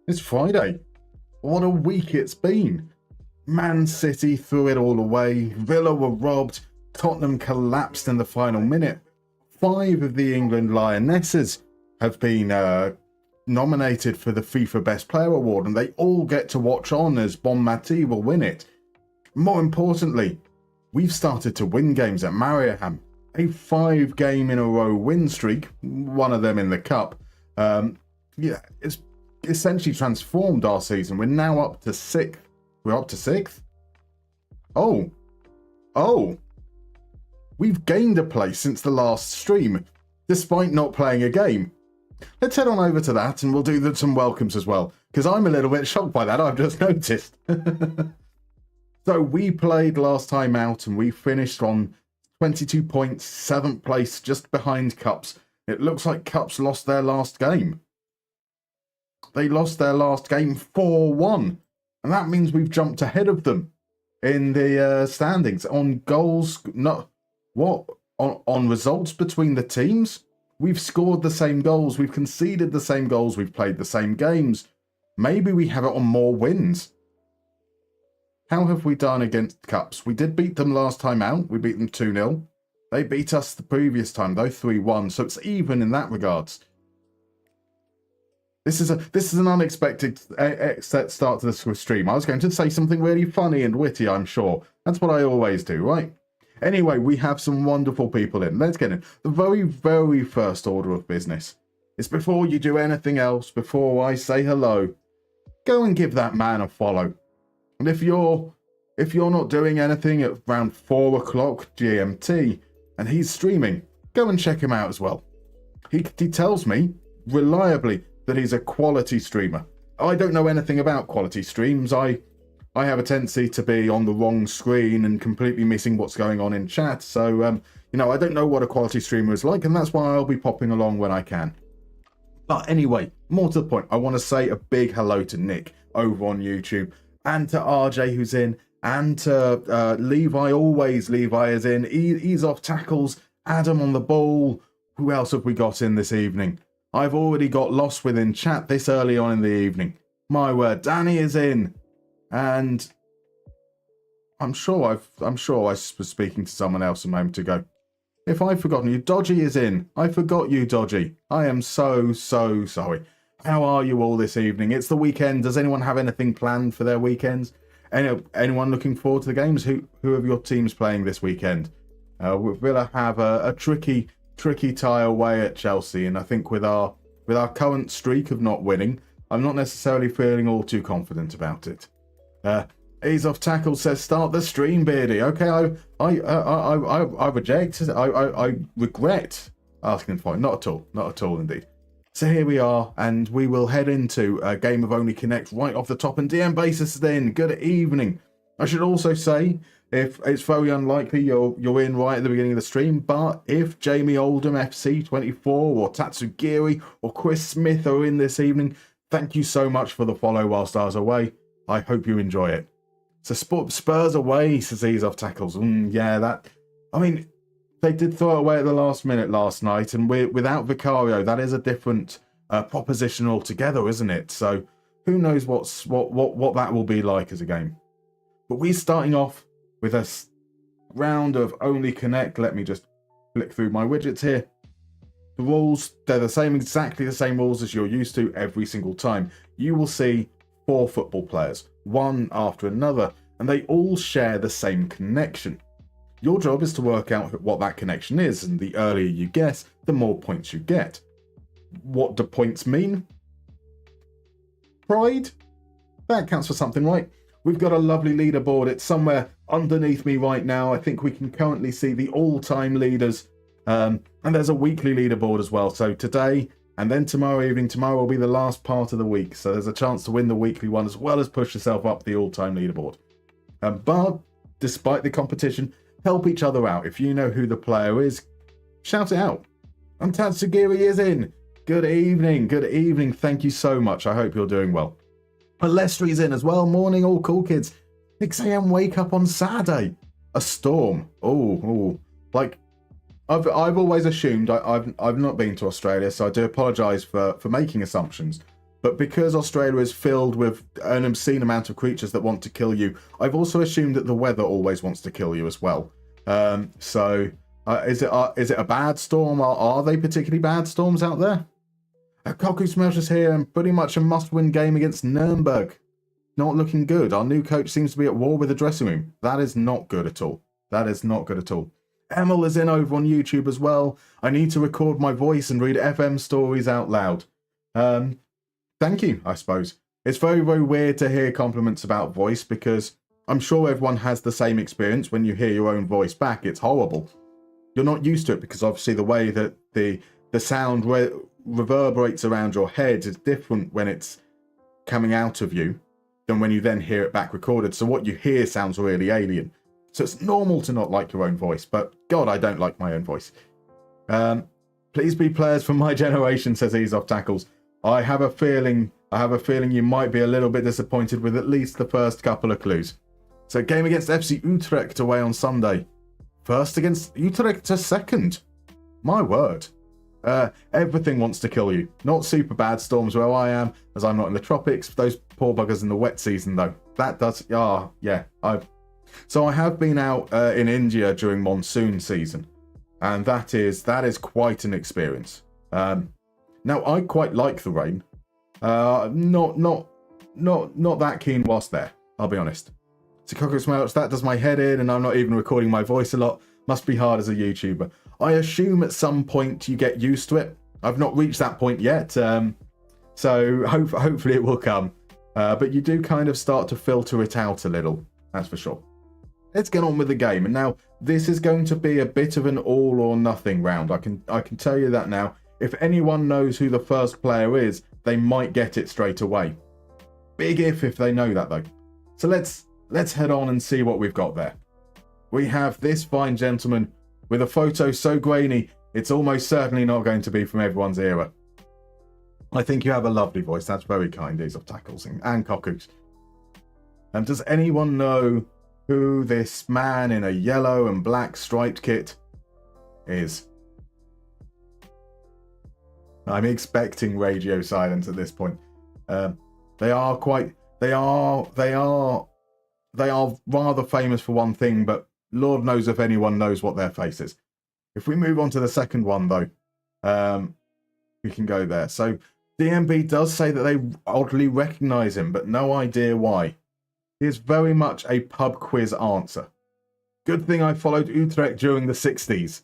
It's Friday. What a week it's been. Man City threw it all away. Villa were robbed. Tottenham collapsed in the final minute. 5 of the England Lionesses have been nominated for the FIFA Best Player Award, and they all get to watch on as Bon Mati will win it. More importantly, we've started to win games at Mariehamn. A 5-game-in-a-row win streak, one of them in the cup. It's essentially transformed our season. We're now up to 6th. We're up to 6th? Oh. We've gained a place since the last stream, despite not playing a game. Let's head on over to that and we'll do some welcomes as well, because I'm a little bit shocked by that, I've just noticed. So we played last time out and we finished on 22 points, 7th place, just behind Cups. It looks like Cups lost their last game. They lost their last game 4-1, and that means we've jumped ahead of them in the standings on goals. On results between the teams. We've scored the same goals, we've conceded the same goals, we've played the same games. Maybe we have it on more wins. How have we done against Cups? We did beat them last time out. We beat them 2-0. They beat us the previous time though, 3-1. So it's even in that regards. This is an unexpected start to the stream. I was going to say something really funny and witty, I'm sure. That's what I always do, right? Anyway, we have some wonderful people in. Let's get in. The very, very first order of business is, before you do anything else, before I say hello, go and give that man a follow. And if you're not doing anything at around 4 o'clock GMT and he's streaming, go and check him out as well. He tells me reliably that he's a quality streamer. I don't know anything about quality streams. I have a tendency to be on the wrong screen and completely missing what's going on in chat. So, I don't know what a quality streamer is like, and that's why I'll be popping along when I can. But anyway, more to the point, I want to say a big hello to Nick over on YouTube, and to RJ who's in, and to Levi. Always Levi is in. Ease off tackles. Adam on the ball. Who else have we got in this evening? I've already got lost within chat this early on in the evening. My word, Danny is in. And I'm sure I was speaking to someone else a moment ago. If I've forgotten you, Dodgy is in. I forgot you, Dodgy. I am so sorry. How are you all this evening? It's the weekend. Does anyone have anything planned for their weekends? Anyone looking forward to the games? Who have your teams playing this weekend? Villa have a tricky tie away at Chelsea, and I think with our current streak of not winning, I'm not necessarily feeling all too confident about it. Ease off tackle says start the stream, Beardy. Okay, I reject. I regret asking for it. Not at all indeed. So here we are, and we will head into a game of Only Connect right off the top. And DM Basis is in. Good evening. I should also say, if it's very unlikely you're in right at the beginning of the stream, but if Jamie Oldham, FC24, or Tatsugiri, or Chris Smith are in this evening, thank you so much for the follow whilst I was away. I hope you enjoy it. So Spurs away, says Ease off tackles. They did throw it away at the last minute last night, and without Vicario, that is a different proposition altogether, isn't it? So who knows what that will be like as a game. But we're starting off with a round of Only Connect. Let me just flick through my widgets here. The rules, they're exactly the same rules as you're used to every single time. You will see 4 football players, one after another, and they all share the same connection. Your job is to work out what that connection is, and the earlier you guess, the more points you get. What do points mean? Pride? That counts for something, right? We've got a lovely leaderboard. It's somewhere underneath me right now. I think we can currently see the all-time leaders, and there's a weekly leaderboard as well. So today, and then tomorrow evening, tomorrow will be the last part of the week. So there's a chance to win the weekly one as well as push yourself up the all-time leaderboard. But despite the competition, help each other out. If you know who the player is, shout it out. And Tatsugiri is in. Good evening. Thank you so much. I hope you're doing well. Palestри's in as well. Morning, all cool kids. 6 a.m. wake up on Saturday. A storm. Like, I've always assumed, I've not been to Australia, so I do apologise for making assumptions. But because Australia is filled with an obscene amount of creatures that want to kill you, I've also assumed that the weather always wants to kill you as well. Is it a bad storm? Are they particularly bad storms out there? Koku Smelter's here and pretty much a must-win game against Nuremberg. Not looking good. Our new coach seems to be at war with the dressing room. That is not good at all. That is not good at all. Emil is in over on YouTube as well. I need to record my voice and read FM stories out loud. Thank you, I suppose. It's very, very weird to hear compliments about voice because I'm sure everyone has the same experience when you hear your own voice back. It's horrible. You're not used to it because obviously the way that the sound reverberates around your head is different when it's coming out of you than when you then hear it back recorded. So what you hear sounds really alien. So it's normal to not like your own voice, but God, I don't like my own voice. Please be players from my generation, says Ease Off Tackles. I have a feeling you might be a little bit disappointed with at least the first couple of clues. So game against FC Utrecht away on Sunday. First against Utrecht to second. My word. Everything wants to kill you. Not super bad storms where I am, as I'm not in the tropics. Those poor buggers in the wet season though. That does, yeah. So I have been out in India during monsoon season, and that is quite an experience. Now I quite like the rain. Not that keen whilst there, I'll be honest. So Cockroach Smelts, that does my head in, and I'm not even recording my voice a lot. Must be hard as a YouTuber. I assume at some point you get used to it. I've not reached that point yet, so hopefully it will come. But you do kind of start to filter it out a little, that's for sure. Let's get on with the game. And now this is going to be a bit of an all or nothing round. I can tell you that now. If anyone knows who the first player is, they might get it straight away. Big if they know that though. So let's head on and see what we've got there. We have this fine gentleman with a photo so grainy, it's almost certainly not going to be from everyone's era. I think you have a lovely voice. That's very kind, Ease of Tackles and Cockroach. And does anyone know who this man in a yellow and black striped kit is? I'm expecting radio silence at this point. They are rather famous for one thing, but Lord knows if anyone knows what their face is. If we move on to the second one, though, we can go there. So DMB does say that they oddly recognise him, but no idea why. He is very much a pub quiz answer. Good thing I followed Utrecht during the 60s.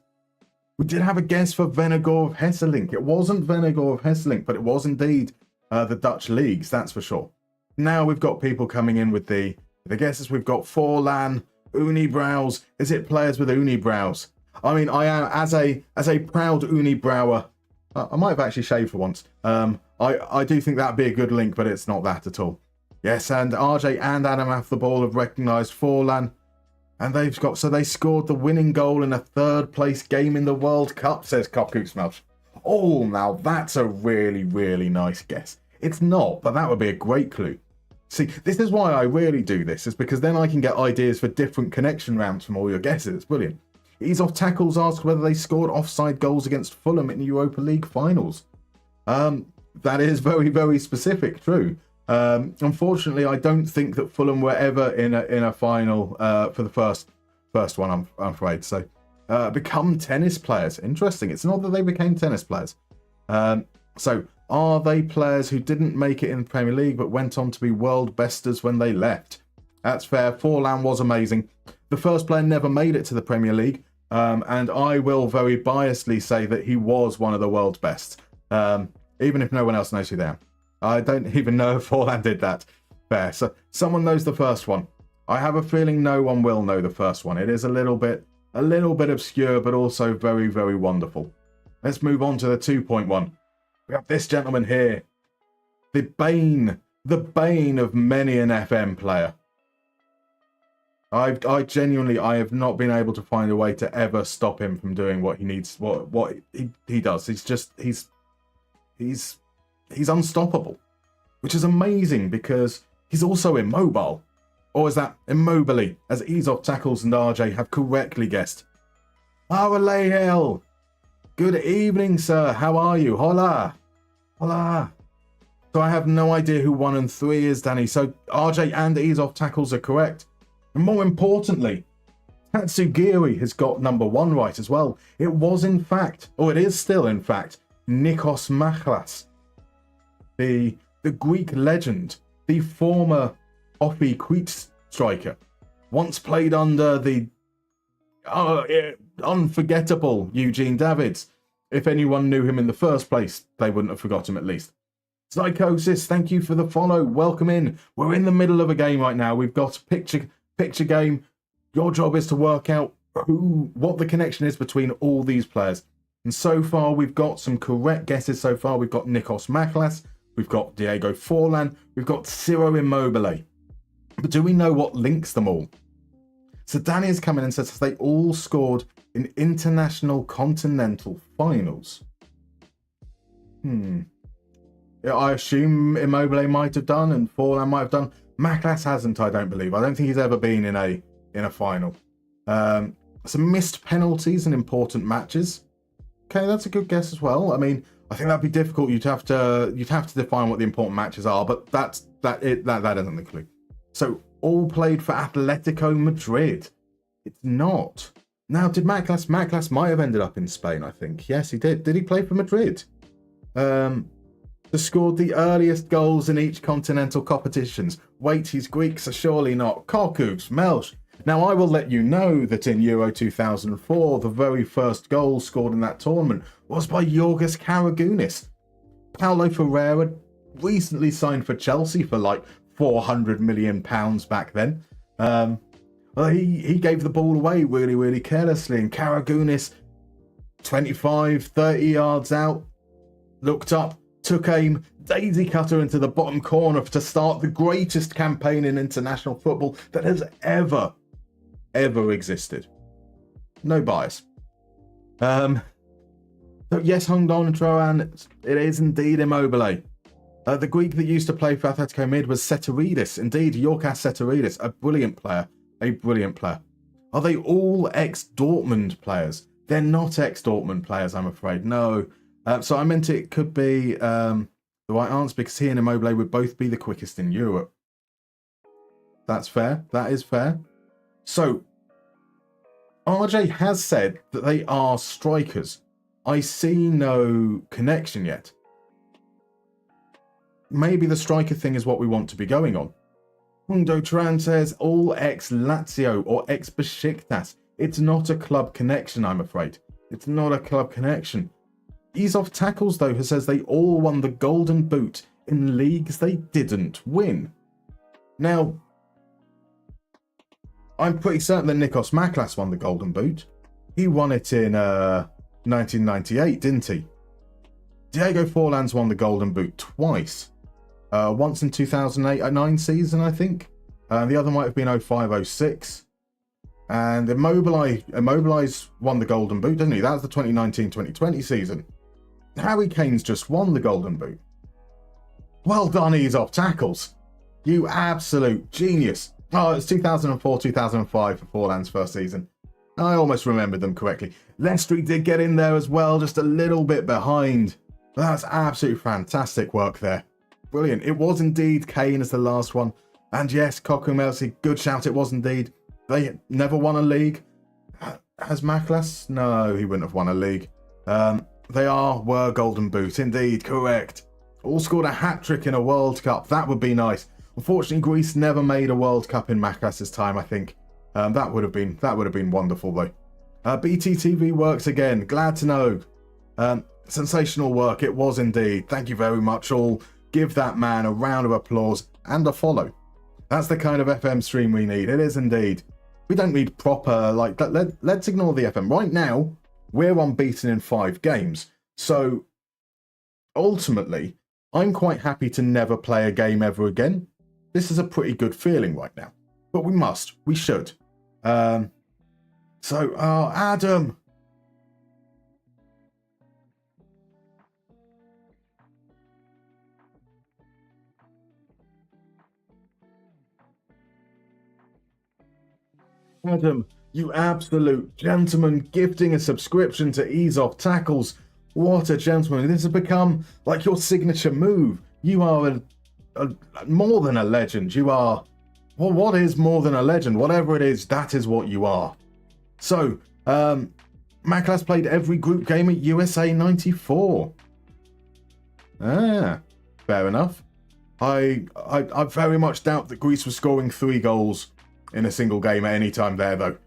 We did have a guess for Vennegoor of Hesselink. It wasn't Vennegoor of Hesselink, but it was indeed the Dutch leagues, that's for sure. Now we've got people coming in with the guesses. We've got Forlan, unibrows. Is it players with unibrows? I mean, I am, as a proud unibrower, I might have actually shaved for once. I do think that'd be a good link, but it's not that at all. Yes, and RJ and Adam have the ball have recognised Forlan. And they scored the winning goal in a third place game in the World Cup, says Cockroach Smelch. Oh, now that's a really, really nice guess. It's not, but that would be a great clue. See, this is why I really do this, is because then I can get ideas for different connection rounds from all your guesses. It's brilliant. Ease Off Tackles asked whether they scored offside goals against Fulham in the Europa League finals. That is very, very specific, true. Unfortunately, I don't think that Fulham were ever in a final for the first one, I'm afraid. So, become tennis players. Interesting. It's not that they became tennis players. So, are they players who didn't make it in the Premier League but went on to be world besters when they left? That's fair. Forlan was amazing. The first player never made it to the Premier League, and I will very biasedly say that he was one of the world's best, even if no one else knows who they are. I don't even know if Forlan did that. Fair. So someone knows the first one. I have a feeling no one will know the first one. It is a little bit obscure, but also very, very wonderful. Let's move on to the 2.1. We have this gentleman here. The bane of many an FM player. I genuinely have not been able to find a way to ever stop him from doing what he needs, what he does. He's unstoppable, which is amazing because he's also immobile. Or is that immobily, as Ease Off Tackles and RJ have correctly guessed. Hill. Good evening, sir. How are you? Hola. Hola. So I have no idea who 1 and 3 is, Danny. So RJ and ease off tackles are correct. And more importantly, Tatsugiri has got number 1 right as well. It was in fact, or it is still in fact, Nikos Machlas, the Greek legend, the former Offi Crete striker, once played under the unforgettable Eugene Davids. If anyone knew him in the first place, they wouldn't have forgot him at least. Psychosis, thank you for the follow. Welcome in. We're in the middle of a game right now. We've got a picture game. Your job is to work out what the connection is between all these players. And so far, we've got some correct guesses so far. We've got Nikos Machlas, we've got Diego Forlan, we've got Ciro Immobile. But do we know what links them all? So Danny has come in and says they all scored in international continental finals. I assume Immobile might have done and Forlan might have done. Machlas hasn't, I don't believe. I don't think he's ever been in a final. Some missed penalties in important matches. Okay, that's a good guess as well. I mean, I think that'd be difficult. You'd have to define what the important matches are, but that isn't the clue. So all played for Atletico Madrid. It's not. Now, did Machlas might have ended up in Spain, I think. Yes, he did. Did he play for Madrid? Scored the earliest goals in each continental competitions. Wait, he's Greek, so surely not. Korkuks, Melch. Now, I will let you know that in Euro 2004, the very first goal scored in that tournament was by Yorgos Karagounis. Paulo Ferreira recently signed for Chelsea for like £400 million back then. Well, he gave the ball away really, really carelessly, and Karagounis, 25, 30 yards out, looked up, took aim, daisy cutter into the bottom corner to start the greatest campaign in international football that has ever existed. No bias. So yes, Hung Don Troan, it is indeed Immobile. The Greek that used to play for Atletico Mid was Seteridis. Indeed, Yorkas Seteridis, a brilliant player. Are they all ex-Dortmund players? They're not ex-Dortmund players, I'm afraid. No. So I meant it could be the right answer because he and Immobile would both be the quickest in Europe. That's fair. That is fair. So RJ has said that they are strikers. I see no connection yet. Maybe the striker thing is what we want to be going on. Hundo Tran says all ex-Lazio or ex-Besiktas. It's not a club connection, I'm afraid. It's not a club connection. Ease Off Tackles, though, says they all won the Golden Boot in leagues they didn't win. Now, I'm pretty certain that Nikos Machlas won the Golden Boot. He won it in 1998, didn't he? Diego Forlan's won the Golden Boot twice. Once in 2008-09 season, I think. The other might have been 05-06. And Immobile's won the Golden Boot, didn't he? That was the 2019-2020 season. Harry Kane's just won the Golden Boot. Well done, Ease Off Tackles. You absolute genius. Oh, it's 2004-2005 for Forlan's first season. I almost remembered them correctly. Leicester did get in there as well, just a little bit behind. But that's absolutely fantastic work there. Brilliant. It was indeed Kane as the last one. And yes, Kokumelsy, good shout, it was indeed. They never won a league. Has Machlas? No, he wouldn't have won a league. They were Golden Boot, indeed, correct. All scored a hat-trick in a World Cup. That would be nice. Unfortunately, Greece never made a World Cup in Machlas's time, I think. That would have been wonderful, though. BTTV works again. Glad to know. Sensational work, it was indeed. Thank you very much, all. Give that man a round of applause and a follow. That's the kind of FM stream we need. It is indeed. We don't need proper, like, let's ignore the FM. Right now, we're unbeaten in 5 games. So, ultimately, I'm quite happy to never play a game ever again. This is a pretty good feeling right now. But we should. Adam. Adam, you absolute gentleman, gifting a subscription to Ease Off Tackles. What a gentleman. This has become like your signature move. You are more than a legend. You are, well, what is more than a legend? Whatever it is, that is what you are. So, Maklas played every group game at USA 94. Ah, fair enough. I very much doubt that Greece was scoring 3 goals in a single game at any time there, though.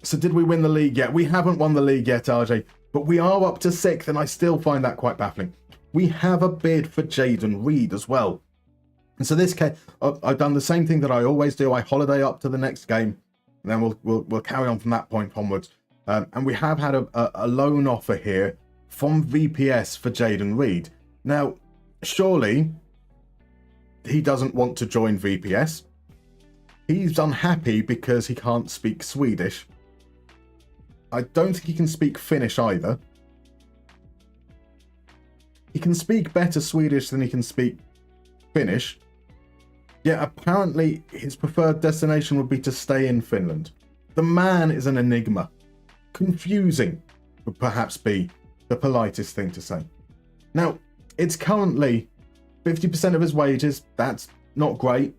So did we win the league yet? We haven't won the league yet, RJ, but we are up to 6th, and I still find that quite baffling. We have a bid for Jayden Reed as well. And so this case, I've done the same thing that I always do. I holiday up to the next game, and then we'll carry on from that point onwards. And we have had a loan offer here from VPS for Jayden Reed. Now, surely he doesn't want to join VPS. He's unhappy because he can't speak Swedish. I don't think he can speak Finnish either. He can speak better Swedish than he can speak Finnish. Yet apparently his preferred destination would be to stay in Finland. The man is an enigma. Confusing would perhaps be the politest thing to say. Now, it's currently 50% of his wages. That's not great.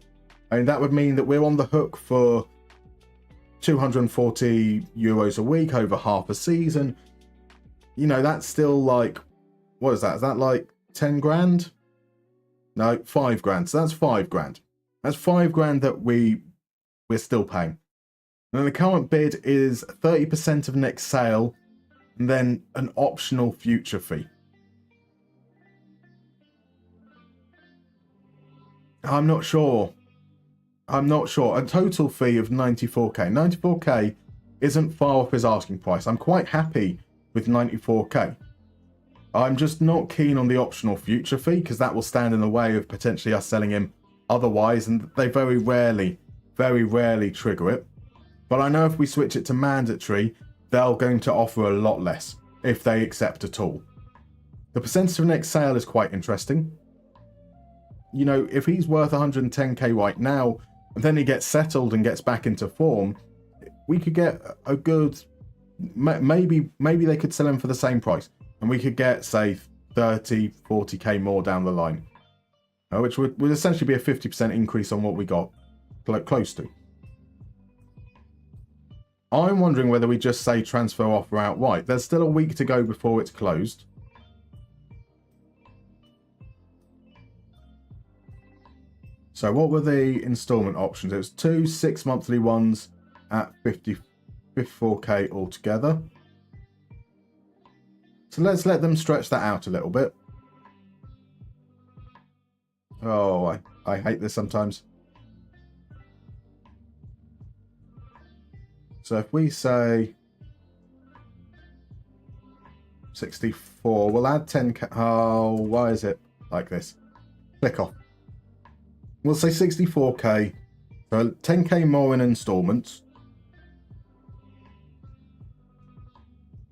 I mean, that would mean that we're on the hook for €240 a week over half a season. You know, that's still like, what is that? Is that like 10 grand? No, 5 grand. So that's 5 grand. That's 5 grand that we're still paying. And the current bid is 30% of next sale and then an optional future fee. I'm not sure. A total fee of 94k. 94k isn't far off his asking price. I'm quite happy with 94k. I'm just not keen on the optional future fee because that will stand in the way of potentially us selling him otherwise, and they very rarely trigger it. But I know if we switch it to mandatory, they're going to offer a lot less, if they accept at all. The percentage of next sale is quite interesting. You know, if he's worth 110k right now, and then he gets settled and gets back into form, we could get a good, maybe they could sell him for the same price, and we could get, say, 30, 40k more down the line, which would essentially be a 50% increase on what we got close to. I'm wondering whether we just say transfer offer outright. There's still a week to go before it's closed. So what were the installment options? It was 2 6 monthly ones at 54k altogether. So let's let them stretch that out a little bit. Oh, I hate this sometimes. So if we say 64, we'll add 10k. Oh, why is it like this? Click off. We'll say 64k, so 10k more in installments.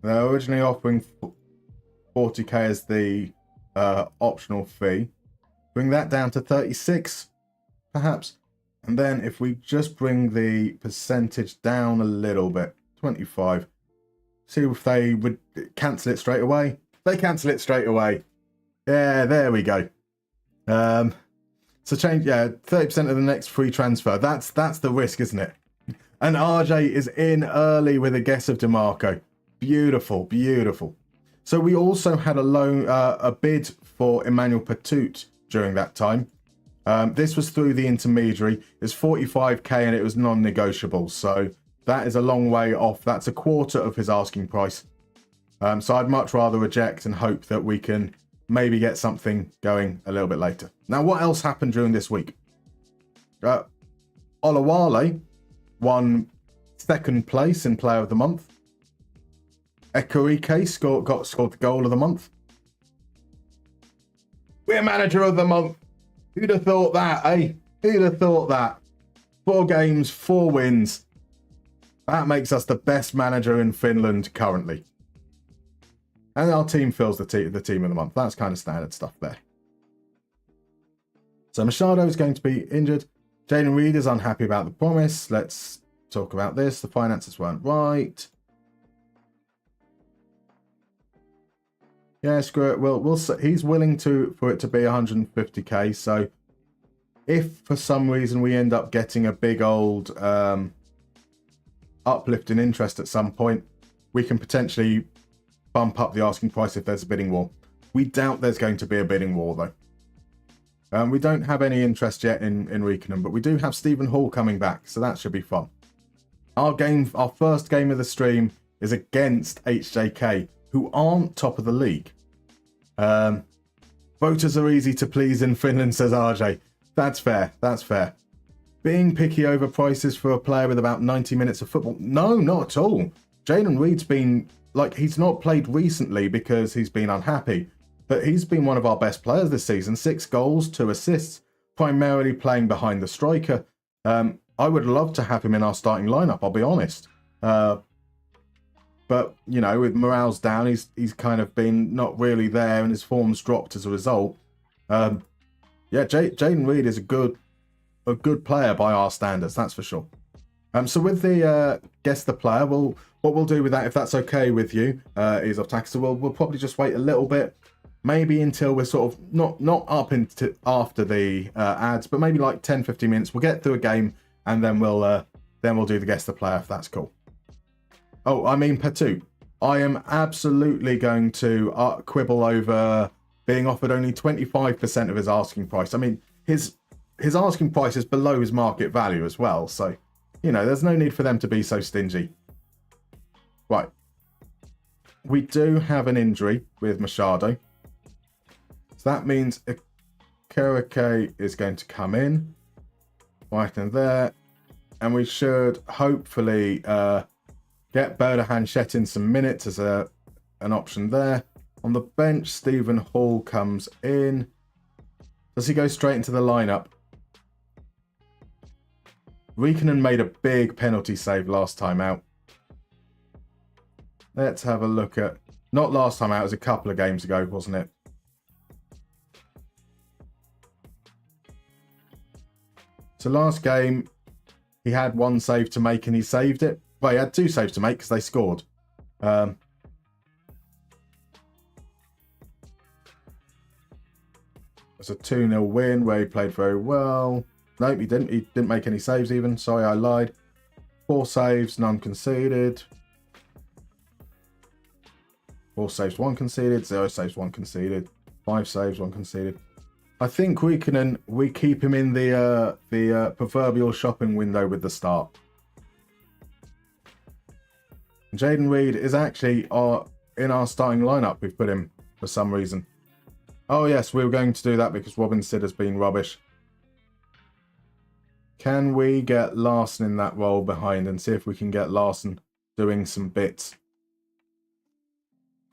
They're originally offering 40k as the optional fee. Bring that down to 36, perhaps. And then if we just bring the percentage down a little bit, 25. See if they would cancel it straight away. They cancel it straight away. Yeah, there we go. So change, 30% of the next free transfer. That's the risk, isn't it? And RJ is in early with a guess of DeMarco. Beautiful, beautiful. So we also had a bid for Emmanuel Patout during that time. This was through the intermediary. It's 45k and it was non-negotiable. So that is a long way off. That's a quarter of his asking price. So I'd much rather reject and hope that we can maybe get something going a little bit later. Now, what else happened during this week? Olawale won 2nd place in Player of the Month. Ekarike scored the Goal of the Month. We're Manager of the Month. Who'd have thought that, eh? Who'd have thought that? 4 games, 4 wins. That makes us the best manager in Finland currently. And our team fills the team of the month. That's kind of standard stuff there. So Machado is going to be injured. Jayden Reed is unhappy about the promise. Let's talk about this. The finances weren't right. Yeah, screw it. We'll he's willing for it to be 150k. So if for some reason we end up getting a big old uplift in interest at some point, we can potentially bump up the asking price if there's a bidding war. We doubt there's going to be a bidding war though. We don't have any interest yet in Reekenham, but we do have Stephen Hall coming back, so that should be fun. Our first game of the stream is against HJK, who aren't top of the league. Voters are easy to please in Finland, says RJ. That's fair. That's fair. Being picky over prices for a player with about 90 minutes of football? No, not at all. Jayden Reed's been, he's not played recently because he's been unhappy, but he's been one of our best players this season. 6 goals, 2 assists, primarily playing behind the striker. I would love to have him in our starting lineup, I'll be honest. But, you know, with morale's down, he's kind of been not really there and his form's dropped as a result. Yeah, Jayden Reed is a good player by our standards, that's for sure. So with the guess the player, what we'll do with that, if that's okay with you, is off tax. So we'll probably just wait a little bit, maybe until we're sort of not up into after the ads, but maybe like 10-15 minutes. We'll get through a game and then we'll do the guess the player if that's cool. Oh, I mean, Patu, I am absolutely going to quibble over being offered only 25% of his asking price. I mean, his asking price is below his market value as well. So, you know, there's no need for them to be so stingy. Right. We do have an injury with Machado. So that means Kereke is going to come in. Right in there. And we should hopefully get Berdahan Shet in some minutes as an option there. On the bench, Stephen Hall comes in. Does he go straight into the lineup? Reekenham made a big penalty save last time out. Let's have a look at... Not last time out, it was a couple of games ago, wasn't it? So last game, he had 1 save to make and he saved it. Well, he had 2 saves to make because they scored. It's a 2-0 win where he played very well. Nope, he didn't. He didn't make any saves even. Sorry, I lied. 4 saves, none conceded. 4 saves, 1 conceded. 0 saves, 1 conceded. 5 saves, 1 conceded. I think we keep him in the proverbial shopping window with the start. Jayden Reed is actually in our starting lineup. We've put him for some reason. Oh yes, we were going to do that because Robin Sid has been rubbish. Can we get Larson in that role behind and see if we can get Larson doing some bits?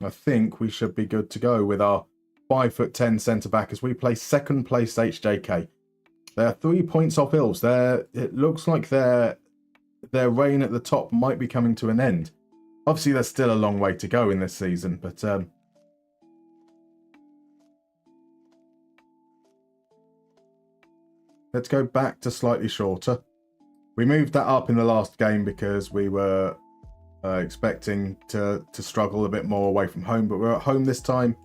I think we should be good to go with our 5'10" centre-back as we play second place HJK. They're 3 points off Ilves. It looks like their reign at the top might be coming to an end. Obviously, there's still a long way to go in this season, but let's go back to slightly shorter. We moved that up in the last game because we were expecting to struggle a bit more away from home, but we're at home this time.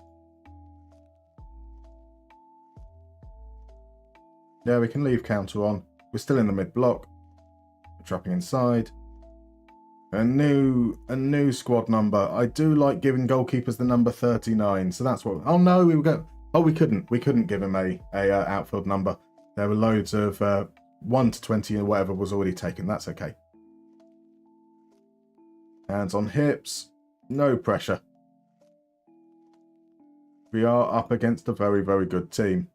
Yeah, we can leave counter on. We're still in the mid block. We're dropping inside. A new squad number. I do like giving goalkeepers the number 39, so that's what. Oh no, we couldn't give him a outfield number. There were loads of 1 to 20 or whatever was already taken. That's okay. Hands on hips. No pressure. We are up against a very, very good team.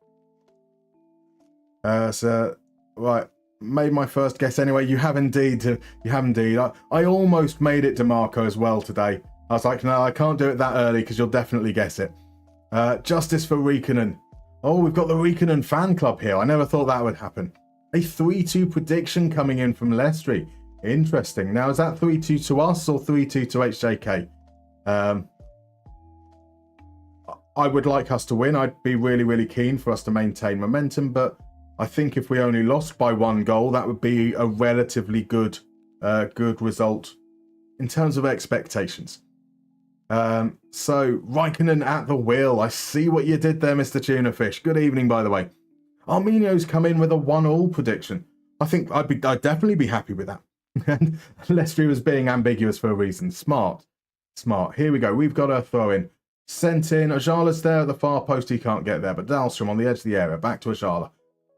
So, right. Made my first guess anyway. You have indeed. I almost made it DeMarco as well today. I was like, no, I can't do it that early because you'll definitely guess it. Justice for Reekenham. Oh, we've got the Reekenham fan club here. I never thought that would happen. A 3-2 prediction coming in from Leicester. Interesting. Now, is that 3-2 to us or 3-2 to HJK? I would like us to win. I'd be really, really keen for us to maintain momentum, but I think if we only lost by 1 goal, that would be a relatively good result in terms of expectations. So, Raikkonen at the wheel. I see what you did there, Mr. Tunafish. Good evening, by the way. Arminio's come in with a 1-1 prediction. I think I'd definitely be happy with that. Lestry was being ambiguous for a reason. Smart. Here we go. We've got a throw in. Sent in. Ajala's there at the far post. He can't get there. But Dahlstrom on the edge of the area. Back to Ajala.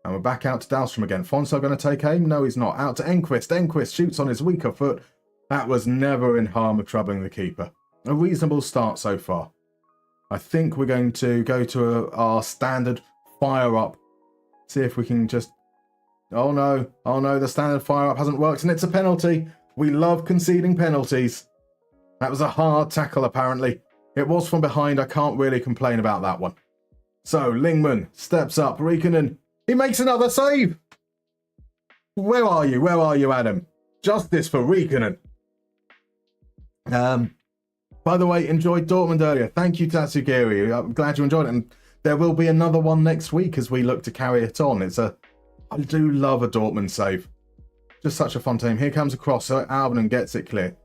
And we're back out to Dahlstrom again. Fonsel going to take aim? No, he's not. Out to Enquist. Enquist shoots on his weaker foot. That was never in harm of troubling the keeper. A reasonable start so far. I think we're going to go to our standard fire up. See if we can just... Oh no, the standard fire up hasn't worked and it's a penalty. We love conceding penalties. That was a hard tackle apparently. It was from behind. I can't really complain about that one. So Lingman steps up. Riikonen, he makes another save. Where are you, Adam? Justice for Riikonen. By the way, enjoyed Dortmund earlier. Thank you, Tatsugiri. I'm glad you enjoyed it. And there will be another one next week as we look to carry it on. I do love a Dortmund save. Just such a fun team. Here comes a cross. So Albanen gets it clear.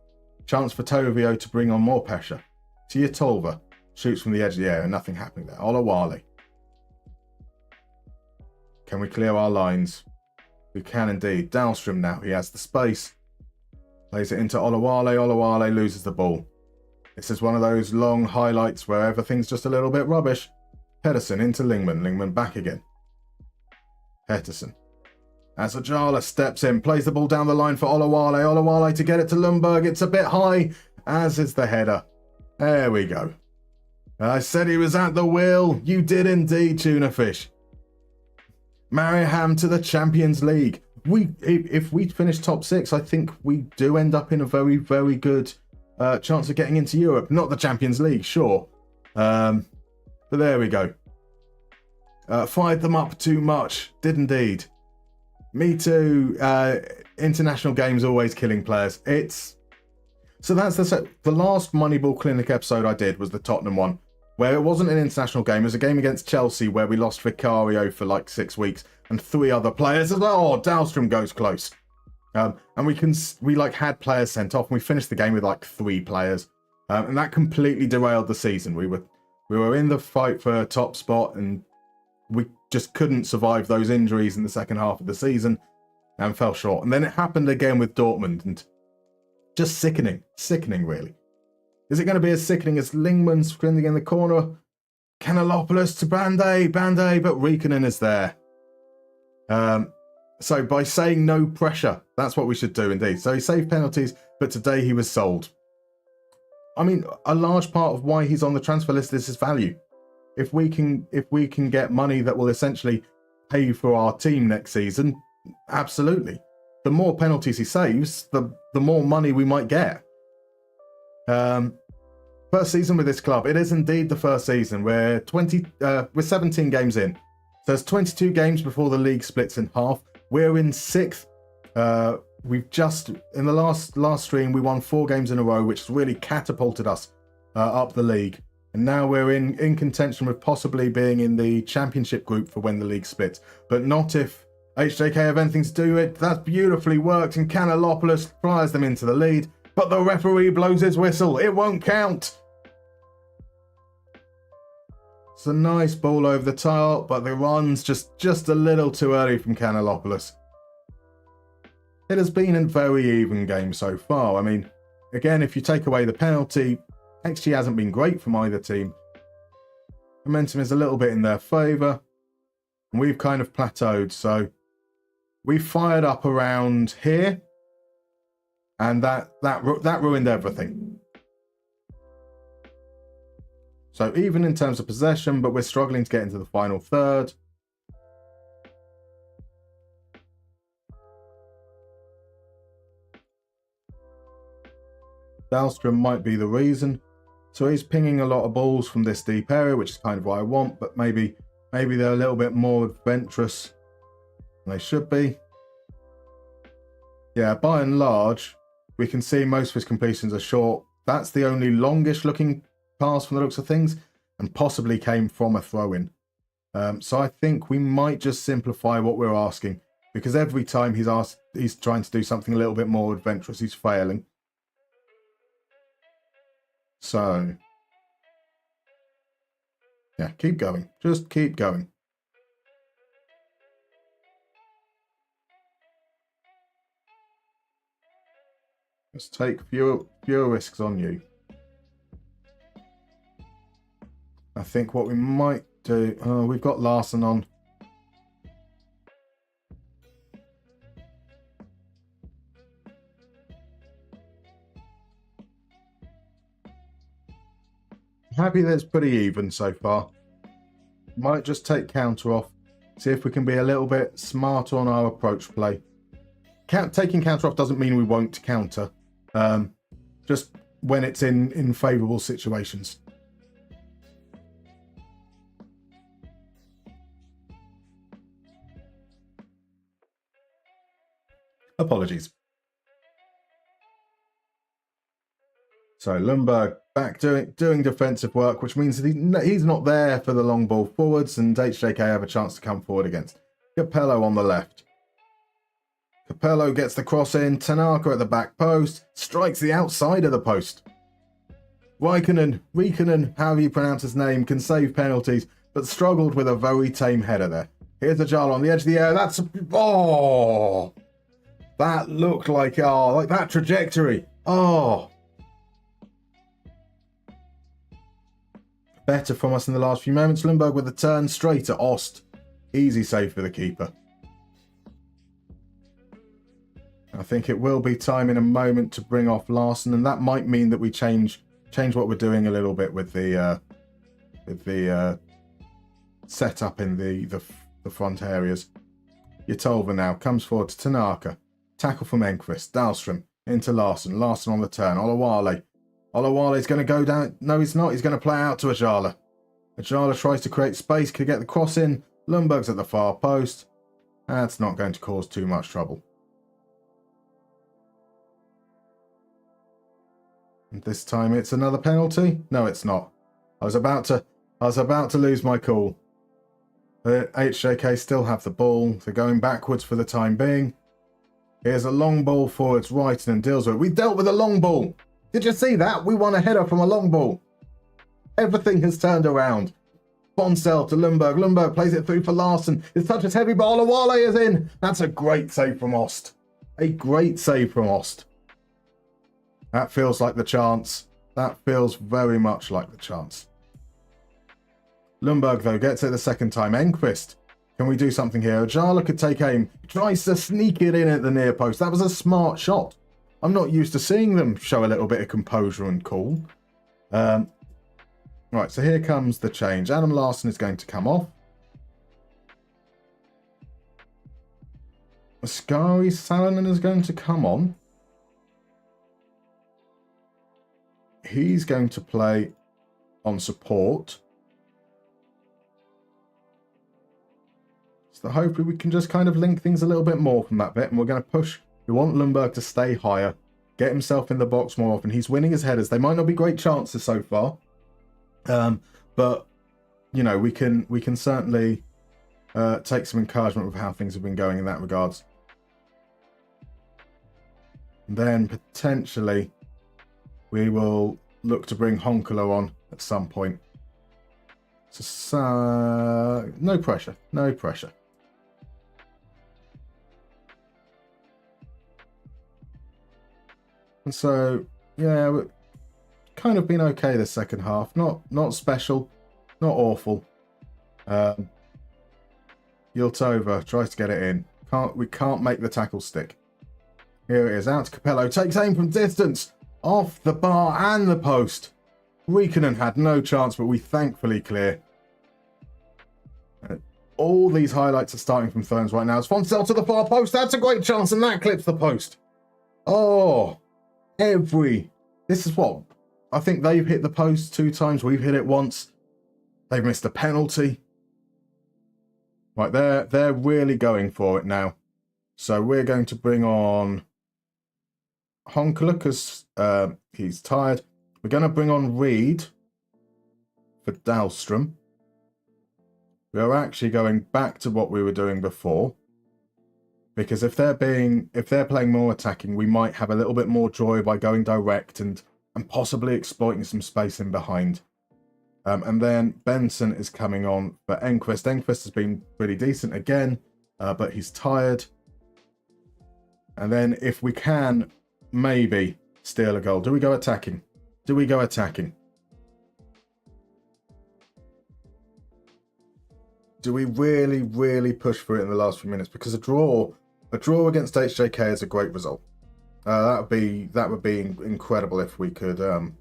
Chance for Tovio to bring on more pressure. Tiatolva shoots from the edge of the area. Nothing happening there. Olawale. Can we clear our lines? We can indeed. Dahlstrom now. He has the space. Plays it into Olawale. Olawale loses the ball. This is one of those long highlights where everything's just a little bit rubbish. Pedersen into Lingman. Lingman back again. Pettersson. As Ajala steps in, plays the ball down the line for Olawale. Olawale to get it to Lundberg. It's a bit high, as is the header. There we go. I said he was at the wheel. You did indeed, Tunafish. Mariehamn to the Champions League. If we finish top 6, I think we do end up in a very, very good chance of getting into Europe. Not the Champions League, sure. But there we go. Fired them up too much. Did indeed. Me too. International games always killing players. So that's the last Moneyball Clinic episode I did was the Tottenham one, where it wasn't an international game. It was a game against Chelsea where we lost Vicario for like 6 weeks and 3 other players as well. Oh, Dahlstrom goes close. And we had players sent off and we finished the game with like 3 players. And that completely derailed the season. We were in the fight for a top spot and we just couldn't survive those injuries in the second half of the season and fell short. And then it happened again with Dortmund and just sickening really. Is it going to be as sickening as Lingman sprinting in the corner? Kanalopoulos to Bande, but Riikonen is there. So by saying no pressure, that's what we should do indeed. So he saved penalties, but today he was sold. I mean, a large part of why he's on the transfer list is his value. If we can get money that will essentially pay for our team next season, absolutely. The more penalties he saves, the more money we might get. First season with this club. It is indeed the first season. We're 17 games in. So there's 22 games before the league splits in half. We're in 6th. We've just, in the last stream, we won 4 games in a row, which has really catapulted us up the league. And now we're in contention with possibly being in the championship group for when the league splits. But not if HJK have anything to do with it. That's beautifully worked, and Kanalopoulos flies them into the lead. But the referee blows his whistle. It won't count. It's a nice ball over the tile, but the run's just a little too early from Kanalopoulos. It has been a very even game so far. I mean, again, if you take away the penalty, XG hasn't been great from either team. Momentum is a little bit in their favour. And we've kind of plateaued, so we fired up around here. And that ruined everything. So even in terms of possession, but we're struggling to get into the final third. Dahlstrom might be the reason. So he's pinging a lot of balls from this deep area, which is kind of what I want, but maybe they're a little bit more adventurous than they should be. Yeah, by and large, we can see most of his completions are short. That's the only longish looking pass from the looks of things, and possibly came from a throw-in. So I think we might just simplify what we're asking, because every time he's trying to do something a little bit more adventurous, he's failing. So, yeah, keep going. Just keep going. Just take fewer risks on you. I think what we might do... Oh, we've got Larson on. Happy that it's pretty even so far. Might just take counter off. See if we can be a little bit smarter on our approach play. Taking counter off doesn't mean we won't counter. Just when it's in favourable situations. Apologies. So Lundberg back doing defensive work, which means that he's not there for the long ball forwards, and HJK have a chance to come forward against Capello on the left. Capello gets the cross in. Tanaka at the back post. Strikes the outside of the post. Reikanen, however you pronounce his name, can save penalties, but struggled with a very tame header there. Here's Ajala on the edge of the air. That's... Oh! That looked like... Oh, like that trajectory. Oh! Better from us in the last few moments. Lundberg with a turn straight at Ost. Easy save for the keeper. I think it will be time in a moment to bring off Larson, and that might mean that we change what we're doing a little bit with the setup in the front areas. Yatova now comes forward to Tanaka. Tackle from Enquist. Dahlstrom into Larson. Larson on the turn. Olawale. Olawale's going to go down. No, he's not. He's going to play out to Ajala. Ajala tries to create space. Could get the cross in. Lundberg's at the far post. That's not going to cause too much trouble. And this time it's another penalty? No, it's not. I was about to lose my cool. The HJK still have the ball. They're going backwards for the time being. Here's a long ball forwards. Reitanen deals with it. We dealt with a long ball. Did you see that? We won a header from a long ball. Everything has turned around. Bonsell to Lundberg. Lundberg plays it through for Larson. His touch is heavy, but Olawale is in. That's a great save from Ost. A great save from Ost. That feels like the chance. That feels very much like the chance. Lundberg, though, gets it the second time. Enquist. Can we do something here? Ajala could take aim. Tries to sneak it in at the near post. That was a smart shot. I'm not used to seeing them show a little bit of composure and cool. Right, so here comes the change. Adam Larson is going to come off. Askari Salonen is going to come on. He's going to play on support. So hopefully we can just kind of link things a little bit more from that bit. And we're going to push. We want Lundberg to stay higher. Get himself in the box more often. He's winning his headers. They might not be great chances so far. But, you know, we can certainly take some encouragement with how things have been going in that regards. And then potentially we will look to bring Honkalo on at some point. So, no pressure. No pressure. And so, yeah, we've kind of been okay this second half. Not special, not awful. Yiltova tries to get it in. We can't make the tackle stick. Here it is, out to Capello. Takes aim from distance. Off the bar and the post. Reikanen had no chance, but we thankfully clear. All these highlights are starting from Thurns right now. It's Fonsell to the far post. That's a great chance, and that clips the post. Oh, this is what? I think they've hit the post 2 times. We've hit it once. They've missed a penalty. Right, they're really going for it now. So we're going to bring on Honkala because he's tired. We're going to bring on Reed for Dahlstrom. We are actually going back to what we were doing before. Because if they're playing more attacking, we might have a little bit more joy by going direct and and possibly exploiting some space in behind. And then Benson is coming on for Enquist. Enquist has been pretty decent again, but he's tired. And then if we can, maybe steal a goal. Do we go attacking? Do we go attacking? Do we really, really push for it in the last few minutes? Because a draw against SJK is a great result. That would be incredible if we could get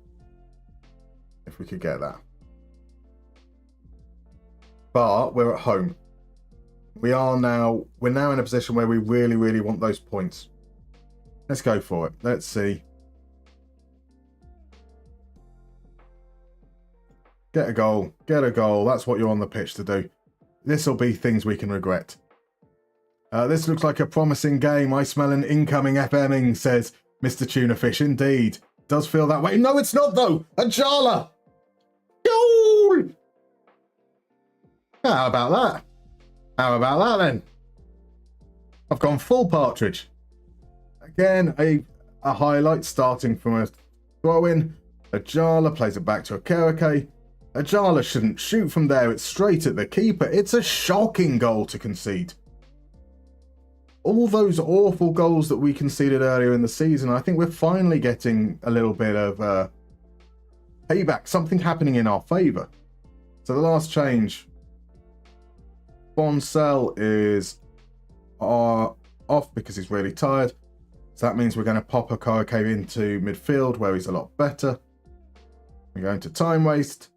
that. But we're at home. We're now in a position where we really, really want those points. Let's go for it. Let's see. Get a goal. Get a goal. That's what you're on the pitch to do. This will be things we can regret. This looks like a promising game. I smell an incoming FMing, says Mr. Tunafish. Indeed. Does feel that way. No, it's not, though. Ajala! Goal! How about that? How about that, then? I've gone full partridge. Again, a highlight starting from a throw-in. Ajala plays it back to Akereke. Ajala shouldn't shoot from there. It's straight at the keeper. It's a shocking goal to concede. All those awful goals that we conceded earlier in the season, I think we're finally getting a little bit of payback, something happening in our favour. So the last change, Boncel is off because he's really tired. So that means we're going to pop Akereke into midfield where he's a lot better. We're going to time waste.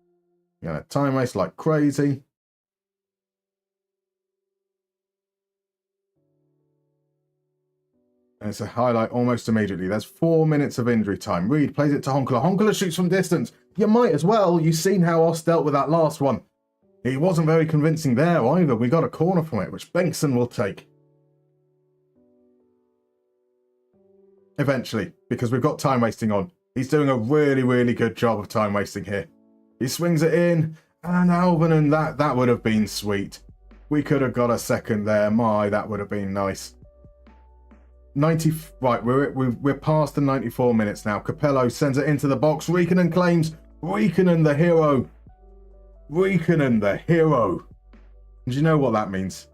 We're going to time waste like crazy. And it's a highlight almost immediately. There's 4 minutes of injury time. Reed plays it to Honkler. Honkler shoots from distance. You might as well. You've seen how Oss dealt with that last one. He wasn't very convincing there either. We got a corner from it, which Bengtson will take. Eventually, because we've got time wasting on. He's doing a really, really good job of time wasting here. He swings it in, and Alvin, that would have been sweet. We could have got a second there. My, that would have been nice. 90, right, we're past the 94 minutes now. Capello sends it into the box. Riikonen claims. Riikonen the hero. Riikonen the hero. Do you know what that means?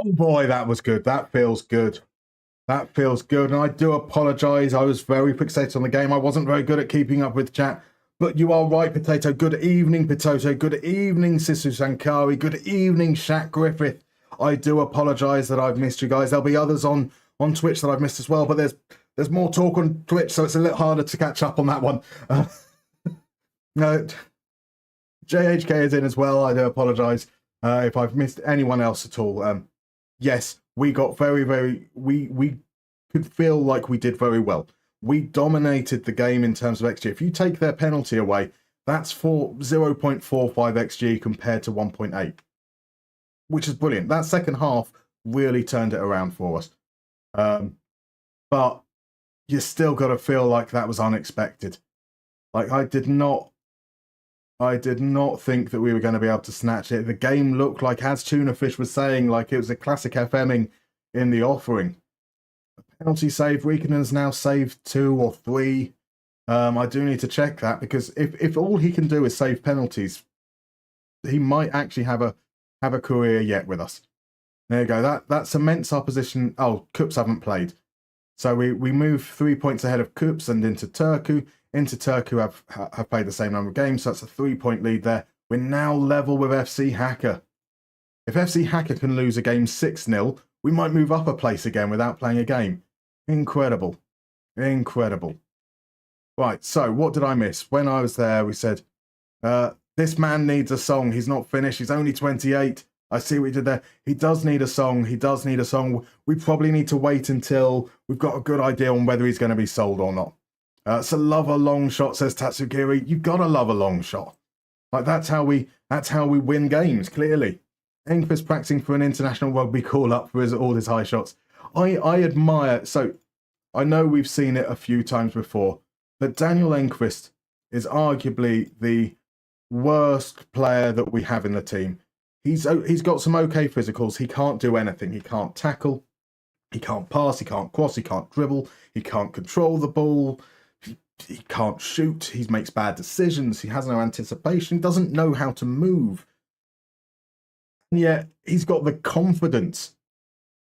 Oh boy, that was good. That feels good. That feels good. And I do apologise. I was very fixated on the game. I wasn't very good at keeping up with chat. But you are right, Potato. Good evening, Potato. Good evening, Sisu Sankari. Good evening, Shaq Griffith. I do apologise that I've missed you guys. There'll be others on Twitch that I've missed as well. But there's more talk on Twitch, so it's a little harder to catch up on that one. No, JHK is in as well. I do apologise if I've missed anyone else at all. Yes, we got we could feel like we did very well. We dominated the game in terms of XG. If you take their penalty away, that's for 0.45 XG compared to 1.8, which is brilliant. That second half really turned it around for us. But you still got to feel like that was unexpected. Like I did not think that we were going to be able to snatch it. The game looked like, as Tunafish was saying, like it was a classic FMing in the offering. Penalty save. Riikonen's now saved 2 or 3. I do need to check that because if all he can do is save penalties, he might actually have a career yet with us. There you go. That cements our position. Oh, Kups haven't played. So we move 3 points ahead of Kups and into Turku. Into Turku have played the same number of games, so that's a 3-point lead there. We're now level with FC Hacker. If FC Hacker can lose a game 6-0, we might move up a place again without playing a game. Incredible. Incredible. Right, so what did I miss? When I was there, we said, this man needs a song. He's not finished. He's only 28. I see what he did there. He does need a song. He does need a song. We probably need to wait until we've got a good idea on whether he's going to be sold or not. So love a long shot, says Tatsugiri. You've got to love a long shot. Like that's how we win games, clearly. Enquist practicing for an international rugby call-up for all his high shots. I admire... So, I know we've seen it a few times before, but Daniel Enquist is arguably the worst player that we have in the team. He's got some okay physicals. He can't do anything. He can't tackle. He can't pass. He can't cross. He can't dribble. He can't control the ball. He can't shoot. He makes bad decisions. He has no anticipation. He doesn't know how to move. And yet, he's got the confidence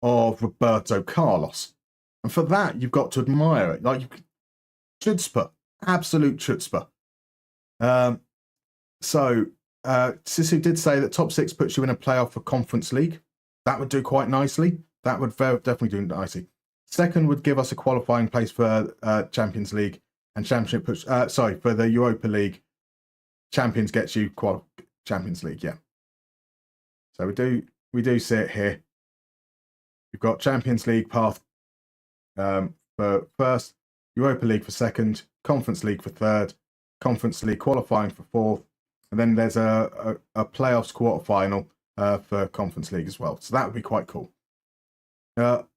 of Roberto Carlos. And for that, you've got to admire it. Like, chutzpah. Absolute chutzpah. Sisu did say that top 6 puts you in a playoff for Conference League. That would do quite nicely. That would definitely do nicely. Second would give us a qualifying place for Champions League. And Championship puts... for the Europa League. Champions gets you Champions League, yeah. So we do see it here. We've got Champions League path for first, Europa League for second, Conference League for third, Conference League qualifying for fourth, and then there's a playoffs quarterfinal for Conference League as well. So that would be quite cool.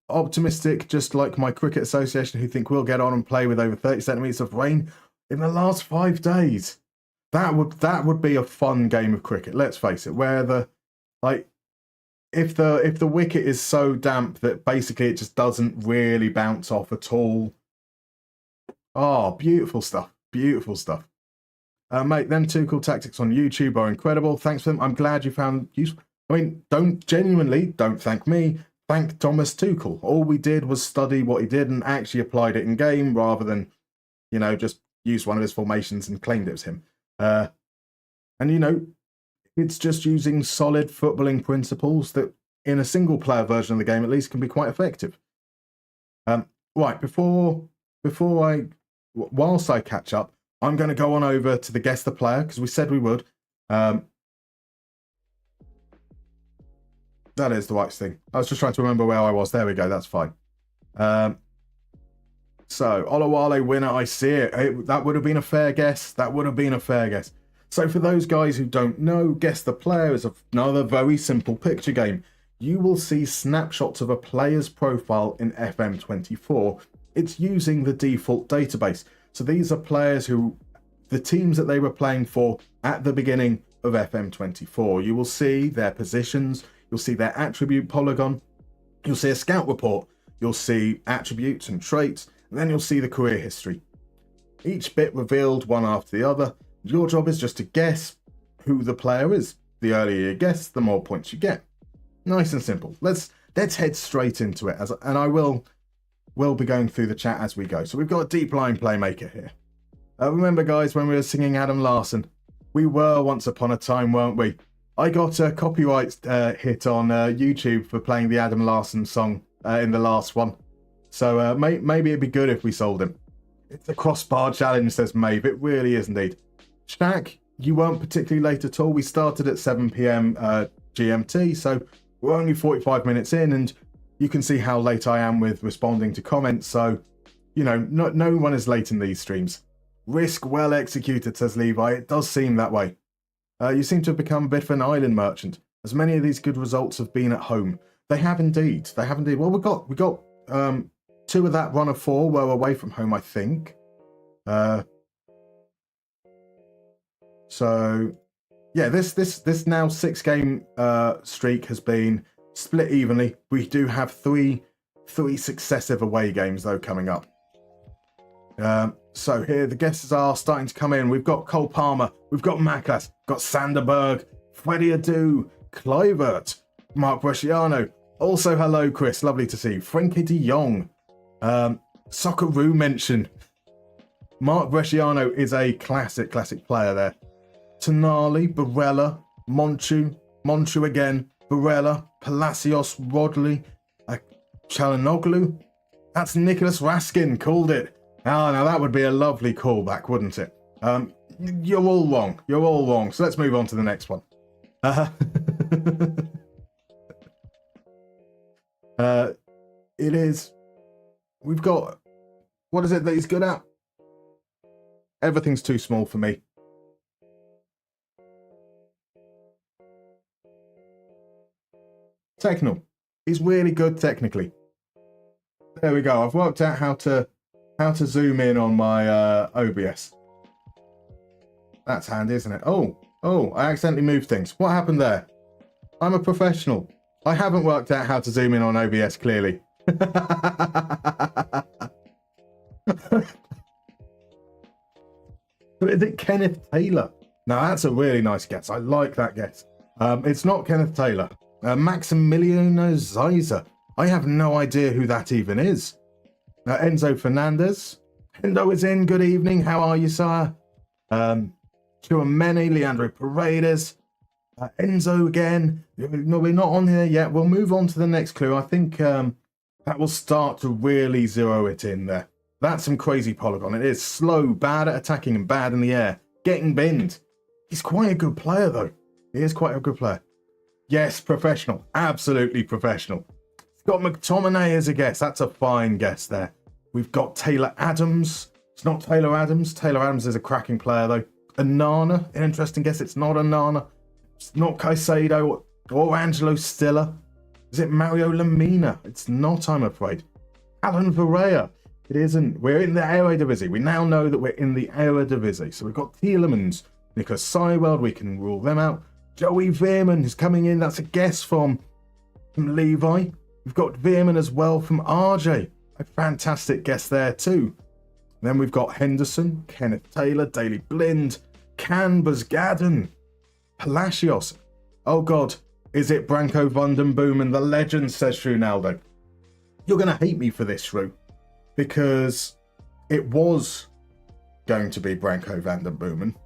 Optimistic, just like my cricket association, who think we'll get on and play with over 30 centimetres of rain in the last 5 days. That would be a fun game of cricket. Let's face it, where if the wicket is so damp that basically it just doesn't really bounce off at all. Oh, beautiful stuff. Beautiful stuff. Mate, them Tuchel tactics on YouTube are incredible. Thanks for them. I'm glad you found useful. I mean, don't thank me. Thank Thomas Tuchel. All we did was study what he did and actually applied it in game rather than, just use one of his formations and claimed it was him. It's just using solid footballing principles that, in a single-player version of the game, at least, can be quite effective. Right, whilst I catch up, I'm going to go on over to the Guess the Player, because we said we would. That is the right thing. I was just trying to remember where I was. There we go, that's fine. So, Olawale winner, I see it. That would have been a fair guess. So for those guys who don't know, Guess the Player is another very simple picture game. You will see snapshots of a player's profile in FM24. It's using the default database. So these are players the teams that they were playing for at the beginning of FM24. You will see their positions, you'll see their attribute polygon, you'll see a scout report, you'll see attributes and traits, and then you'll see the career history. Each bit revealed one after the other. Your job is just to guess who the player is. The earlier you guess, the more points you get. Nice and simple. Let's head straight into it, and I will be going through the chat as we go. So we've got a deep line playmaker here. Remember, guys, when we were singing Adam Larson? We were once upon a time, weren't we? I got a copyright hit on YouTube for playing the Adam Larson song in the last one. So maybe it'd be good if we sold him. It's a crossbar challenge, says Maeve. It really is indeed. Shaq, you weren't particularly late at all. We started at 7 p.m. GMT, so we're only 45 minutes in, and you can see how late I am with responding to comments. So, no one is late in these streams. Risk well executed, says Levi. It does seem that way. You seem to have become a bit of an island merchant, as many of these good results have been at home. They have indeed. Well, we got 2 of that run of 4 were away from home, I think. So, yeah, this now 6-game streak has been split evenly. We do have three successive away games, though, coming up. So here the guesses are starting to come in. We've got Cole Palmer, we've got Makas, got Sanderberg, Freddie Adu, Kluivert, Mark Bresciano. Also, hello, Chris, lovely to see you. Frankie de Jong, Socceroo mention. Mark Bresciano is a classic player there. Tonali, Barella, Monchu again, Barella, Palacios, Rodley, Chalanoglu. That's Nicholas Raskin, called it. Oh, now that would be a lovely callback, wouldn't it? You're all wrong. So let's move on to the next one. It is. We've got. What is it that he's good at? Everything's too small for me. Technical. He's really good technically. There we go. I've worked out how to zoom in on my OBS. That's handy, isn't it? Oh, I accidentally moved things. What happened there? I'm a professional. I haven't worked out how to zoom in on OBS clearly. Is it Kenneth Taylor? Now that's a really nice guess. I like that guess. It's not Kenneth Taylor. Maximiliano Zeiser. I have no idea who that even is. Enzo Fernandez. Endo is in. Good evening. How are you, sire? Chouameni, Leandro Paredes. Enzo again. No, we're not on here yet. We'll move on to the next clue. I think that will start to really zero it in there. That's some crazy polygon. It is slow, bad at attacking and bad in the air. Getting binned. He's quite a good player, though. He is quite a good player. Yes, professional. Absolutely professional. It's got McTominay as a guess. That's a fine guess there. We've got Taylor Adams. It's not Taylor Adams. Taylor Adams is a cracking player, though. Anana. An interesting guess. It's not Anana. It's not Caicedo or Angelo Stiller. Is it Mario Lemina? It's not, I'm afraid. Alan Varela. It isn't. We're in the Eredivisie. We now know that we're in the Eredivisie. So we've got Tielemans, Nicholas Seiweld. We can rule them out. Joey Veerman is coming in. That's a guess from Levi. We've got Veerman as well from RJ. A fantastic guess there too. Then we've got Henderson, Kenneth Taylor, Daley Blind, Canvas Gadden, Palacios. Oh God, is it Branko van den Boomen, the legend, says Shrunaldo. You're going to hate me for this, Shrew, because it was going to be Branko van den Boomen.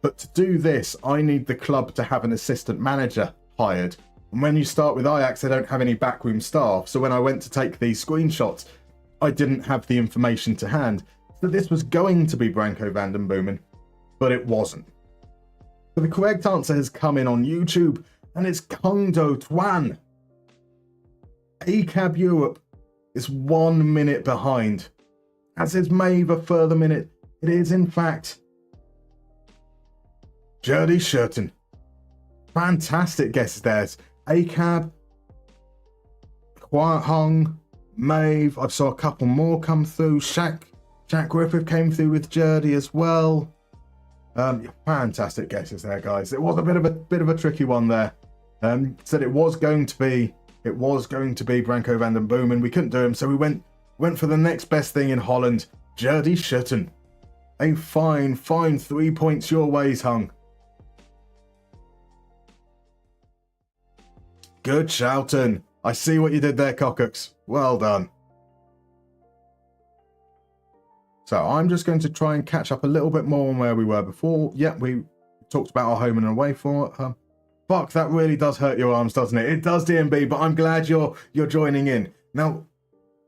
But to do this, I need the club to have an assistant manager hired. And when you start with Ajax, they don't have any backroom staff. So when I went to take these screenshots, I didn't have the information to hand. So this was going to be Branko van den Boomen, but it wasn't. So the correct answer has come in on YouTube, and it's Kung Do Twan. ACAB Europe is 1 minute behind. As is Maeve a further minute. It is, in fact, Jurdy Shurton. Fantastic guesses there. ACAB, Hua Hong, Maeve. I saw a couple more come through. Jack Griffith came through with Jurdy as well. Fantastic guesses there, guys. It was a bit of a tricky one there. Said it was going to be Branko van den Boomen. We couldn't do him, so we went for the next best thing in Holland, Jurdy Shurton. A fine 3 points your ways, Hung. Good shouting. I see what you did there, Cockocks. Well done. So I'm just going to try and catch up a little bit more on where we were before. Yeah, we talked about our home and away for it. Fuck, that really does hurt your arms, doesn't it? It does, DMB, but I'm glad you're joining in. Now,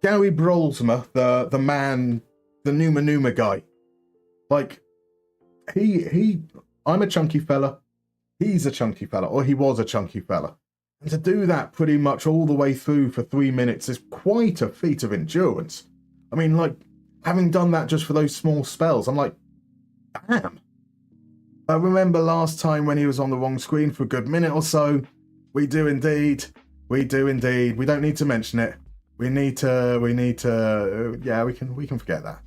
Gary Brolsma, the man, the Numa guy, like, I'm a chunky fella. He's a chunky fella, or he was a chunky fella. And to do that pretty much all the way through for 3 minutes is quite a feat of endurance. I mean, like, having done that just for those small spells, I'm like, damn. I remember last time when he was on the wrong screen for a good minute or so. We do indeed. We don't need to mention it. We need to, yeah, we can forget that.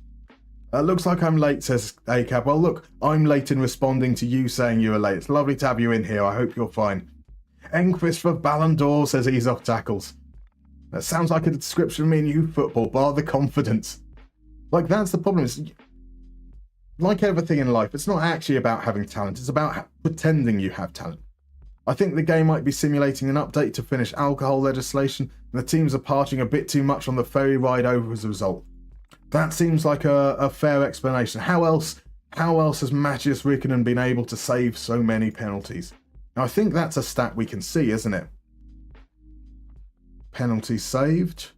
Looks like I'm late, says ACAB. Well, look, I'm late in responding to you saying you were late. It's lovely to have you in here. I hope you're fine. Enquist for Ballon d'Or says he's off tackles. That sounds like a description of me and you football, bar the confidence. Like, that's the problem. It's, like everything in life, it's not actually about having talent. It's about pretending you have talent. I think the game might be simulating an update to finish alcohol legislation, and the teams are partying a bit too much on the ferry ride over as a result. That seems like a fair explanation. How else has Matthias Rikkonen been able to save so many penalties? Now, I think that's a stat we can see, isn't it? Penalties saved.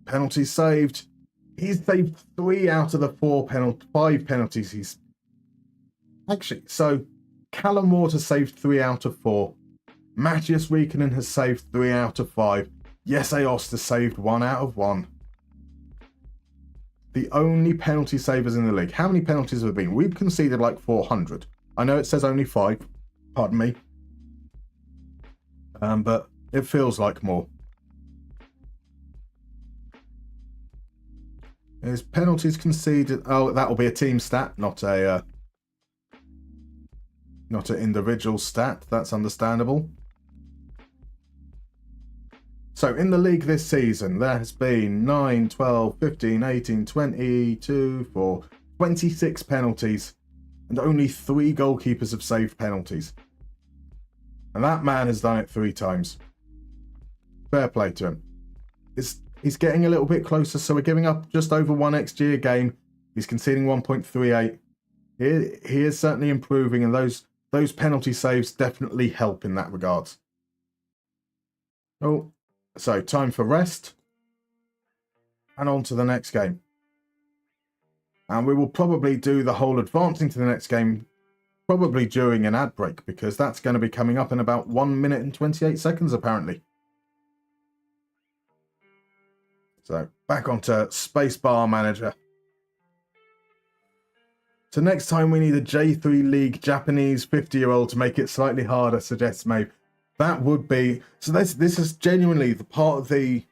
Penalties saved. He's saved 3 out of the 5 penalties he's... Actually, so Callum Water saved 3 out of 4. Matthias Riikonen has saved 3 out of 5. Jesse Ost has saved 1 out of 1. The only penalty savers in the league. How many penalties have there been? We've conceded like 400. I know it says only 5. Pardon me. But it feels like more. Is penalties conceded? Oh, that will be a team stat, not an individual stat. That's understandable. So in the league this season, there has been 9, 12, 15, 18, 22, 4, 26 penalties, and only 3 goalkeepers have saved penalties. And that man has done it 3 times. Fair play to him. He's getting a little bit closer, so we're giving up just over 1 XG a game. He's conceding 1.38. He is certainly improving, and those penalty saves definitely help in that regard. Oh, so time for rest. And on to the next game. And we will probably do the whole advancing to the next game probably during an ad break, because that's going to be coming up in about 1 minute and 28 seconds, apparently. So, back onto Spacebar Manager. So next time we need a J3 League Japanese 50-year-old to make it slightly harder, suggests Maeve. That would be... So this is genuinely the part of the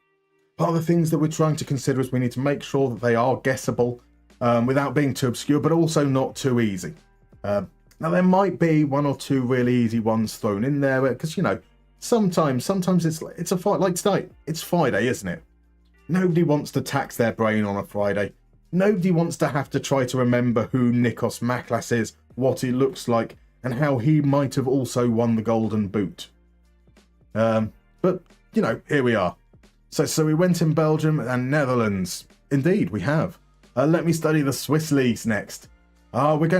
things that we're trying to consider is we need to make sure that they are guessable without being too obscure, but also not too easy. Now, there might be 1 or 2 really easy ones thrown in there, because, you know, sometimes it's a fight. Like tonight, it's Friday, isn't it? Nobody wants to tax their brain on a Friday. Nobody wants to have to try to remember who Nikos Maklas is, what he looks like, and how he might have also won the Golden Boot. But, you know, here we are. So we went in Belgium and Netherlands. Indeed, we have. Let me study the Swiss leagues next. I would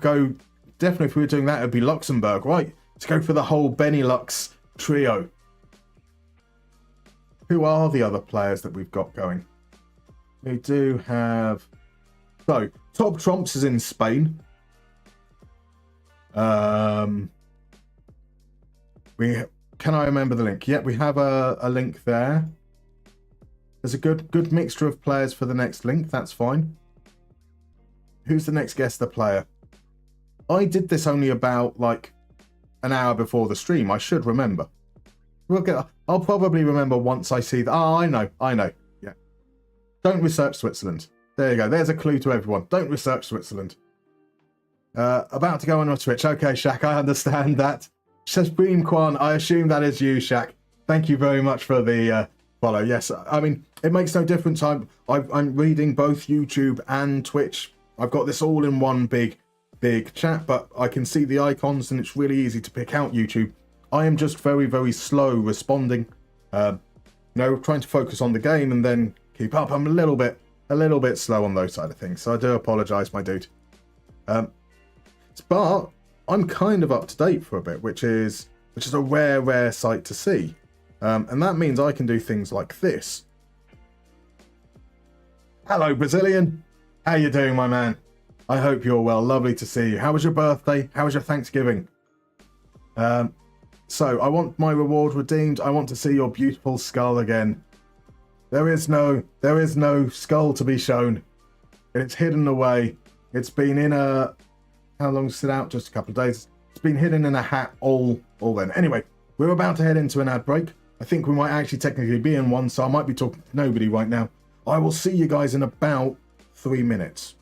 go, definitely if we were doing that, it would be Luxembourg, right? To go for the whole Benelux trio. Who are the other players that we've got going? We do have... So, Top Trumps is in Spain. Can I remember the link? Yep, we have a link there. There's a good mixture of players for the next link. That's fine. Who's the next guest, the player? I did this only about like an hour before the stream. I should remember. I'll probably remember once I see that. Oh, I know. Yeah. Don't research Switzerland. There you go. There's a clue to everyone. Don't research Switzerland. About to go on Twitch. Okay, Shaq, I understand that. Supreme Quan, I assume that is you, Shaq. Thank you very much for the follow. Yes, I mean, it makes no difference. I'm reading both YouTube and Twitch. I've got this all in one big chat, but I can see the icons and it's really easy to pick out YouTube. I am just very, very slow responding. Trying to focus on the game and then keep up. I'm a little bit slow on those side of things, so I do apologise, my dude. But I'm kind of up to date for a bit, which is a rare sight to see. And that means I can do things like this. Hello, Brazilian. How you doing, my man? I hope you're well. Lovely to see you. How was your birthday? How was your Thanksgiving? So I want my reward redeemed. I want to see your beautiful skull again. There is no skull to be shown. It's hidden away. It's been in a... How long's it out? Just a couple of days. It's been hidden in a hat all then. Anyway, we're about to head into an ad break. I think we might actually technically be in one, so I might be talking to nobody right now. I will see you guys in about 3 minutes.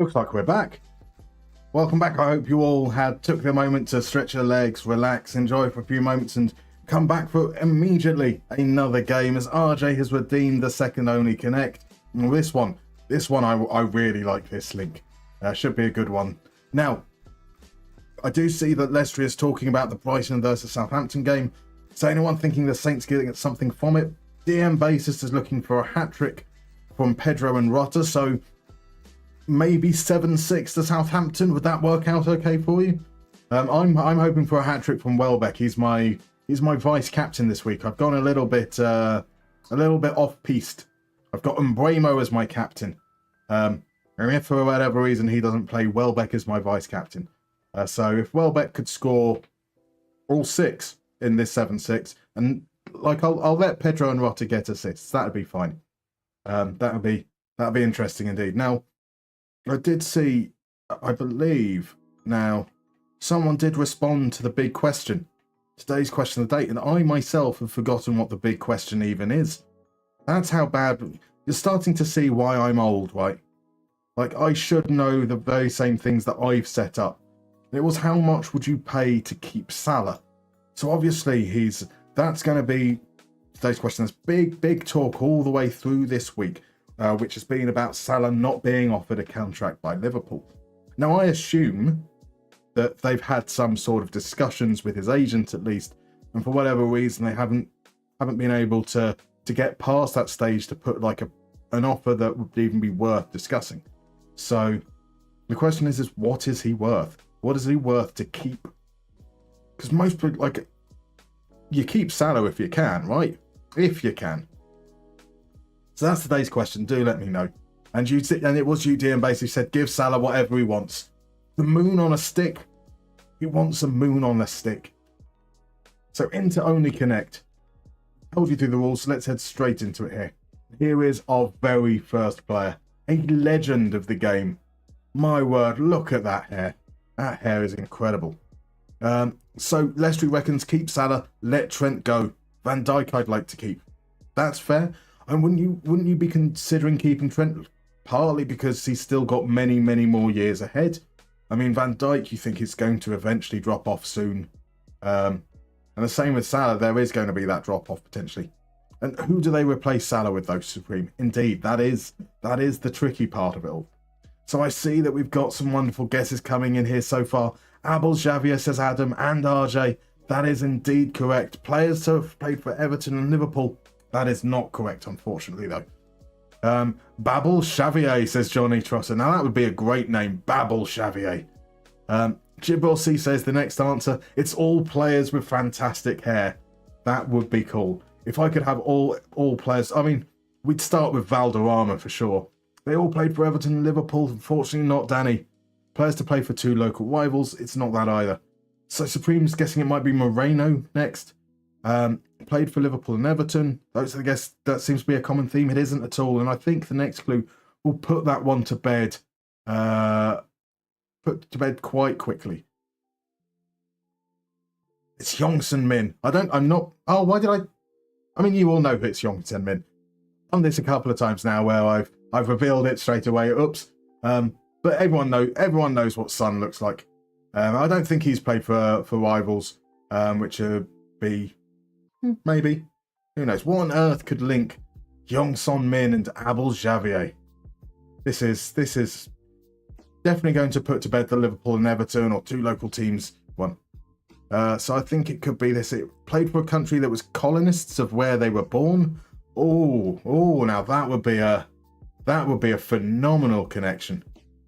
Looks like we're back. Welcome back. I hope you all took the moment to stretch your legs, relax, enjoy for a few moments, and come back for immediately another game as RJ has redeemed the second only connect. And this one I really like this link. Should be a good one. Now, I do see that Leicester is talking about the Brighton versus Southampton game. So anyone thinking the Saints getting something from it? DM Basis is looking for a hat-trick from Pedro and Rota, so maybe 7-6 to Southampton. Would that work out okay for you? I'm hoping for a hat-trick from Welbeck. He's my vice captain this week. I've gone a little bit off-piste. I've got Umbremo as my captain. And if for whatever reason he doesn't play, Welbeck is my vice captain. So if Welbeck could score all 6 in this 7-6, and like I'll let Pedro and Rota get assists. That'd be fine. That'd be interesting indeed. Now, I did see, I believe now, someone did respond to the big question, today's question of the day, and I myself have forgotten what the big question even is. That's how bad. You're starting to see why I'm old, right? Like, I should know the very same things that I've set up. It was, how much would you pay to keep Salah? So obviously that's going to be today's question. There's big talk all the way through this week, which has been about Salah not being offered a contract by Liverpool. Now, I assume that they've had some sort of discussions with his agent at least, and for whatever reason they haven't been able to get past that stage to put like an offer that would even be worth discussing. So the question is what is he worth? What is he worth to keep? Because most people, like, you keep Salah if you can, right? If you can. So that's today's question. Do let me know. And it was you, DM, basically said, give Salah whatever he wants. The moon on a stick. He wants a moon on a stick. So into Only Connect. Told you through the rules, so let's head straight into it here. Here is our very first player. A legend of the game. My word, look at that hair. That hair is incredible. So Leicester reckons keep Salah, let Trent go. Van Dijk I'd like to keep. That's fair. And wouldn't you be considering keeping Trent? Partly because he's still got many more years ahead. I mean, Van Dijk, you think is going to eventually drop off soon. And the same with Salah, there is going to be that drop off potentially. And who do they replace Salah with though, Supreme? Indeed, that is the tricky part of it all. So I see that we've got some wonderful guesses coming in here so far. Abel Xavier, says Adam, and RJ. That is indeed correct. Players to have played for Everton and Liverpool. That is not correct, unfortunately, though. Babel Xavier, says Johnny Trosser. Now, that would be a great name, Babel Xavier. Gibril C says the next answer, it's all players with fantastic hair. That would be cool. If I could have all players, I mean, we'd start with Valderrama for sure. They all played for Everton and Liverpool. Unfortunately, not Danny. Players to play for 2 local rivals. It's not that either. So Supreme's guessing it might be Moreno next. Played for Liverpool and Everton. I guess that seems to be a common theme. It isn't at all. And I think the next clue will put that one to bed. Put to bed quite quickly. It's Youngson Min. I mean, you all know it's Youngson Min. I've done this a couple of times now where I've revealed it straight away. Oops. But everyone knows what Son looks like. I don't think he's played for rivals, which would be maybe. Who knows? What on earth could link Young-Son Min and Abel Xavier? This is definitely going to put to bed the Liverpool and Everton or 2 local teams one. So I think it could be this. It played for a country that was colonists of where they were born. Oh, now that would be a phenomenal connection.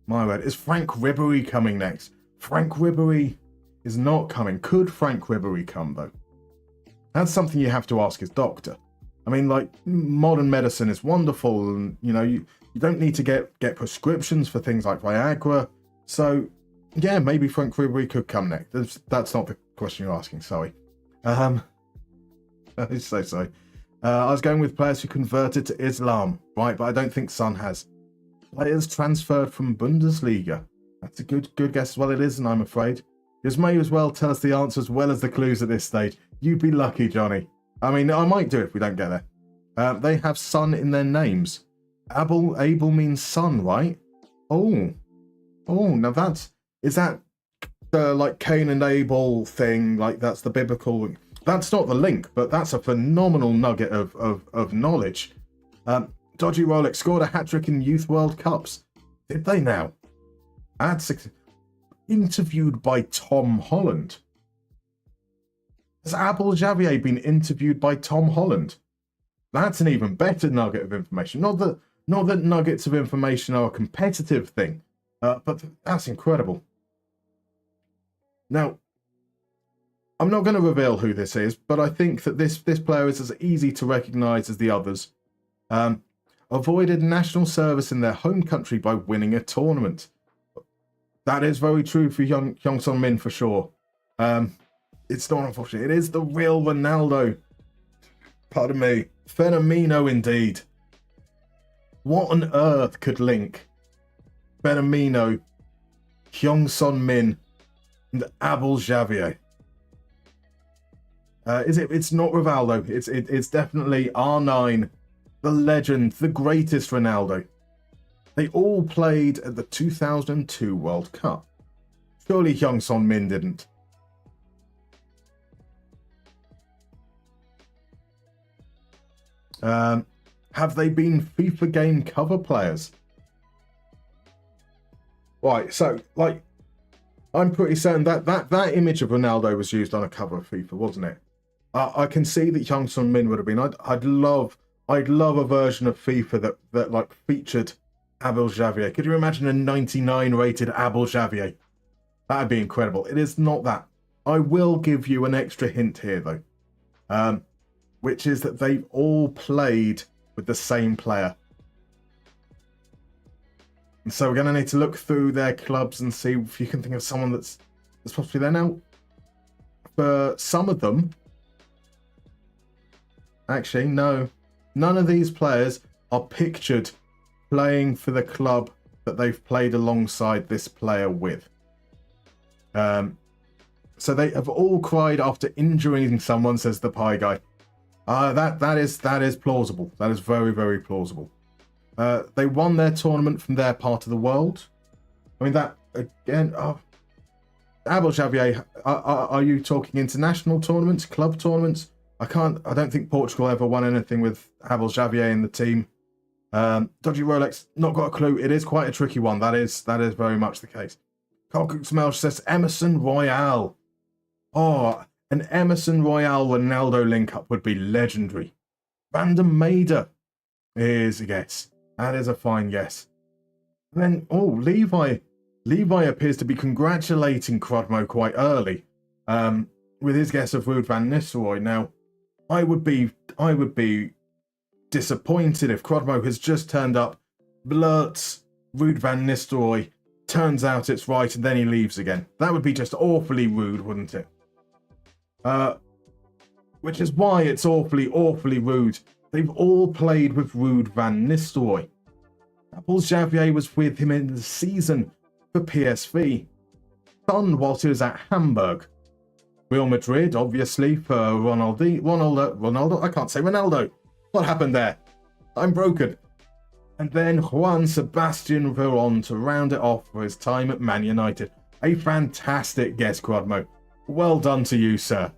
My word. Is Frank Ribery coming next? Frank Ribery is not coming. Could Frank Ribery come, though? That's something you have to ask his doctor. I mean, like, modern medicine is wonderful, and, you don't need to get prescriptions for things like Viagra. So, yeah, maybe Frank Ribery could come next. That's not the question you're asking, sorry. I'm so sorry. I was going with players who converted to Islam, right, but I don't think Son has. Players transferred from Bundesliga. That's a good guess as well. It isn't, I'm afraid. You may as well tell us the answer as well as the clues at this stage. You'd be lucky, Johnny. I mean, I might do it if we don't get there. They have Son in their names. Abel means son, right? Oh, Oh, now is that the like Cain and Abel thing? Like that's the biblical. That's not the link, but that's a phenomenal nugget of knowledge. Dodgy Rolex scored a hat-trick in Youth World Cups. Did they now? Interviewed by Tom Holland. Has Abel Javier been interviewed by Tom Holland? That's an even better nugget of information. Not that nuggets of information are a competitive thing, but that's incredible. Now, I'm not going to reveal who this is, but I think that this player is as easy to recognise as the others. Avoided national service in their home country by winning a tournament. That is very true for Hyung-Sung Min for sure. It's not unfortunate. It is the real Ronaldo. Pardon me. Fenomeno indeed. What on earth could link Fenomeno, Hyung-Sung Min, and Abel Javier? It's not Rivaldo. It's definitely R9, the legend, the greatest Ronaldo. They all played at the 2002 World Cup. Surely Hyung-Sung Min didn't. Have they been FIFA game cover players? Right, so like I'm pretty certain that image of Ronaldo was used on a cover of FIFA, wasn't it? I can see that Hyung-Sung Min would have been. I'd love a version of FIFA that like featured Abel Javier. Could you imagine a 99 rated Abel Javier? That'd be incredible. It is not that. I will give you an extra hint here though, which is that they've all played with the same player. And so we're going to need to look through their clubs and see if you can think of someone that's possibly there now. For some of them, actually, no. None of these players are pictured playing for the club that they've played alongside this player with. So they have all cried after injuring someone, says the pie guy. That is plausible. That is very, very plausible. They won their tournament from their part of the world. I mean, that again. Abel Javier, are you talking international tournaments, club tournaments? I don't think Portugal ever won anything with Abel Javier in the team. Dodgy Rolex, not got a clue. It is quite a tricky one. That is very much the case. Carl Cook Smelch says Emerson Royale. Oh, an Emerson Royale Ronaldo link-up would be legendary. Random Mader is a guess. That is a fine guess. And then, Levi. Levi appears to be congratulating Crudmo quite early with his guess of Ruud van Nistelrooy. Now, I would be disappointed if Crudmo has just turned up, blurts Ruud van Nistelrooy, turns out it's right, and then he leaves again. That would be just awfully rude, wouldn't it? Which is why it's awfully, awfully rude. They've all played with Ruud van Nistelrooy. Abel Javier was with him in the season for PSV. Son whilst he was at Hamburg. Real Madrid, obviously, for Ronaldo. I can't say Ronaldo. What happened there? I'm broken. And then Juan Sebastian Veron to round it off for his time at Man United. A fantastic guess, Crudmo. Well done to you, sir.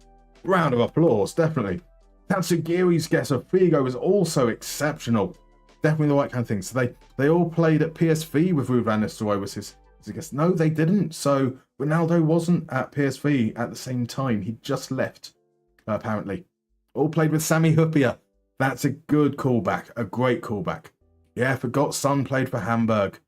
Round of applause, definitely. Tatsugiri's guess of Figo was also exceptional. Definitely the right kind of thing. So they all played at PSV with Ruud van Nistelrooy was his guess. No, they didn't. So Ronaldo wasn't at PSV at the same time. He just left, apparently. All played with Sami Hupia. That's a good callback. A great callback. Yeah, forgot Son played for Hamburg.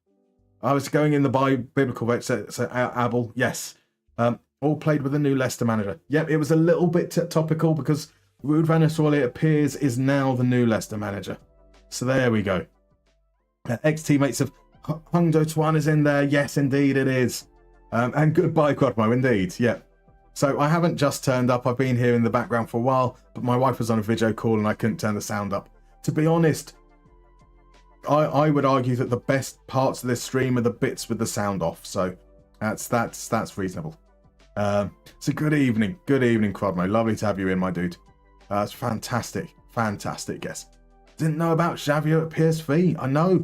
I was going in the biblical way. So Abel, yes. All played with the new Leicester manager. Yep, it was a little bit topical because Ruud van Nistelrooy, it appears, is now the new Leicester manager. So there we go. Ex-teammates of Hung Do Tuan is in there. Yes, indeed it is. And goodbye, Quadmo, indeed. Yep. So I haven't just turned up. I've been here in the background for a while, but my wife was on a video call and I couldn't turn the sound up. To be honest, I would argue that the best parts of this stream are the bits with the sound off. So that's reasonable. So good evening, Quadmo. Lovely to have you in, my dude. It's fantastic guess. Didn't know about Xavier at PSV. I know.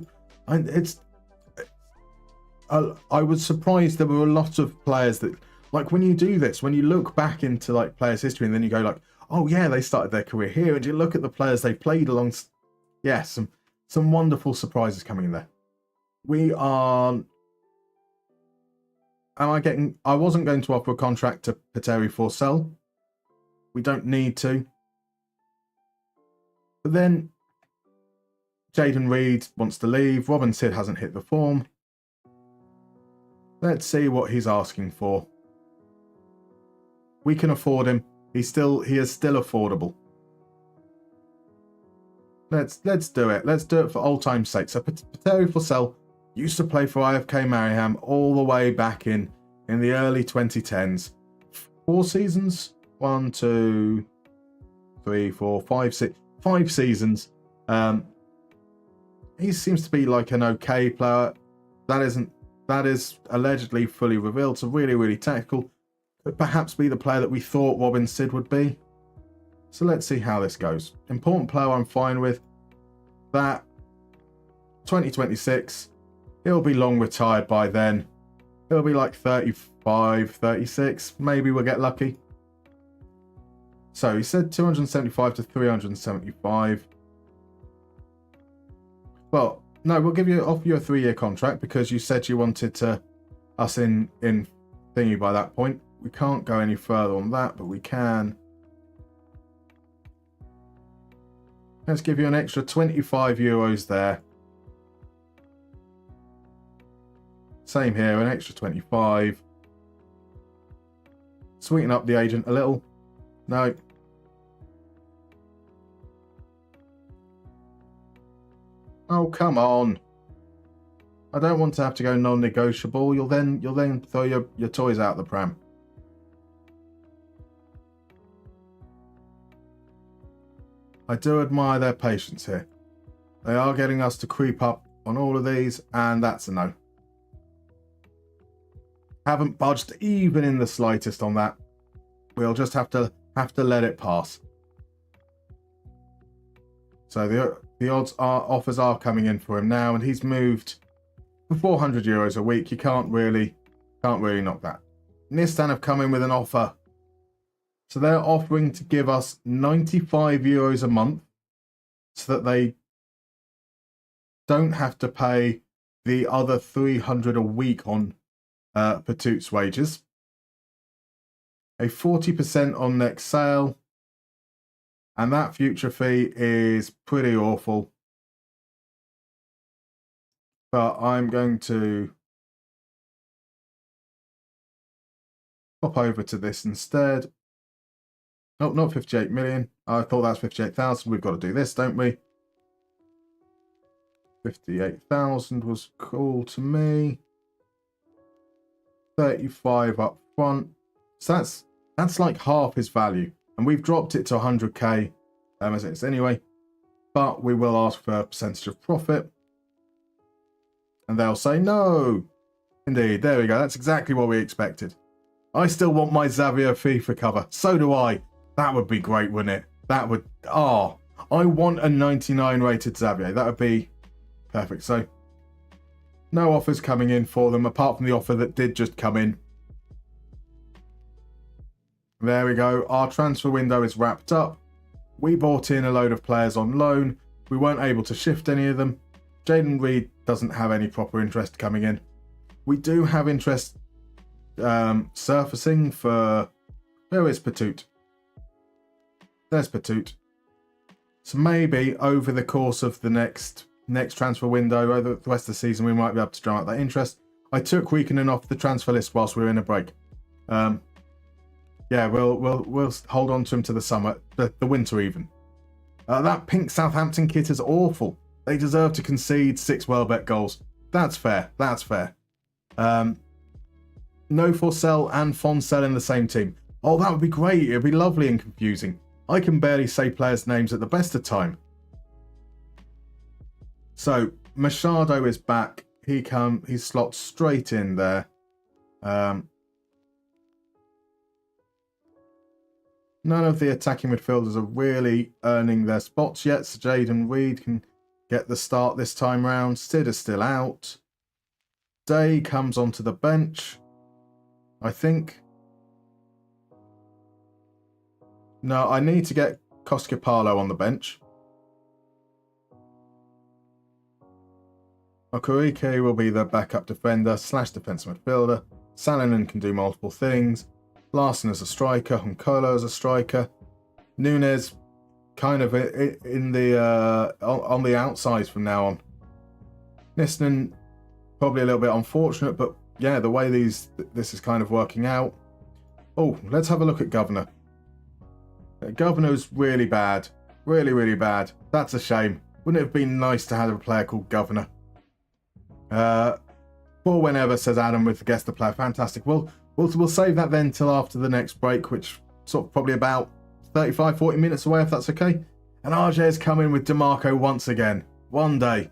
I was surprised there were a lot of players that, like, when you do this, when you look back into like players' history and then you go like, oh yeah, they started their career here, and you look at the players they played along. Yeah, some wonderful surprises coming in there. We are. I wasn't going to offer a contract to Petteri for sell. We don't need to. But then Jaden Reed wants to leave. Robin Sid hasn't hit the form. Let's see what he's asking for. We can afford him. He is still affordable. Let's do it. Let's do it for old time's sake. So Petteri for sell used to play for IFK Mariehamn all the way back in the early 2010s. 4 seasons? 1, 2, 3, 4, 5, 6. 5 seasons. He seems to be like an okay player. That is allegedly fully revealed. So really, really tactical. Could perhaps be the player that we thought Robin Sid would be. So let's see how this goes. Important player I'm fine with. That 2026. He'll be long retired by then. He'll be like 35, 36. Maybe we'll get lucky. So he said 275 to 375. Well, no, we'll offer you a 3-year contract because you said you wanted us in thingy by that point. We can't go any further on that, but we can. Let's give you an extra 25 euros there. Same here, an extra 25. Sweeten up the agent a little. No. Oh, come on. I don't want to have to go non-negotiable. You'll then throw your toys out the pram. I do admire their patience here. They are getting us to creep up on all of these, and that's a no. Haven't budged even in the slightest on that. We'll just have to let it pass. So the offers are coming in for him now, and he's moved for 400 euros a week. You can't really knock that. Nistan have come in with an offer. So they're offering to give us 95 euros a month so that they don't have to pay the other 300 a week on Patoot's wages. A 40% on next sale. And that future fee is pretty awful. But I'm going to hop over to this instead. Oh, not 58 million. I thought that was 58,000. We've got to do this, don't we? 58,000 was cool to me. 35 up front. So that's like half his value. And we've dropped it to 100k as it is anyway. But we will ask for a percentage of profit. And they'll say no. Indeed, there we go. That's exactly what we expected. I still want my Xavier FIFA cover. So do I. That would be great, wouldn't it? That would... Oh, I want a 99 rated Xavier. That would be perfect. So, no offers coming in for them, apart from the offer that did just come in. There we go. Our transfer window is wrapped up. We bought in a load of players on loan. We weren't able to shift any of them. Jaden Reed doesn't have any proper interest coming in. We do have interest surfacing for... Where is Patoot? There's Patoot. So maybe over the course of the next transfer window, over the rest of the season, we might be able to drum up that interest. I took Weekenden off the transfer list whilst we were in a break. Yeah, we'll hold on to him to the summer, the winter even. That pink Southampton kit is awful. They deserve to concede 6 Welbeck goals. That's fair. That's fair. No Forsell and Fonsell in the same team. Oh, that would be great. It'd be lovely and confusing. I can barely say players' names at the best of time. So, Machado is back. He slots straight in there. None of the attacking midfielders are really earning their spots yet. So Jaden Reed can get the start this time round. Sid is still out. Day comes onto the bench, I think. No, I need to get Koskipalo on the bench. Okurike will be the backup defender / defensive midfielder. Salonen can do multiple things. Larson as a striker. Hunkolo as a striker. Nunes kind of in the on the outsides from now on. Niskanen probably a little bit unfortunate, but yeah, the way this is kind of working out. Oh, let's have a look at Governor. Governor's really bad. Really, really bad. That's a shame. Wouldn't it have been nice to have a player called Governor? For whenever, says Adam, with the guest the player. Fantastic. We'll save that then till after the next break, which sort of probably about 35-40 minutes away, if that's okay. And RJ has come in with DeMarco once again. One day.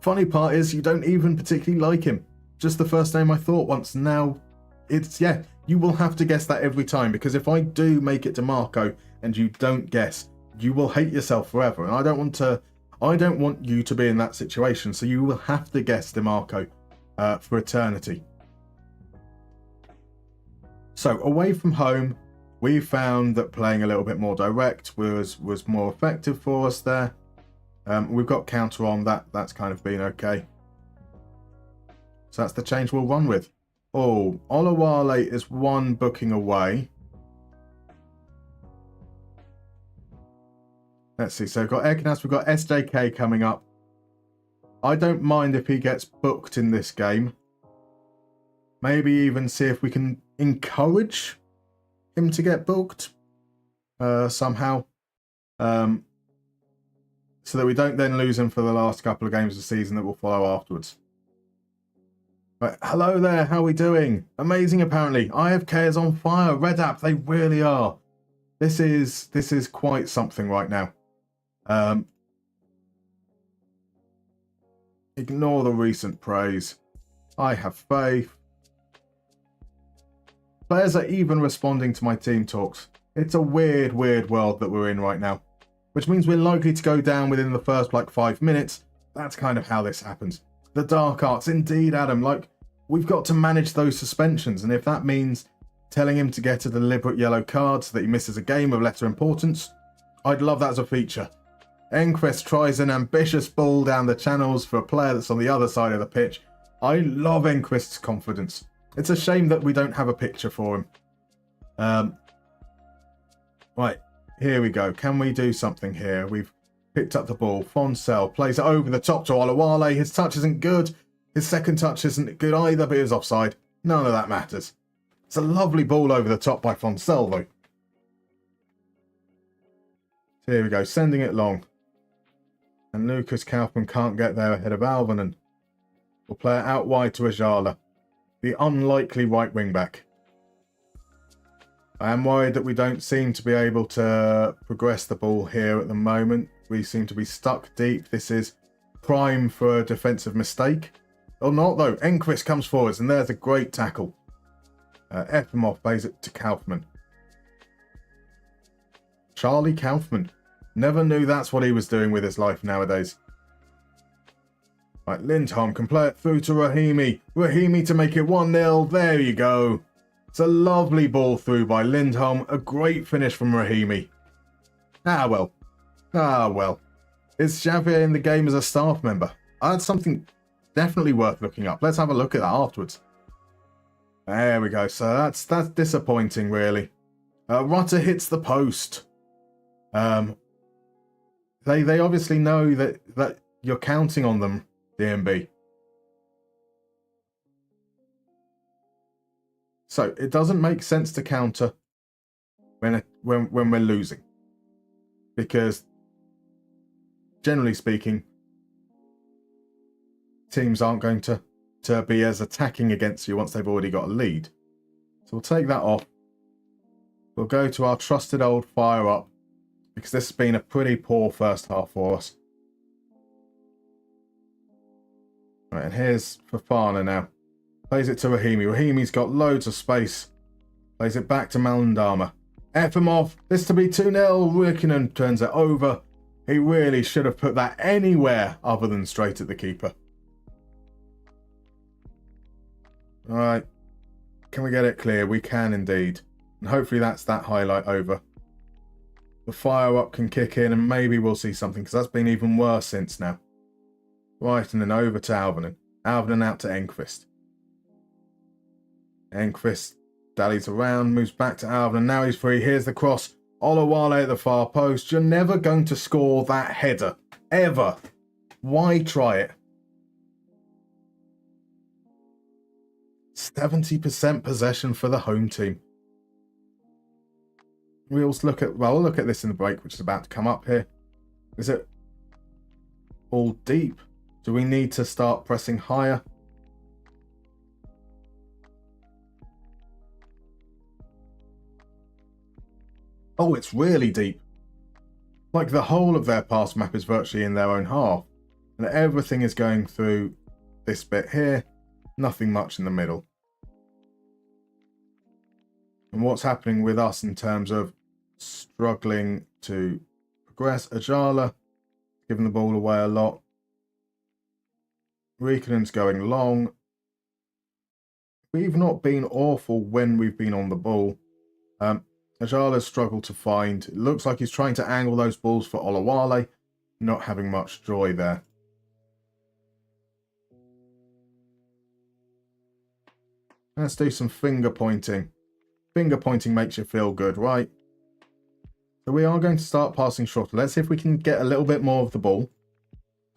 Funny part is you don't even particularly like him. Just the first name I thought once. Now, it's, yeah, you will have to guess that every time, because if I do make it DeMarco and you don't guess, you will hate yourself forever. And I don't want you to be in that situation, so you will have to guess DeMarco for eternity. So, away from home, we found that playing a little bit more direct was more effective for us there. We've got counter on, that's kind of been okay. So that's the change we'll run with. Oh, Olawale is one booking away. Let's see, so we've got Ekinas, we've got SJK coming up. I don't mind if he gets booked in this game. Maybe even see if we can encourage him to get booked somehow. So that we don't then lose him for the last couple of games of the season that will follow afterwards. Right, hello there, how are we doing? Amazing apparently. IFK is on fire. Red App, they really are. This is quite something right now. Ignore the recent praise. I have faith. Players are even responding to my team talks. It's a weird world that we're in right now. Which means we're likely to go down within the first, 5 minutes. That's kind of how this happens. The dark arts, indeed, Adam. We've got to manage those suspensions, and if that means telling him to get a deliberate yellow card so that he misses a game of lesser importance, I'd love that as a feature. Enquist tries an ambitious ball down the channels for a player that's on the other side of the pitch. I love Enquist's confidence. It's a shame that we don't have a picture for him. Right. Here we go. Can we do something here? We've picked up the ball. Fonsell plays it over the top to Olawale. His touch isn't good. His second touch isn't good either, but he was offside. None of that matters. It's a lovely ball over the top by Fonsell, though. So here we go. Sending it long. And Lucas Kaufman can't get there ahead of Alvanen. We'll play it out wide to Ajala, the unlikely right wing back. I am worried that we don't seem to be able to progress the ball here at the moment. We seem to be stuck deep. This is prime for a defensive mistake. Or not, though. Enquist comes forwards, and there's a great tackle. Efimov plays it to Kaufman. Charlie Kaufman. Never knew that's what he was doing with his life nowadays. Right, Lindholm can play it through to Rahimi. Rahimi to make it 1-0. There you go. It's a lovely ball through by Lindholm. A great finish from Rahimi. Ah, well. Is Xavier in the game as a staff member? That's something definitely worth looking up. Let's have a look at that afterwards. There we go. So that's disappointing, really. Rutter hits the post. They obviously know that you're counting on them, DMB. So it doesn't make sense to counter when we're losing, because generally speaking, teams aren't going to be as attacking against you once they've already got a lead. So we'll take that off. We'll go to our trusted old fire up, because this has been a pretty poor first half for us. Right, and here's Fofana now. Plays it to Rahimi. Rahimi's got loads of space. Plays it back to Malindama. Efimov, this to be 2-0. Rikkinen turns it over. He really should have put that anywhere other than straight at the keeper. All right. Can we get it clear? We can indeed. And hopefully that's that highlight over. The fire-up can kick in and maybe we'll see something because that's been even worse since now. Right, and then over to Alvernon. Alvernon out to Enquist. Enquist dallies around, moves back to Alvernon. Now he's free. Here's the cross. Olawale at the far post. You're never going to score that header. Ever. Why try it? 70% possession for the home team. We'll look at this in the break, which is about to come up here. Is it all deep? Do we need to start pressing higher? Oh, it's really deep. Like the whole of their pass map is virtually in their own half. And everything is going through this bit here. Nothing much in the middle. And what's happening with us in terms of struggling to progress? Ajala, giving the ball away a lot. Rikonen's going long. We've not been awful when we've been on the ball. Ajala's struggled to find. It looks like he's trying to angle those balls for Olawale. Not having much joy there. Let's do some finger pointing. Finger pointing makes you feel good, right? So we are going to start passing shorter. Let's see if we can get a little bit more of the ball.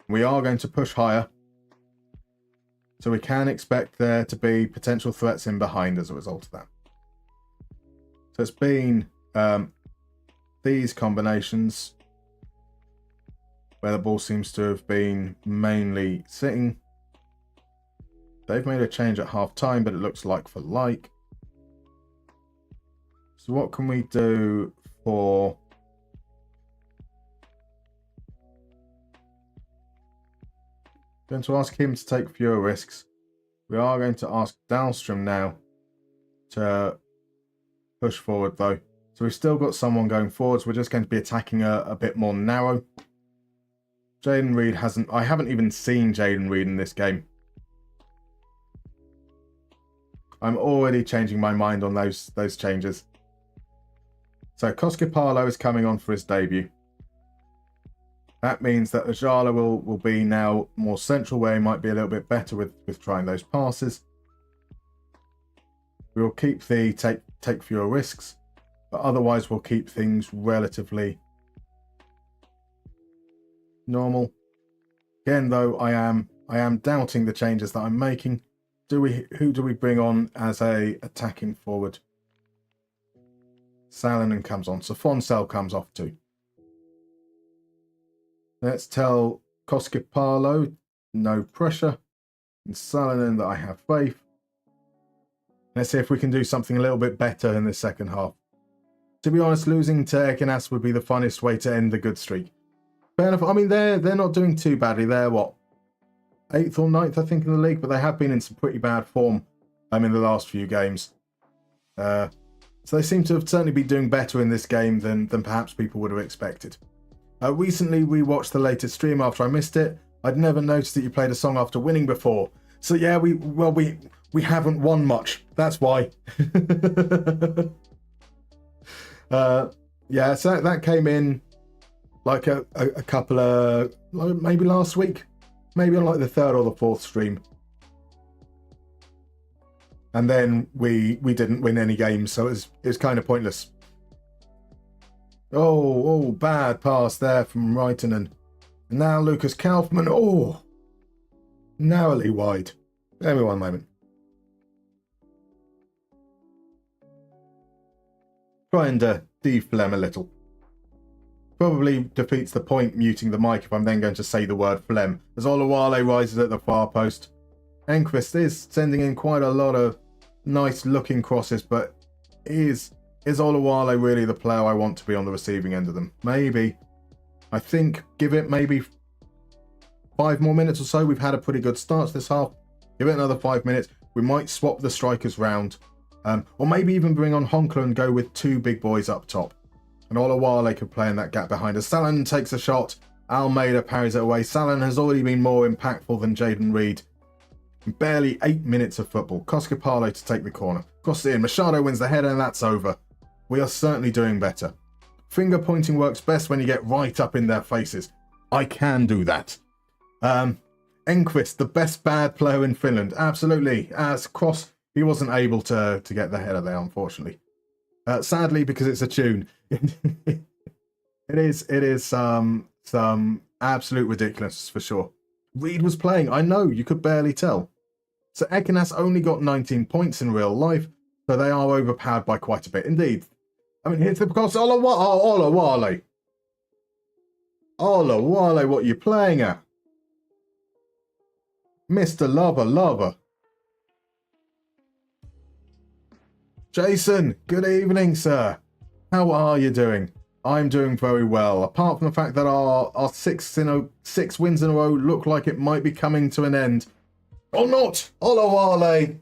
We are going to push higher. So we can expect there to be potential threats in behind as a result of that. So it's been these combinations where the ball seems to have been mainly sitting. They've made a change at half time, but it looks like for like. So what can we do for... Going to ask him to take fewer risks. We are going to ask Dahlstrom now to push forward though. So we've still got someone going forwards. We're just going to be attacking a bit more narrow. Jaden Reed hasn't... I haven't even seen Jaden Reed in this game. I'm already changing my mind on those changes. So Koskipalo is coming on for his debut. That means that Ajala will be now more central, where he might be a little bit better with trying those passes. We will keep the take fewer risks, but otherwise we'll keep things relatively normal. Again, though, I am doubting the changes that I'm making. Who do we bring on as a attacking forward? Salonen comes on, so Fonsell comes off too. Let's tell Koskipalo no pressure, and Salonen that I have faith. Let's see if we can do something a little bit better in the second half. To be honest, losing to Ekenas would be the funnest way to end the good streak. Fair enough. I mean, they're not doing too badly. They're what, 8th or 9th, I think, in the league, but they have been in some pretty bad form in the last few games. So they seem to have certainly been doing better in this game than perhaps people would have expected. Recently, we watched the latest stream after I missed it. I'd never noticed that you played a song after winning before. So yeah, we haven't won much. That's why. Yeah, so that came in like a couple of, maybe last week. Maybe on like the 3rd or the 4th stream. And then we didn't win any games, so it was kind of pointless. Oh, bad pass there from Reitonen. And now Lucas Kaufman. Oh, narrowly wide. Give me one moment. Trying to deflem a little. Probably defeats the point muting the mic if I'm then going to say the word phlegm. As Olawale rises at the far post. Enquist is sending in quite a lot of nice looking crosses, but is Olawale really the player I want to be on the receiving end of them? Maybe. I think give it maybe 5 more minutes or so. We've had a pretty good start to this half. Give it another 5 minutes. We might swap the strikers round. Or maybe even bring on Honkler and go with 2 big boys up top. And Olawale could play in that gap behind us. Salonen takes a shot. Almeida parries it away. Salonen has already been more impactful than Jaden Reed. Barely 8 minutes of football. Koskopalo to take the corner. Cross it in. Machado wins the header and that's over. We are certainly doing better. Finger pointing works best when you get right up in their faces. I can do that. Enquist, the best bad player in Finland. Absolutely. As Cross, he wasn't able to get the header there, unfortunately. Sadly, because it's a tune. It is some absolute ridiculous for sure. Reed was playing. I know, you could barely tell. So Ekenas only got 19 points in real life, so they are overpowered by quite a bit. Indeed. I mean, here's the cross. Olawale. Olawale, what are you playing at? Mr. Lover. Jason, good evening, sir. How are you doing? I'm doing very well, apart from the fact that our 6 wins in a row look like it might be coming to an end. Or not! Olawale!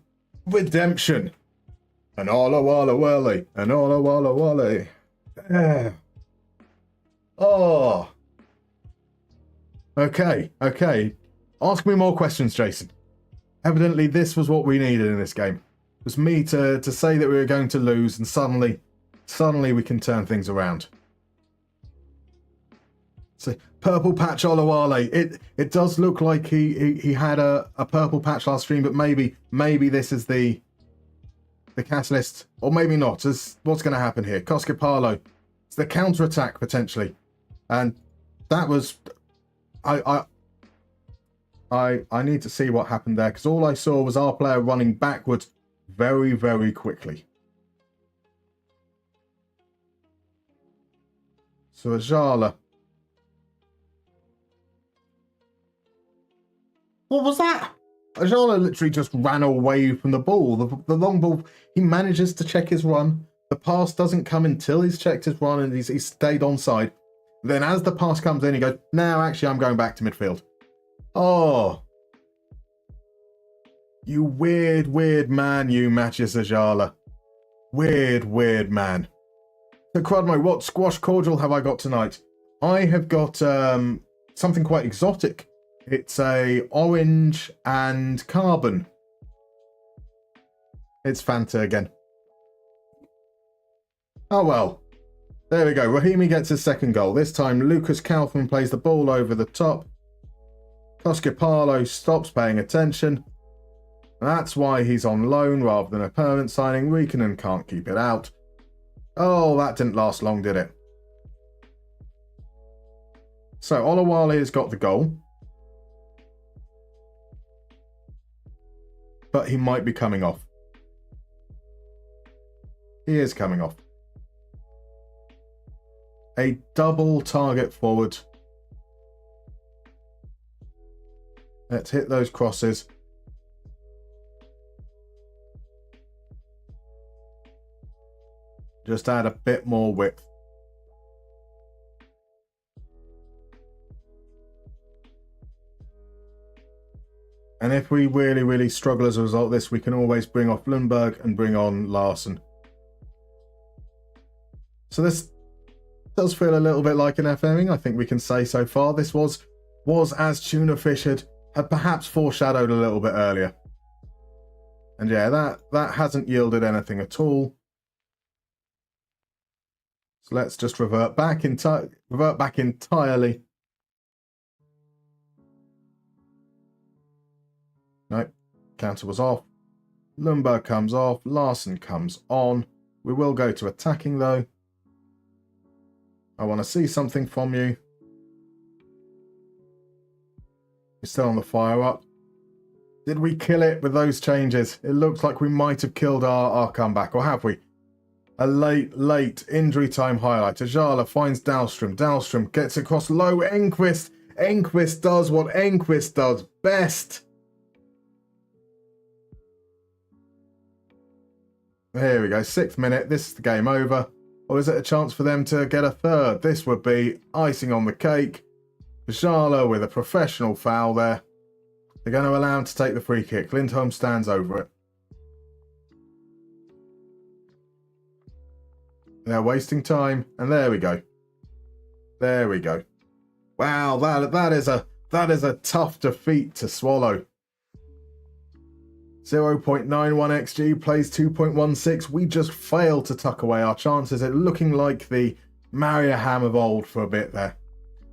Redemption! An Olawale. An Olawale. Yeah. Oh. Okay. Ask me more questions, Jason. Evidently, this was what we needed in this game. It was me to say that we were going to lose, and suddenly we can turn things around. So, purple patch Olawale. It does look like he had a purple patch last stream, but maybe this is the catalyst, or maybe not. What's going to happen here? Koskopalo. It's the counter attack potentially, and that was I need to see what happened there, because all I saw was our player running backwards very, very quickly. So Ajala. What was that? Ajala literally just ran away from the ball. The long ball, he manages to check his run. The pass doesn't come until he's checked his run and he's stayed onside. Then as the pass comes in, he goes, no, actually, I'm going back to midfield. Oh. You weird man, you Matthias Ajala. Weird man. So, Crudmo, what squash cordial have I got tonight? I have got something quite exotic. It's a orange and carbon. It's Fanta again. Oh well. There we go. Rahimi gets his second goal. This time Lucas Kaufman plays the ball over the top. Koskopalo stops paying attention. That's why he's on loan rather than a permanent signing. Riikonen can't keep it out. Oh, that didn't last long, did it? So Olawale has got the goal. But he might be coming off. He is coming off. A double target forward. Let's hit those crosses. Just add a bit more width. And if we really struggle as a result of this, we can always bring off Lundberg and bring on Larson. So this does feel a little bit like an FMing, I think we can say so far. This was as Tuna Fish had perhaps foreshadowed a little bit earlier. And yeah, that hasn't yielded anything at all. So let's just revert back entirely. Nope, counter was off. Lundberg comes off, Larson comes on. We will go to attacking though. I want to see something from you. You're still on the fire up. Did we kill it with those changes? It looks like we might have killed our comeback, or have we? A late injury time highlight. Ajala finds Dahlstrom. Dahlstrom gets across low. Enquist. Enquist does what Enquist does best. Here we go, 6th minute. This is the game over. Or is it a chance for them to get a third? This would be icing on the cake. Ajala with a professional foul there. They're going to allow him to take the free kick. Lindholm stands over it. They're wasting time, and there we go. There we go. Wow, that is a tough defeat to swallow. 0.91 XG, plays 2.16. We just failed to tuck away our chances. It looking like the Mariehamn of old for a bit there.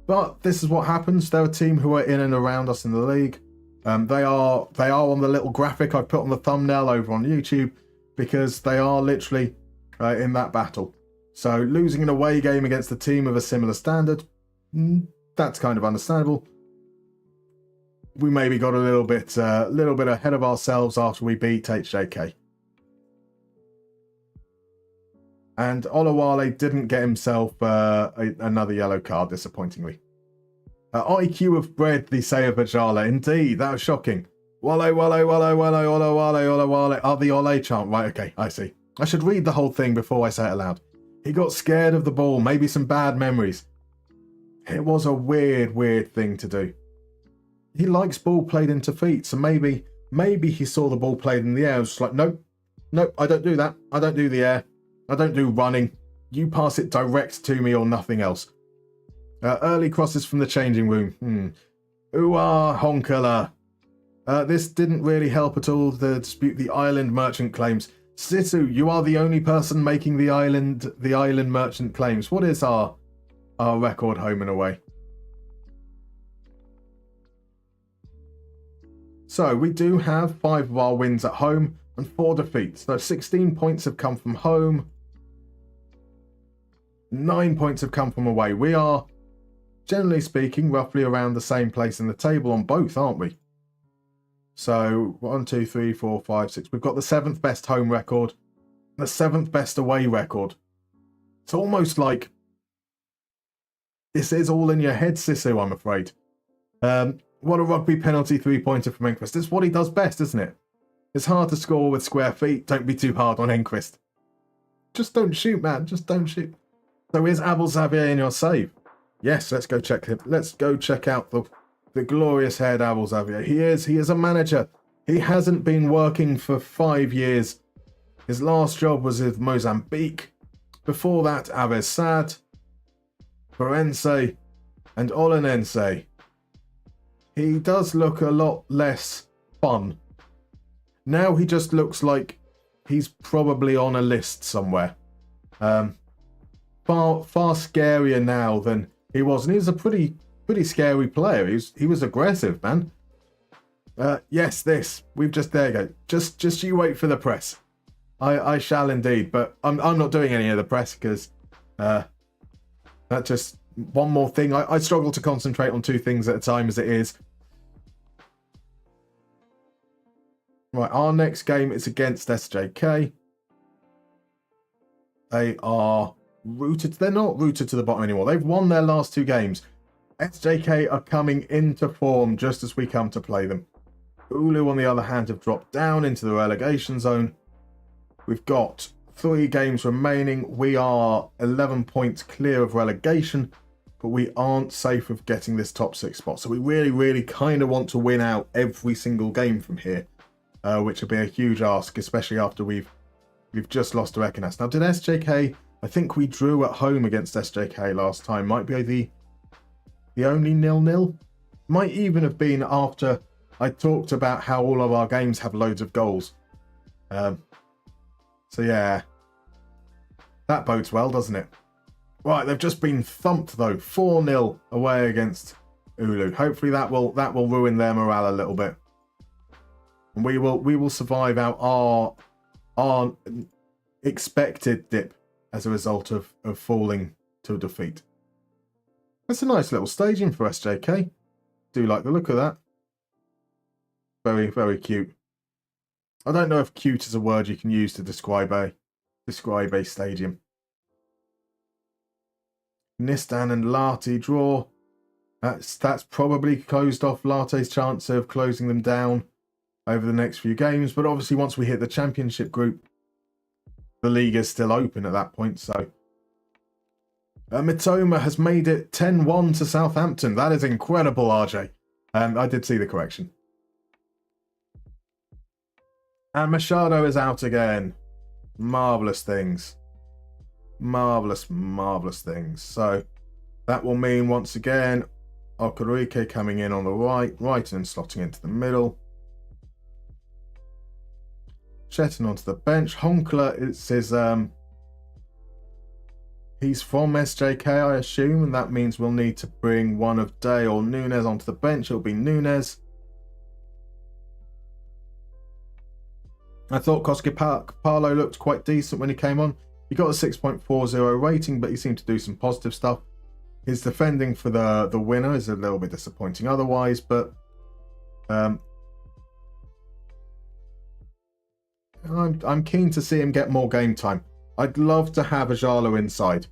But this is what happens. They're a team who are in and around us in the league. They are on the little graphic I put on the thumbnail over on YouTube because they are literally in that battle. So losing an away game against a team of a similar standard, that's kind of understandable. We maybe got a little bit ahead of ourselves after we beat HJK. And Olawale didn't get himself another yellow card, disappointingly. IQ of bread, the say of Bajala. Indeed, that was shocking. Wale, wale, wale, wale, wale, wale, wale. Oh, the Ole chant. Right, okay, I see. I should read the whole thing before I say it aloud. He got scared of the ball, maybe some bad memories. It was a weird thing to do. He likes ball played into feet, so maybe he saw the ball played in the air and was just like, nope, I don't do that. I don't do the air. I don't do running. You pass it direct to me or nothing else. Early crosses from the changing room. Ooh-ah, honkala. This didn't really help at all to dispute the island merchant claims. Situ, you are the only person making the island merchant claims. What is our record home and away? So we do have 5 of our wins at home and 4 defeats. So 16 points have come from home. 9 points have come from away. We are, generally speaking, roughly around the same place in the table on both, aren't we? So 1, 2, 3, 4, 5, 6. We've got the 7th best home record, the 7th best away record. It's almost like this is all in your head, Sisu, I'm afraid. What a rugby penalty 3-pointer from Enquist. It's what he does best, isn't it? It's hard to score with square feet. Don't be too hard on Enquist. Just don't shoot, man. Just don't shoot. So is Abel Xavier in your save? Yes, let's go check him. Let's go check out the glorious haired Abel Xavier. He is a manager. He hasn't been working for 5 years. His last job was with Mozambique. Before that, Aves Sad, Forense, and Olenense. He does look a lot less fun. Now he just looks like he's probably on a list somewhere. Far scarier now than he was. And he was a pretty scary player. He was aggressive, man. Yes, this. There you go. Just you wait for the press. I shall indeed. But I'm not doing any of the press because that just one more thing. I struggle to concentrate on 2 things at a time as it is. Right, our next game is against SJK. They are rooted. They're not rooted to the bottom anymore. They've won their last 2 games. SJK are coming into form just as we come to play them. Ulu, on the other hand, have dropped down into the relegation zone. We've got 3 games remaining. We are 11 points clear of relegation, but we aren't safe of getting this top 6 spot. So we really kind of want to win out every single game from here. Which would be a huge ask, especially after we've just lost to Ekinas. Now, did SJK... I think we drew at home against SJK last time. Might be the only 0-0. Might even have been after I talked about how all of our games have loads of goals. So, yeah. That bodes well, doesn't it? Right, they've just been thumped, though. 4-0 away against Ulu. Hopefully that will ruin their morale a little bit. We will survive out our expected dip as a result of falling to a defeat. That's a nice little staging for SJK. Do like the look of that. Very cute. I don't know if cute is a word you can use to describe a stadium. Nistan and Lati draw. That's probably closed off Late's chance of closing them down over the next few games, but obviously once we hit the championship group, the league is still open at that point. So Mitoma has made it 10-1 to Southampton. That is incredible, RJ. I did see the correction. And Machado is out again. Marvellous things. Marvellous things. So that will mean once again Okarike coming in on the right and slotting into the middle. Shetton onto the bench. Honkler he's from SJK, I assume, and that means we'll need to bring one of Day or Nunes onto the bench. It'll be Nunes. I thought Koskipalo looked quite decent when he came on. He got a 6.40 rating, but he seemed to do some positive stuff. His defending for the winner is a little bit disappointing otherwise, but I'm keen to see him get more game time. I'd love to have Ajala inside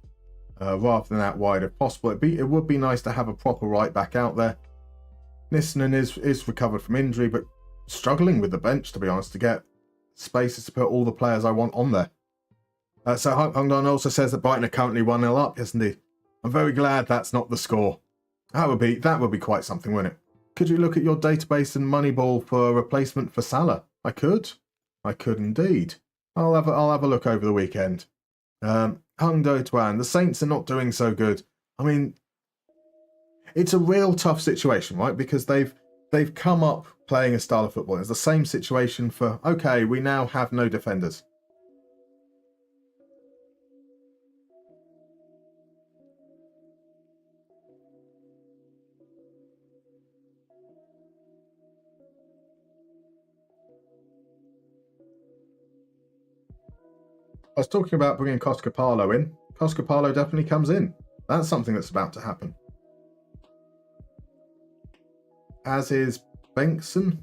rather than out wide if possible. It would be nice to have a proper right back out there. Niskanen is recovered from injury, but struggling with the bench, to be honest, to get spaces to put all the players I want on there. So Hongdon also says that Brighton are currently 1-0 up. Yes, indeed. I'm very glad that's not the score. That would be quite something, wouldn't it? Could you look at your database and Moneyball for a replacement for Salah? I could indeed. I'll have a look over the weekend. Hung Do Tuan, the Saints are not doing so good. I mean, it's a real tough situation, right? Because they've come up playing a style of football. It's the same situation for, okay, we now have no defenders. I was talking about bringing Koskopalo in. Koskopalo definitely comes in. That's something that's about to happen. As is Bengtson.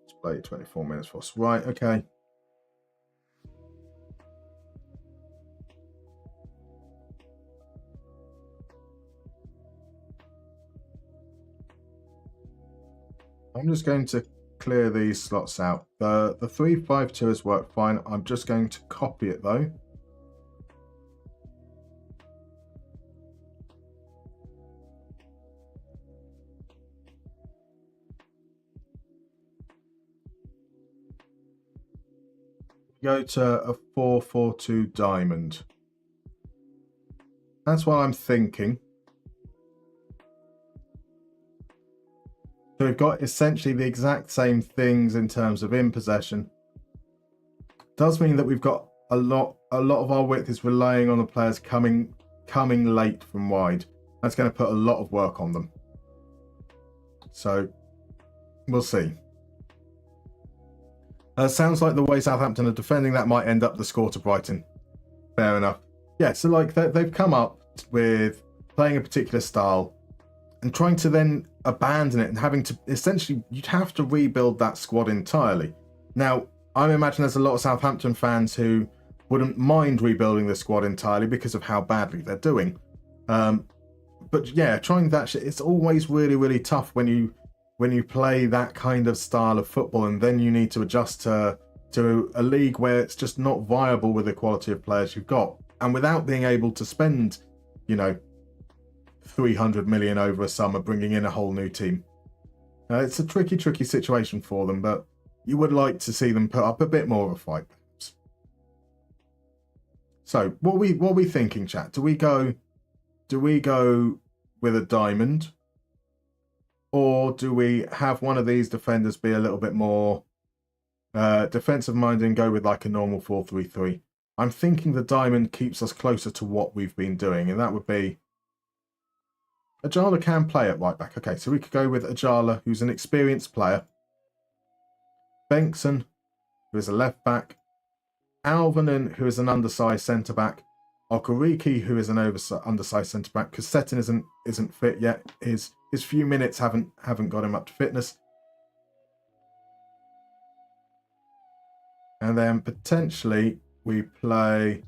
Let's play 24 minutes for us. Right, okay. I'm just going to clear these slots out. The 352 has worked fine. I'm just going to copy it though. Go to a 442 diamond. That's what I'm thinking. So we've got essentially the exact same things in terms of in possession. Does mean that we've got a lot of our width is relying on the players coming late from wide. That's going to put a lot of work on them. So we'll see. Sounds like the way Southampton are defending that might end up the score to Brighton. Fair enough. Yeah, so like they've come up with playing a particular style and trying to then abandon it and having to essentially, you'd have to rebuild that squad entirely. Now, I imagine there's a lot of Southampton fans who wouldn't mind rebuilding the squad entirely because of how badly they're doing. But yeah, trying that shit, it's always really, really tough when you play that kind of style of football and then you need to adjust to a league where it's just not viable with the quality of players you've got. And without being able to spend, 300 million over a summer bringing in a whole new team. It's a tricky situation for them, but you would like to see them put up a bit more of a fight, perhaps. So, what are we thinking, chat? Do we go with a diamond? Or do we have one of these defenders be a little bit more defensive minded and go with like a normal 4-3-3? I'm thinking the diamond keeps us closer to what we've been doing, and that would be Ajala can play at right back. Okay, so we could go with Ajala, who's an experienced player. Bengtson, who is a left back. Alvanen, who is an undersized centre back. Okariki, who is an undersized centre back. Because Settin isn't fit yet. His few minutes haven't got him up to fitness. And then potentially we play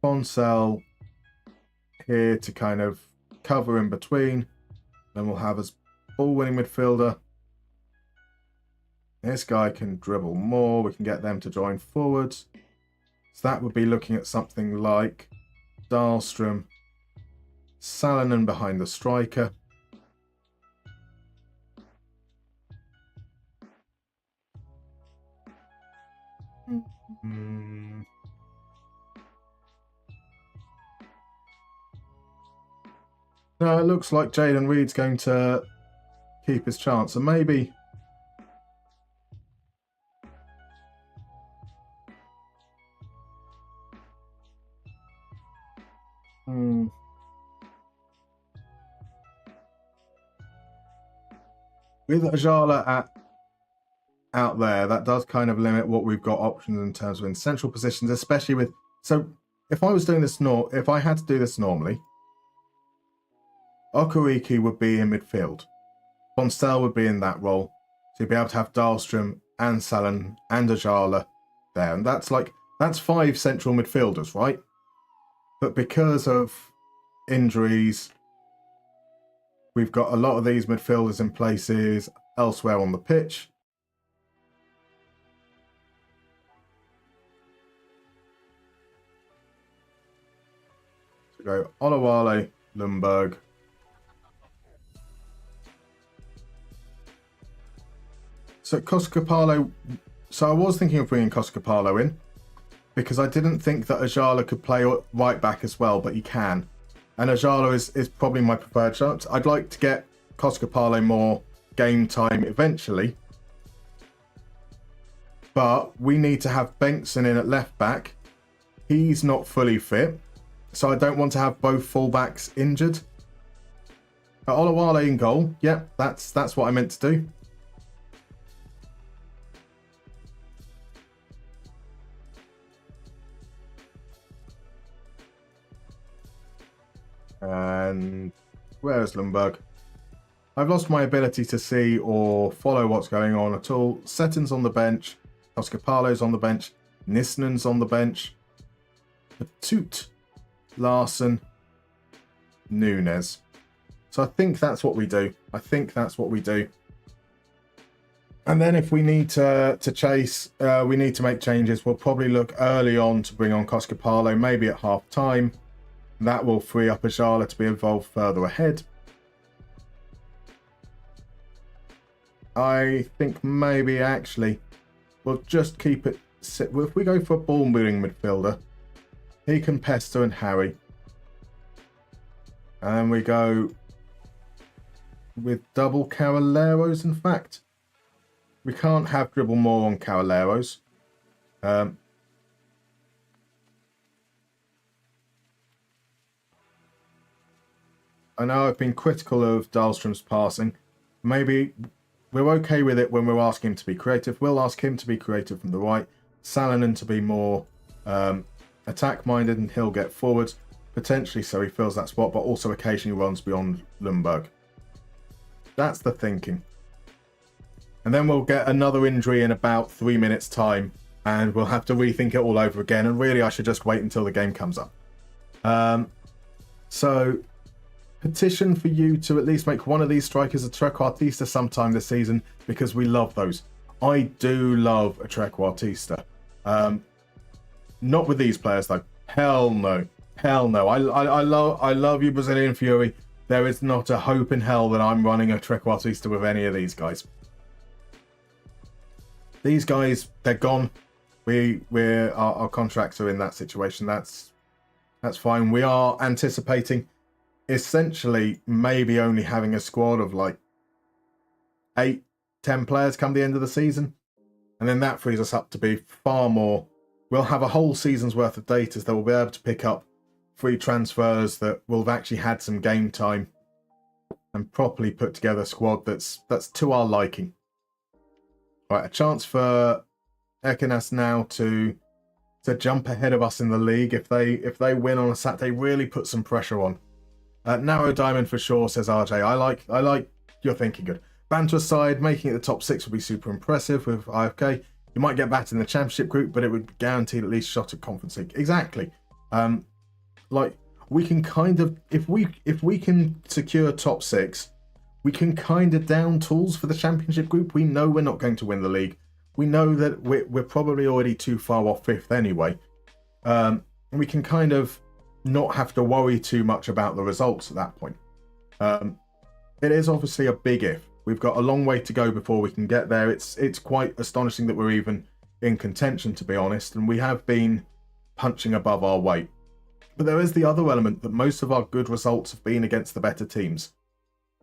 Fonsel here to kind of cover in between. Then we'll have as ball-winning midfielder. This guy can dribble more. We can get them to join forwards. So that would be looking at something like Dahlstrom, Salonen behind the striker. No, it looks like Jaden Reed's going to keep his chance. And maybe... With Ajala out there, that does kind of limit what we've got options in terms of in central positions, especially with... So if I was doing this, if I had to do this normally, Okariki would be in midfield. Bonstel would be in that role. So you'd be able to have Dahlstrom and Salin and Ajala there. And that's 5 central midfielders, right? But because of injuries, we've got a lot of these midfielders in places elsewhere on the pitch. So go Olawale, Lundberg. So Coscapalo, so I was thinking of bringing Coscapalo in because I didn't think that Ajala could play right back as well, but he can. And Ajala is probably my preferred chance. I'd like to get Coscapalo more game time eventually. But we need to have Bengtson in at left back. He's not fully fit, so I don't want to have both fullbacks injured. Olawale in goal. Yep, that's what I meant to do. And where's Lundberg? I've lost my ability to see or follow what's going on at all. Setton's on the bench. Oskapalo's on the bench. Nisnen's on the bench. Patut, Larson, Nunes. So I think that's what we do. And then if we need to chase, we need to make changes. We'll probably look early on to bring on Coscapalo, maybe at half time. That will free up Ajala to be involved further ahead. I think maybe actually we'll just keep it. If we go for a ball-moving midfielder, he can pester and harry. And we go with double Cavalleros, in fact. We can't have dribble more on Cavalleros. I know I've been critical of Dahlstrom's passing. Maybe we're okay with it when we're asking him to be creative. We'll ask him to be creative from the right. Salonen to be more attack-minded, and he'll get forwards. Potentially so he fills that spot, but also occasionally runs beyond Lundberg. That's the thinking. And then we'll get another injury in about 3 minutes' time, and we'll have to rethink it all over again. And really, I should just wait until the game comes up. So... petition for you to at least make one of these strikers a trequartista sometime this season, because we love those. I do love a trequartista. Not with these players though. Hell no. Hell no. I love you, Brazilian Fury. There is not a hope in hell that I'm running a trequartista with any of these guys. These guys, they're gone. Our contracts are in that situation. That's fine. We are anticipating essentially maybe only having a squad of like 8-10 players come the end of the season, and then that frees us up to be far more. We'll have a whole season's worth of data that we'll be able to pick up free transfers that will have actually had some game time and properly put together a squad that's to our liking. Right, a chance for Ekenas now to jump ahead of us in the league. If they win on a Saturday, really put some pressure on. Narrow diamond for sure, says RJ. I like your thinking. Good. Banter aside, making it the top 6 would be super impressive with IFK. You might get battered in the championship group, but it would guarantee at least shot at Conference League. Exactly. Like we can kind of, if we can secure top 6, we can kind of down tools for the championship group. We know we're not going to win the league. We know that we're probably already too far off 5th anyway. And we can kind of not have to worry too much about the results at that point. It is obviously a big if. We've got a long way to go before we can get there. It's quite astonishing that we're even in contention, to be honest, and we have been punching above our weight. But there is the other element that most of our good results have been against the better teams.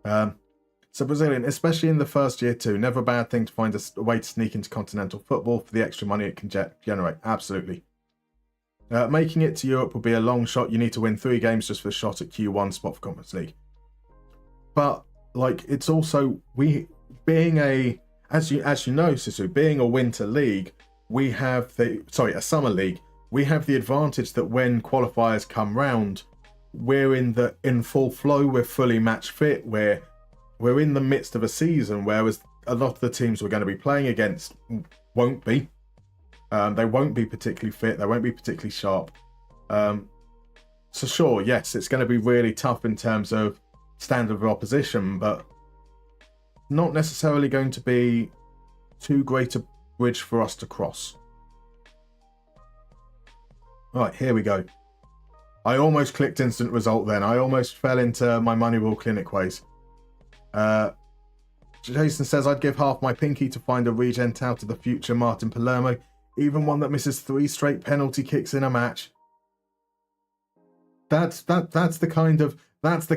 So Brazilian, especially in the first year too, never a bad thing to find a way to sneak into continental football for the extra money it can generate. Absolutely. Making it to Europe will be a long shot. You need to win 3 games just for a shot at Q1 spot for Conference League. But like, it's also being a, as you know, Sisu, being a winter league, we have a summer league. We have the advantage that when qualifiers come round, we're in full flow. We're fully match fit. We're in the midst of a season, whereas a lot of the teams we're going to be playing against won't be. They won't be particularly fit. They won't be particularly sharp. So sure, yes, it's going to be really tough in terms of standard of opposition, but not necessarily going to be too great a bridge for us to cross. Right, here we go. I almost clicked instant result then. I almost fell into my Moneyball Clinic ways. Jason says, I'd give half my pinky to find a regent out of the future Martin Palermo, even one that misses 3 straight penalty kicks in a match. That's the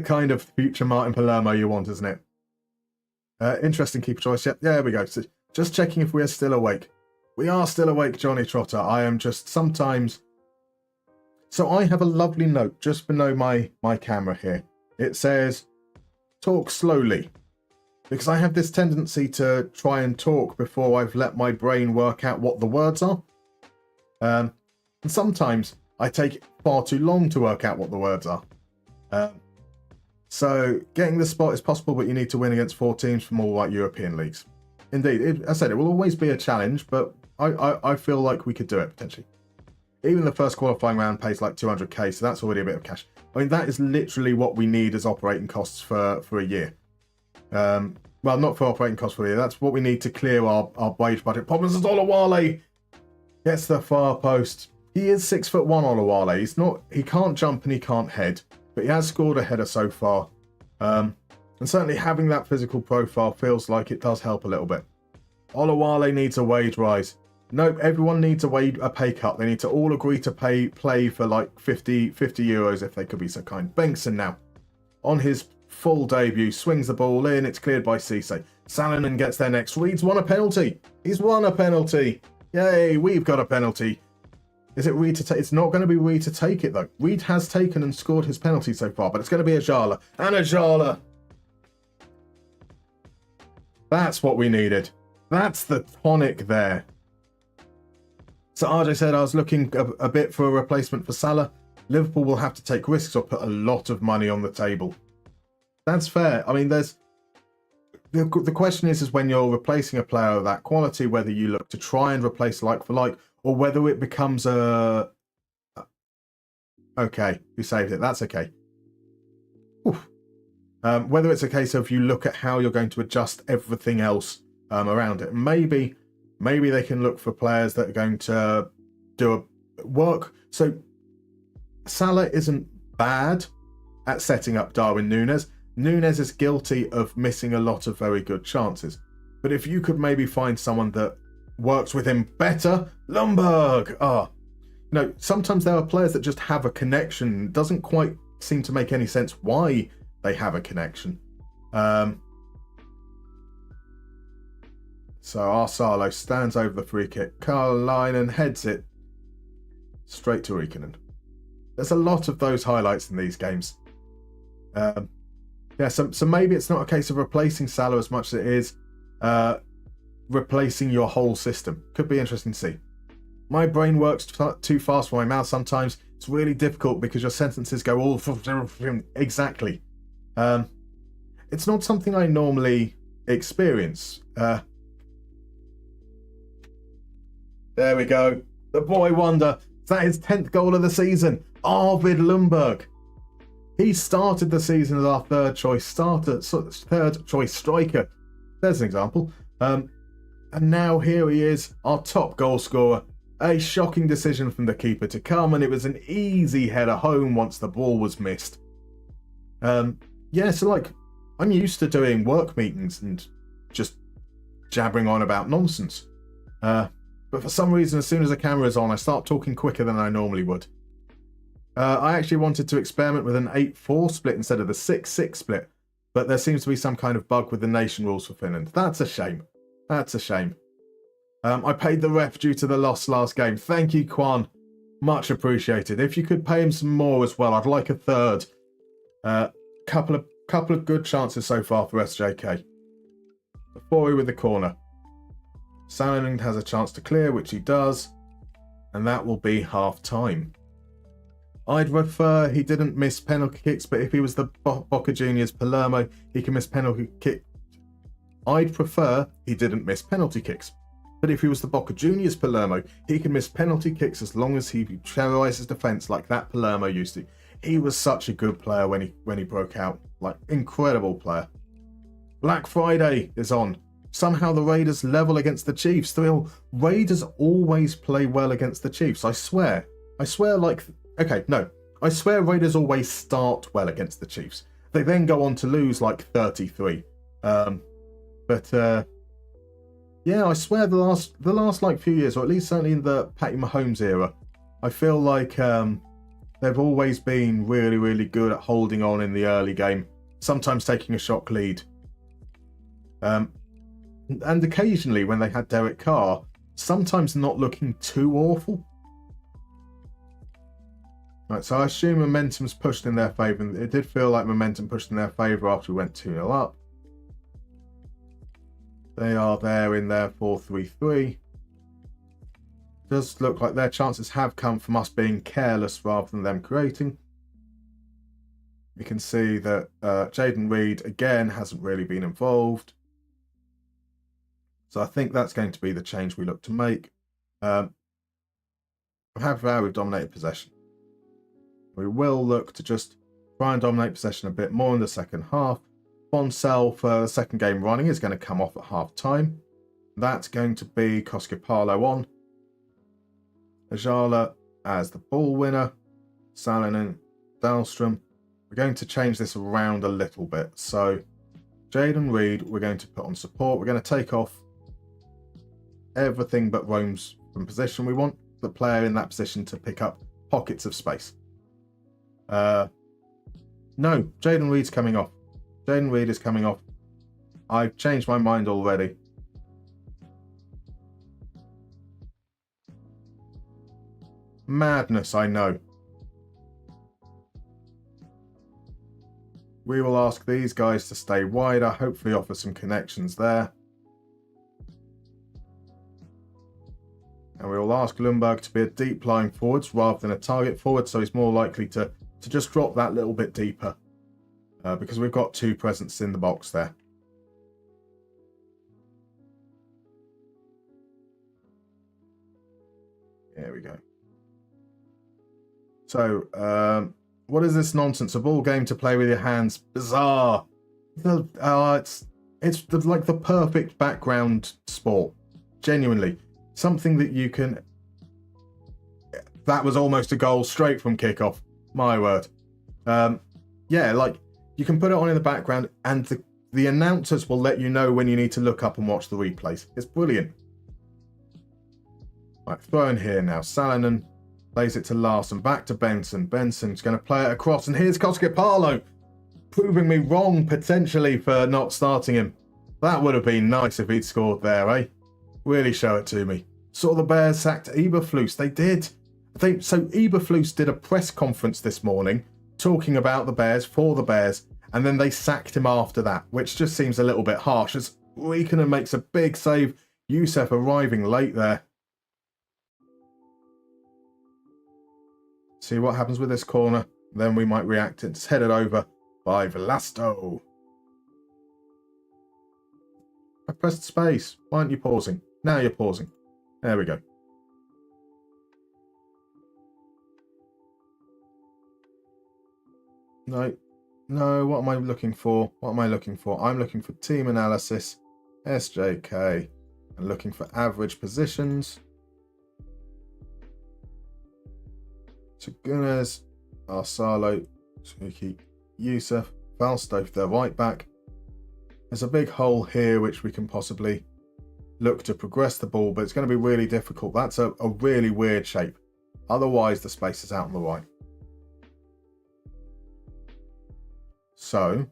kind of future Martin Palermo you want, isn't it? Interesting keeper choice. Yep, there we go. So just checking if we are still awake. We are still awake, Johnny Trotter. I am just sometimes... So I have a lovely note just below my camera here. It says, talk slowly. Because I have this tendency to try and talk before I've let my brain work out what the words are. And sometimes I take far too long to work out what the words are. So getting the spot is possible, but you need to win against 4 teams from all like European leagues. Indeed, I said it will always be a challenge, but I feel like we could do it potentially. Even the first qualifying round pays like 200k, so that's already a bit of cash. I mean, that is literally what we need as operating costs for a year. Well, not for operating costs for a year. That's what we need to clear our wage budget problems. As Olawale gets the far post. He is 6'1", Olawale. He can't jump and he can't head, but he has scored a header so far. And certainly having that physical profile feels like it does help a little bit. Olawale needs a wage rise. Nope, everyone needs a pay cut. They need to all agree to play for like 50 euros if they could be so kind. Bengtson now, on his full debut, swings the ball in. It's cleared by Cisse. Salonen gets there next. Reed's won a penalty. He's won a penalty. Yay, we've got a penalty. Is it Reed to take? It's not going to be Reed to take it though. Reed has taken and scored his penalty so far, but it's going to be Ajala. And Ajala. That's what we needed. That's the tonic there. So RJ said, I was looking a bit for a replacement for Salah. Liverpool will have to take risks or put a lot of money on the table. That's fair. I mean, there's the question is when you're replacing a player of that quality, whether you look to try and replace like for like, or whether it becomes a... Okay, we saved it. That's okay. Whether it's a case of you look at how you're going to adjust everything else around it. Maybe they can look for players that are going to do a work. So Salah isn't bad at setting up Darwin Núñez. Núñez is guilty of missing a lot of very good chances. But if you could maybe find someone that works with him better, Lundberg. Sometimes there are players that just have a connection. It doesn't quite seem to make any sense why they have a connection. So Arsalo stands over the free kick. Carlinen heads it straight to Ikonen. There's a lot of those highlights in these games. So maybe it's not a case of replacing Salah as much as it is replacing your whole system. Could be interesting to see. My brain works too fast for my mouth sometimes. It's really difficult because your sentences go all... Exactly. It's not something I normally experience. There we go. The boy wonder. That is 10th goal of the season. Arvid Lundberg. He started the season as our third choice striker. There's an example. And now here he is, our top goal scorer. A shocking decision from the keeper to come, and it was an easy header home once the ball was missed. So I'm used to doing work meetings and just jabbering on about nonsense. But for some reason, as soon as the camera is on, I start talking quicker than I normally would. I actually wanted to experiment with an 8-4 split instead of the 6-6 split, but there seems to be some kind of bug with the nation rules for Finland. That's a shame. That's a shame. I paid the ref due to the loss last game. Thank you, Kwan. Much appreciated. If you could pay him some more as well, I'd like a third. Couple of good chances so far for SJK. Before with the corner. Salonen has a chance to clear, which he does, and that will be half time. I'd prefer he didn't miss penalty kicks, but if he was the Boca Juniors Palermo, he can miss penalty kick. I'd prefer he didn't miss penalty kicks, but if he was the Boca Juniors Palermo, he can miss penalty kicks as long as he terrorizes defense like that Palermo used to. He was such a good player when he broke out, like incredible player. Black Friday is on. Somehow the Raiders level against the Chiefs. Still, Raiders always play well against the Chiefs. I swear like. Okay, no. I swear Raiders always start well against the Chiefs. They then go on to lose like 33. Yeah, I swear the last like few years, or at least certainly in the Patty Mahomes era, I feel like they've always been really, really good at holding on in the early game, sometimes taking a shock lead. And occasionally when they had Derek Carr, sometimes not looking too awful. Right, so I assume momentum's pushed in their favour, and it did feel like momentum pushed in their favour after we went 2-0 up. They are there in their 4-3-3. Does look like their chances have come from us being careless rather than them creating. You can see that Jaden Reed again hasn't really been involved. So I think that's going to be the change we look to make. We've dominated possession. We will look to just try and dominate possession a bit more in the second half. Bonsell for the second game running is going to come off at half time. That's going to be Koskipalo on. Ajala as the ball winner. Salonen, Dahlstrom. We're going to change this around a little bit. So Jaden Reed, we're going to put on support. We're going to take off everything but roams from position. We want the player in that position to pick up pockets of space. No, Jaden Reed's coming off. Jaden Reed is coming off. I've changed my mind already. Madness, I know. We will ask these guys to stay wider, hopefully offer some connections there. And we will ask Lundberg to be a deep lying forwards rather than a target forward, so he's more likely to just drop that little bit deeper. Because we've got two presence in the box there. There we go. So, what is this nonsense? A ball game to play with your hands. Bizarre. It's like the perfect background sport. Genuinely. Something that you can... That was almost a goal straight from kickoff. My word. Yeah, like, you can put it on in the background and the announcers will let you know when you need to look up and watch the replays. It's brilliant. Right, throw in here now. Salonen plays it to Larson. Back to Benson. Benson's going to play it across. And here's Koskipalo, proving me wrong potentially for not starting him. That would have been nice if he'd scored there, eh? Really show it to me. Saw the Bears sacked Eberflus. They did. So Eberflus did a press conference this morning talking about the Bears, for the Bears, and then they sacked him after that, which just seems a little bit harsh as Riikonen makes a big save. Youssef arriving late there. See what happens with this corner. Then we might react. It's headed over by Vlasto. I pressed space. Why aren't you pausing? Now you're pausing. There we go. No, what am I looking for? What am I looking for? I'm looking for team analysis, SJK, and looking for average positions. Tugunes, Arsalo, Suki, Youssef, Valstov, their right back. There's a big hole here which we can possibly look to progress the ball, but it's going to be really difficult. That's a really weird shape. Otherwise, the space is out on the right. So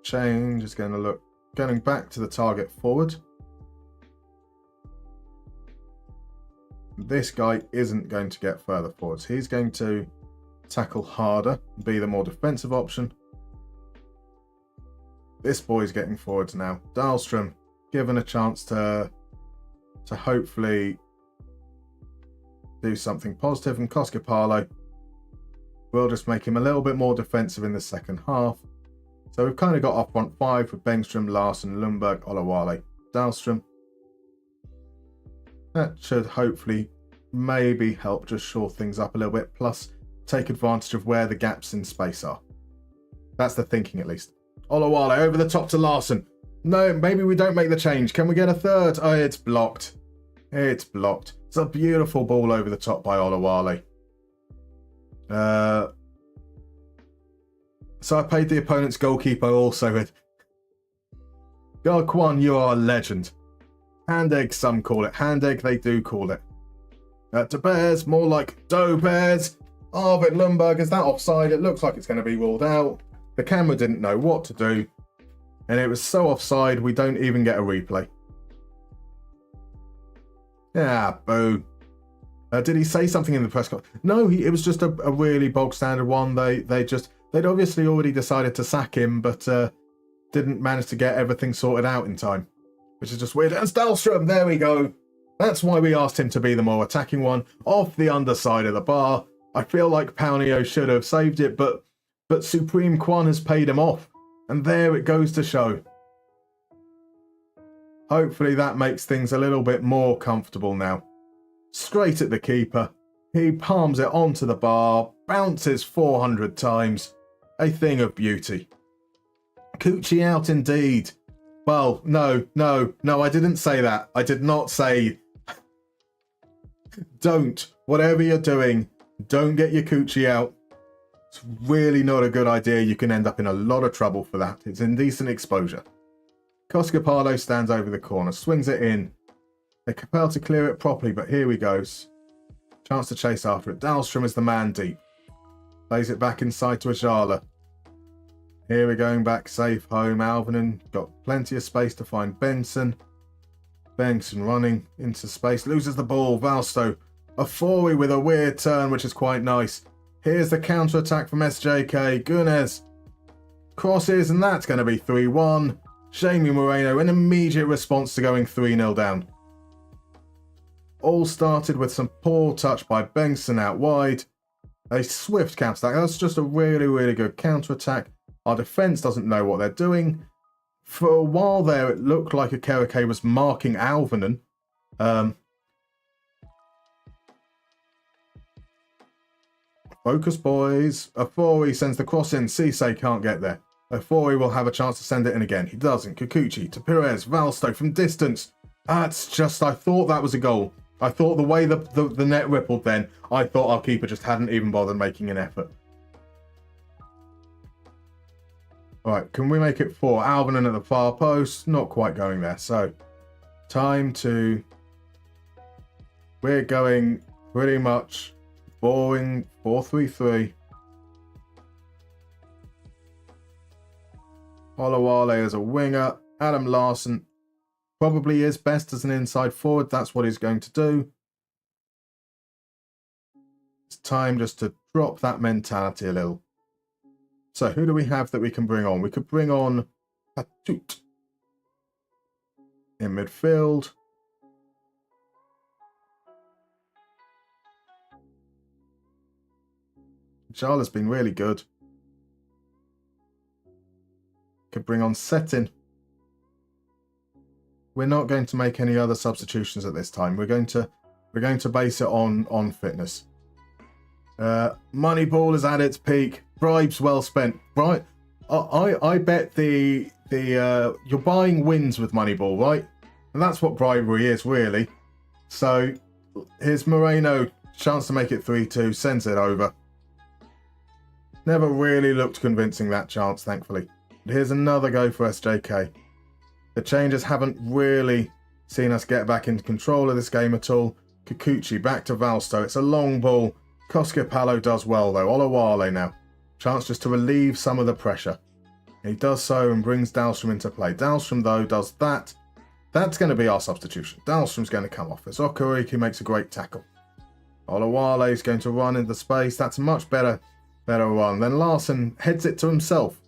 change is going to look, going back to the target forward. This guy isn't going to get further forwards. He's going to tackle harder, be the more defensive option. This boy's getting forwards now. Dahlstrom given a chance to hopefully do something positive, and Koskipalo will just make him a little bit more defensive in the second half. So we've kind of got our front five with Bengtström, Larsson, Lundberg, Olawale, Dahlstrom. That should hopefully maybe help just shore things up a little bit, plus take advantage of where the gaps in space are. That's the thinking, at least. Olawale over the top to Larsson. No, maybe we don't make the change. Can we get a third? Oh, it's blocked. It's blocked. It's a beautiful ball over the top by Olawale. So I paid the opponent's goalkeeper also with... Kwan, you are a legend. Hand egg, some call it. Hand egg, they do call it. To Bears, more like Doe Bears. Arvid Lundberg, is that offside? It looks like it's going to be ruled out. The camera didn't know what to do. And it was so offside, we don't even get a replay. Yeah, boo. Did he say something in the press conference? No, it was just a really bog standard one. They'd obviously already decided to sack him, but didn't manage to get everything sorted out in time, which is just weird. And Dahlstrom, there we go. That's why we asked him to be the more attacking one, off the underside of the bar. I feel like Paunio should have saved it, but Supreme Kwan has paid him off, and there it goes to show. Hopefully that makes things a little bit more comfortable now. Straight at the keeper. He palms it onto the bar, bounces 400 times. A thing of beauty. Coochie out indeed. Well, no, I didn't say that. I did not say... Don't. Whatever you're doing, don't get your coochie out. It's really not a good idea. You can end up in a lot of trouble for that. It's indecent exposure. Koskipalo stands over the corner, swings it in. They compel to clear it properly, but here he goes. Chance to chase after it. Dahlstrom is the man deep. Plays it back inside to Ajala. Here we're going back safe home. Alvinen got plenty of space to find Benson. Benson running into space. Loses the ball. Valsto. Afori with a weird turn, which is quite nice. Here's the counter-attack from SJK. Gunes. Crosses, and that's going to be 3-1. Jamie Moreno, an immediate response to going 3-0 down. All started with some poor touch by Bengtson out wide. A swift counter-attack. That's just a really, really good counter-attack. Our defence doesn't know what they're doing. For a while there, it looked like Akereke was marking Alvinen. Focus, boys. Afori sends the cross in. Cisse can't get there. Afori will have a chance to send it in again. He doesn't. Kikuchi to Perez. Valsto from distance. That's just... I thought that was a goal. I thought the way the net rippled then, I thought our keeper just hadn't even bothered making an effort. Alright, can we make it 4? Alvinen at the far post. Not quite going there. So, time to... We're going pretty much boring 4-3-3. Olawale as a winger. Adam Larsson probably is best as an inside forward. That's what he's going to do. It's time just to drop that mentality a little. So who do we have that we can bring on? We could bring on Patut in midfield. Jala's been really good. Could bring on Setin. We're not going to make any other substitutions at this time. We're going to base it on fitness. Moneyball is at its peak. Bribes well spent. Right? I bet the you're buying wins with Moneyball, right? And that's what bribery is, really. So here's Moreno, chance to make it 3-2, sends it over. Never really looked convincing, that chance, thankfully. But here's another go for SJK. The changes haven't really seen us get back into control of this game at all. Kikuchi back to Valsto. It's a long ball. Koskipalo does well though. Olawale now. Chance just to relieve some of the pressure. He does so and brings Dahlstrom into play. Dahlstrom though does that. That's going to be our substitution. Dahlstrom's going to come off as Okariki makes a great tackle. Olawale is going to run into space. That's a much better run. Then Larson heads it to himself.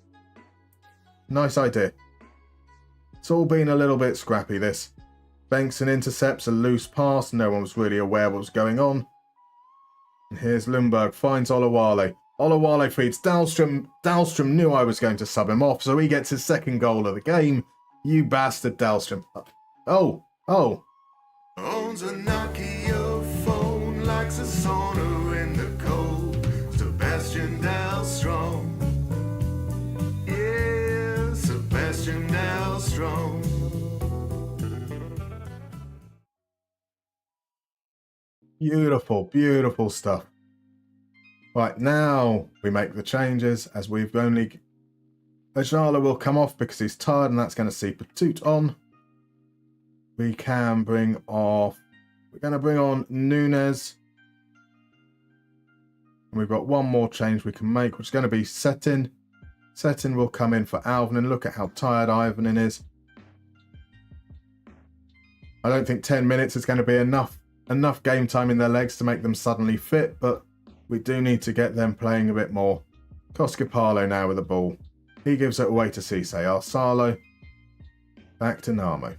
Nice idea. It's all been a little bit scrappy, this. Bengtsson intercepts a loose pass. No one was really aware what was going on. And here's Lundberg. Finds Olawale. Olawale feeds Dahlstrom. Dahlstrom knew I was going to sub him off, so he gets his second goal of the game. You bastard, Dahlstrom. Oh. Owns a Nokia phone, likes a sauna in the cold. Sebastian Dahlstrom. Yeah, Sebastian Dahlstrom. Beautiful stuff. Right, now we make the changes as we've only... Ajala will come off because he's tired and that's going to see Patut on. We can bring off... We're going to bring on Nunes. And we've got one more change we can make, which is going to be Setin. Setin will come in for Alvanen. Look at how tired Ivanen is. I don't think 10 minutes is going to be enough game time in their legs to make them suddenly fit, but we do need to get them playing a bit more. Koskipalo now with the ball. He gives it away to Cisse. Arsalo. Back to Namo.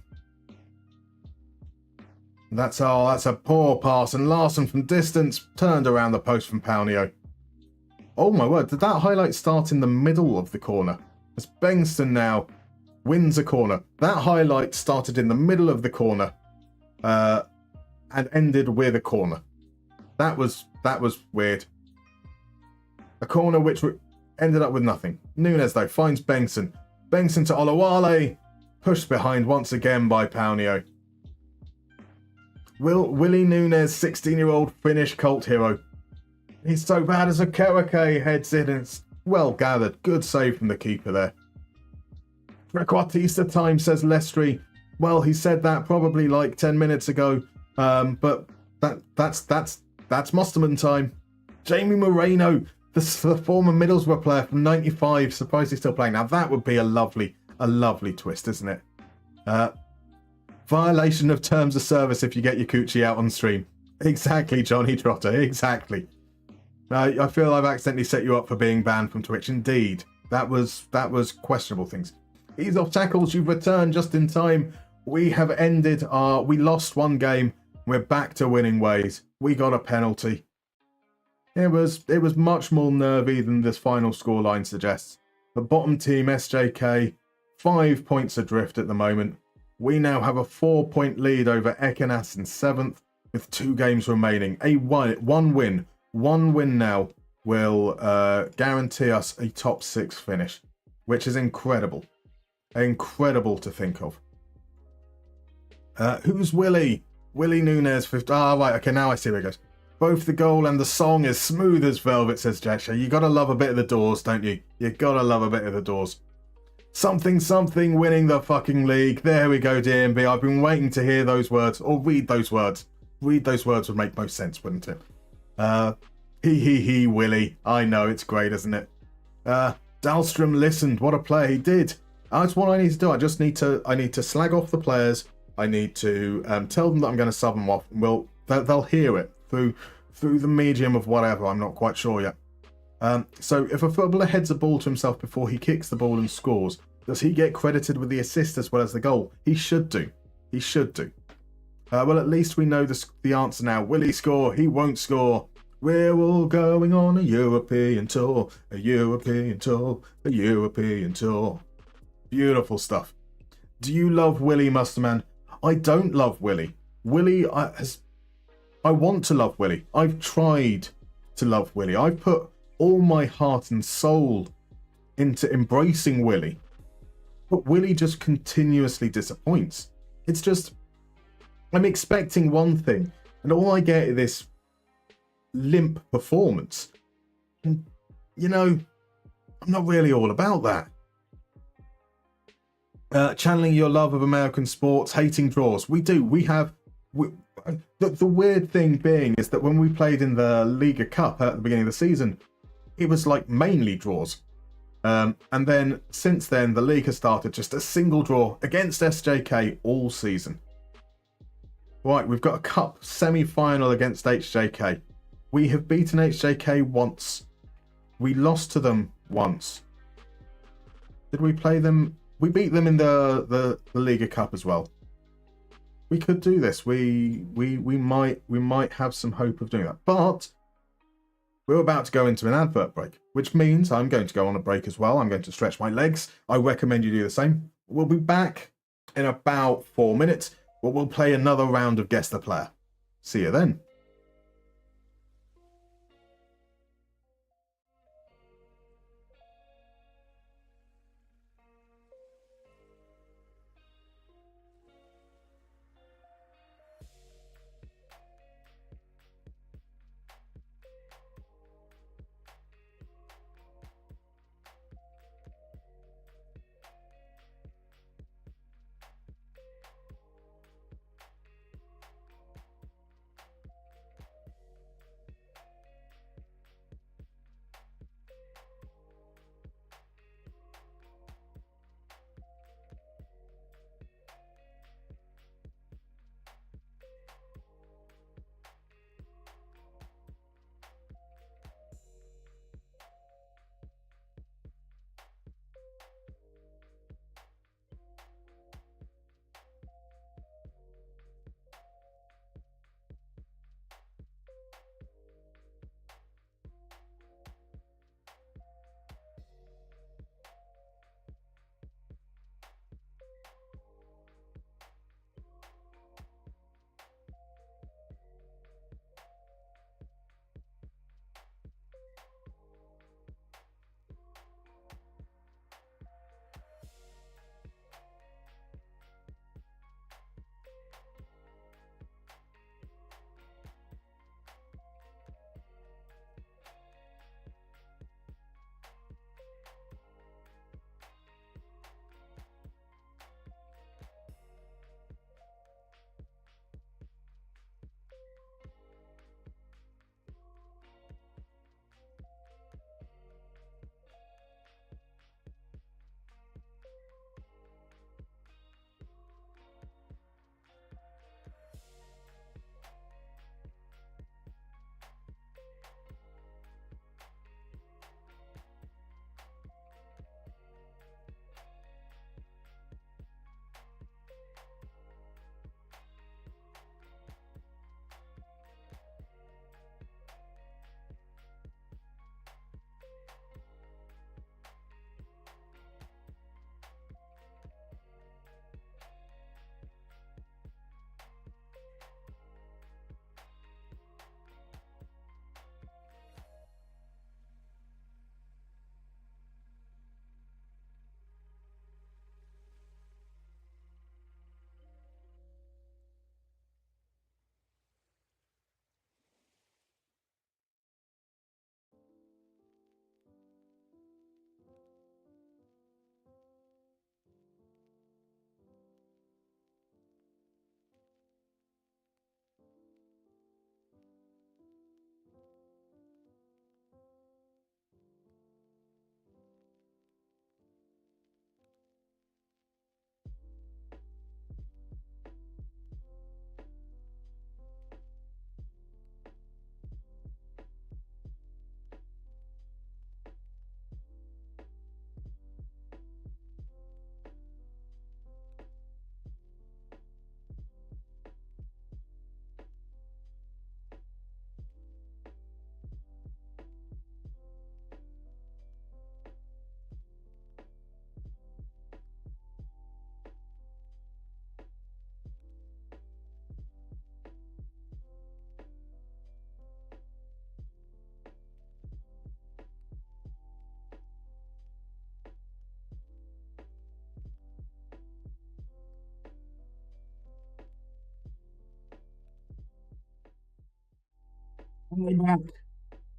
That's a poor pass, and Larson from distance turned around the post from Paunio. Oh my word, did that highlight start in the middle of the corner? As Bengtsson now wins a corner. That highlight started in the middle of the corner and ended with a corner. That was weird. A corner which ended up with nothing. Nunes though finds Bengtsson. Bengtsson to Olawale. Pushed behind once again by Paunio. Willie Nunes, 16-year-old Finnish cult hero. He's so bad as a Kawake heads in, and it's well gathered. Good save from the keeper there. Trequartista time, says Lestri. Well, he said that probably like 10 minutes ago, but that's Mustermann time. Jamie Moreno, the former Middlesbrough player from '95, surprised he's still playing. Now that would be a lovely twist, isn't it? Violation of terms of service if you get your coochie out on stream. Exactly, Johnny Trotter, exactly. I feel I've accidentally set you up for being banned from Twitch. Indeed, that was questionable things. Ease off tackles, you've returned just in time. We have ended we lost one game. We're back to winning ways. We got a penalty. It was much more nervy than this final scoreline suggests. The bottom team, SJK, 5 points adrift at the moment. We now have a 4-point lead over Ekenas in 7th with 2 games remaining. One win now will guarantee us a top 6 finish, which is incredible. Incredible to think of. Who's Willie? Willie Nunes. Right, okay, now I see where it goes. Both the goal and the song is smooth as velvet, says Jacksha. You gotta love a bit of the Doors, don't you? You gotta love a bit of the Doors. Something winning the fucking league. There we go, DMB. I've been waiting to hear those words, or read those words. Read those words would make most sense, wouldn't it? He, Willie. I know, it's great, isn't it? Dahlstrom listened. What a player he did. That's what I need to do. I need to slag off the players. I need to tell them that I'm going to sub them off. They'll hear it through the medium of whatever. I'm not quite sure yet. So if a footballer heads a ball to himself before he kicks the ball and scores, does he get credited with the assist as well as the goal? He should do. He should do. Well, at least we know the answer now. Will he score? He won't score. We're all going on a European tour. A European tour. A European tour. Beautiful stuff. Do you love Willie, Mustermann? I don't love Willie. I want to love Willie. I've tried to love Willie. I've put all my heart and soul into embracing Willie. But Willie just continuously disappoints. It's just, I'm expecting one thing, and all I get is this limp performance. And, I'm not really all about that. Channeling your love of American sports, hating draws. We do. We have we, the weird thing being is that when we played in the Liga Cup at the beginning of the season, it was like mainly draws. And then since then, the league has started just a single draw against SJK all season. Right, we've got a cup semi-final against HJK. We have beaten HJK once. We lost to them once. Did we play them? We beat them in the Liga Cup as well. We could do this. We might have some hope of doing that. But we're about to go into an advert break, which means I'm going to go on a break as well. I'm going to stretch my legs. I recommend you do the same. We'll be back in about 4 minutes, where we'll play another round of Guess the Player. See you then.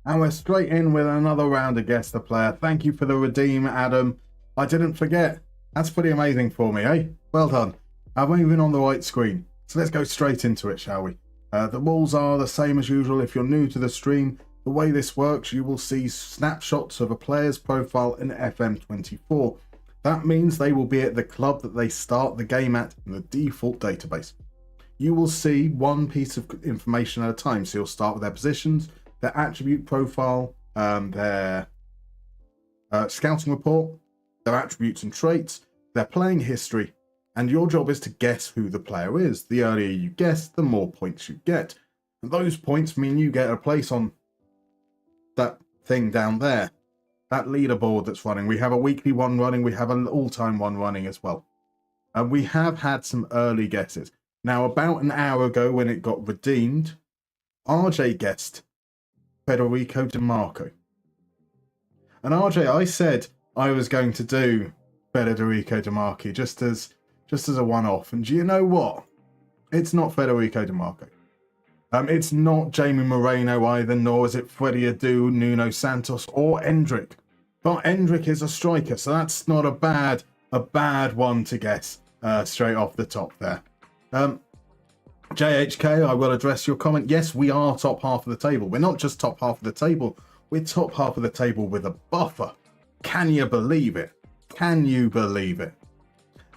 And we're straight in with another round of Guess the Player. Thank you for the redeem, Adam. I didn't forget. That's pretty amazing for me, eh? Well done. I'm even on the right screen. So let's go straight into it, shall we? The rules are the same as usual. If you're new to the stream, the way this works, you will see snapshots of a player's profile in FM24. That means they will be at the club that they start the game at in the default database. You will see one piece of information at a time. So you'll start with their positions, their attribute profile, their scouting report, their attributes and traits, their playing history, and your job is to guess who the player is. The earlier you guess, the more points you get. And those points mean you get a place on that thing down there, that leaderboard that's running. We have a weekly one running, we have an all-time one running as well. And we have had some early guesses. Now, about an hour ago when it got redeemed, RJ guessed Federico Di Marco. And RJ, I said I was going to do Federico Di Marco just as a one-off. And do you know what? It's not Federico Di Marco. It's not Jamie Moreno either, nor is it Freddie Adu, Nuno Santos, or Endrick. But Endrick is a striker, so that's not a bad one to guess straight off the top there. JHK, I will address your comment. Yes, we are top half of the table. We're not just top half of the table. We're top half of the table with a buffer. Can you believe it? Can you believe it?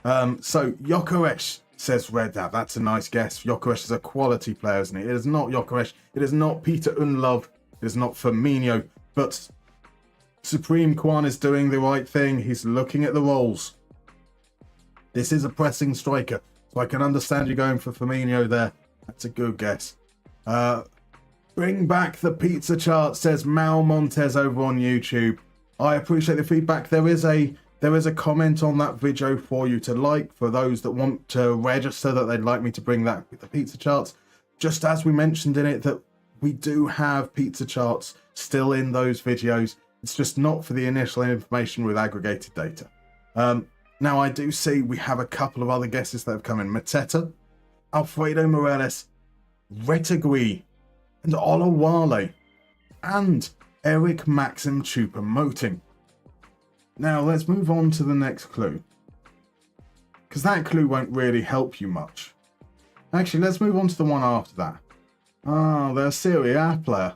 So Gyökeres says Redab. That's a nice guess. Gyökeres is a quality player, isn't he? It is not Gyökeres. It is not Peter Unlove. It is not Firmino. But Supreme Kwan is doing the right thing. He's looking at the roles. This is a pressing striker. So I can understand you going for Firmino there. That's a good guess. Bring back the pizza chart, says Mal Montez over on YouTube. I appreciate the feedback. There is a comment on that video for you to like, for those that want to register that they'd like me to bring that with the pizza charts. Just as we mentioned in it, that we do have pizza charts still in those videos. It's just not for the initial information with aggregated data. Now, I do see we have a couple of other guesses that have come in. Mateta, Alfredo Morales, Retegui, and Olawale, and Eric Maxim Choupo-Moting. Now, let's move on to the next clue, because that clue won't really help you much. Actually, let's move on to the one after that. They're a Serie A player.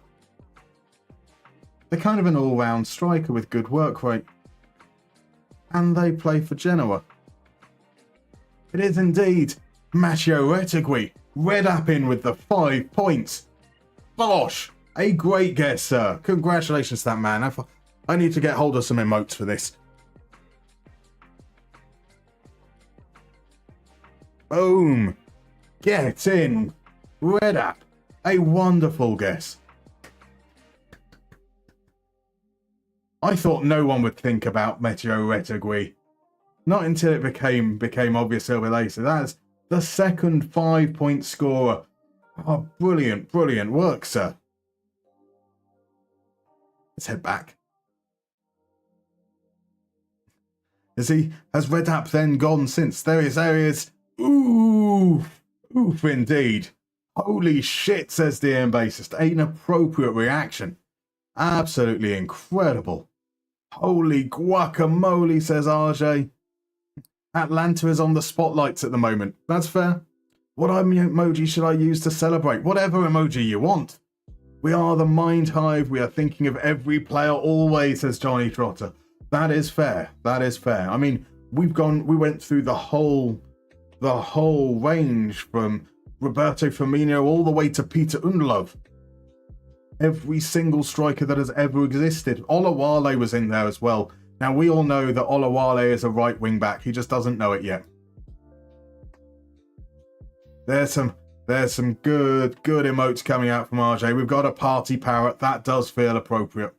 They're kind of an all-round striker with good work rate. And they play for Genoa. It is indeed Matteo Retegui. Red App in with the 5 points. Bosh! A great guess, sir. Congratulations to that man. I need to get hold of some emotes for this. Boom! Get in! Red App. A wonderful guess. I thought no one would think about Matteo Retegui. Not until it became obvious a little bit later. That's the second 5-point scorer. Oh, brilliant, brilliant work, sir. Let's head back. Has Red App then gone since? There he is. Oof indeed. Holy shit, says the bassist. An appropriate reaction. Absolutely incredible. Holy guacamole, says RJ. Atlanta is on the spotlights at the moment. That's fair. What emoji should I use to celebrate? Whatever emoji you want. We are the Mind Hive. We are thinking of every player always, says Johnny Trotter. That is fair. That is fair. I mean, we went through the whole range from Roberto Firmino all the way to Peter Unlove. Every single striker that has ever existed. Olawale was in there as well. Now, we all know that Olawale is a right wing back. He just doesn't know it yet. There's some good emotes coming out from RJ. We've got a party parrot. That does feel appropriate.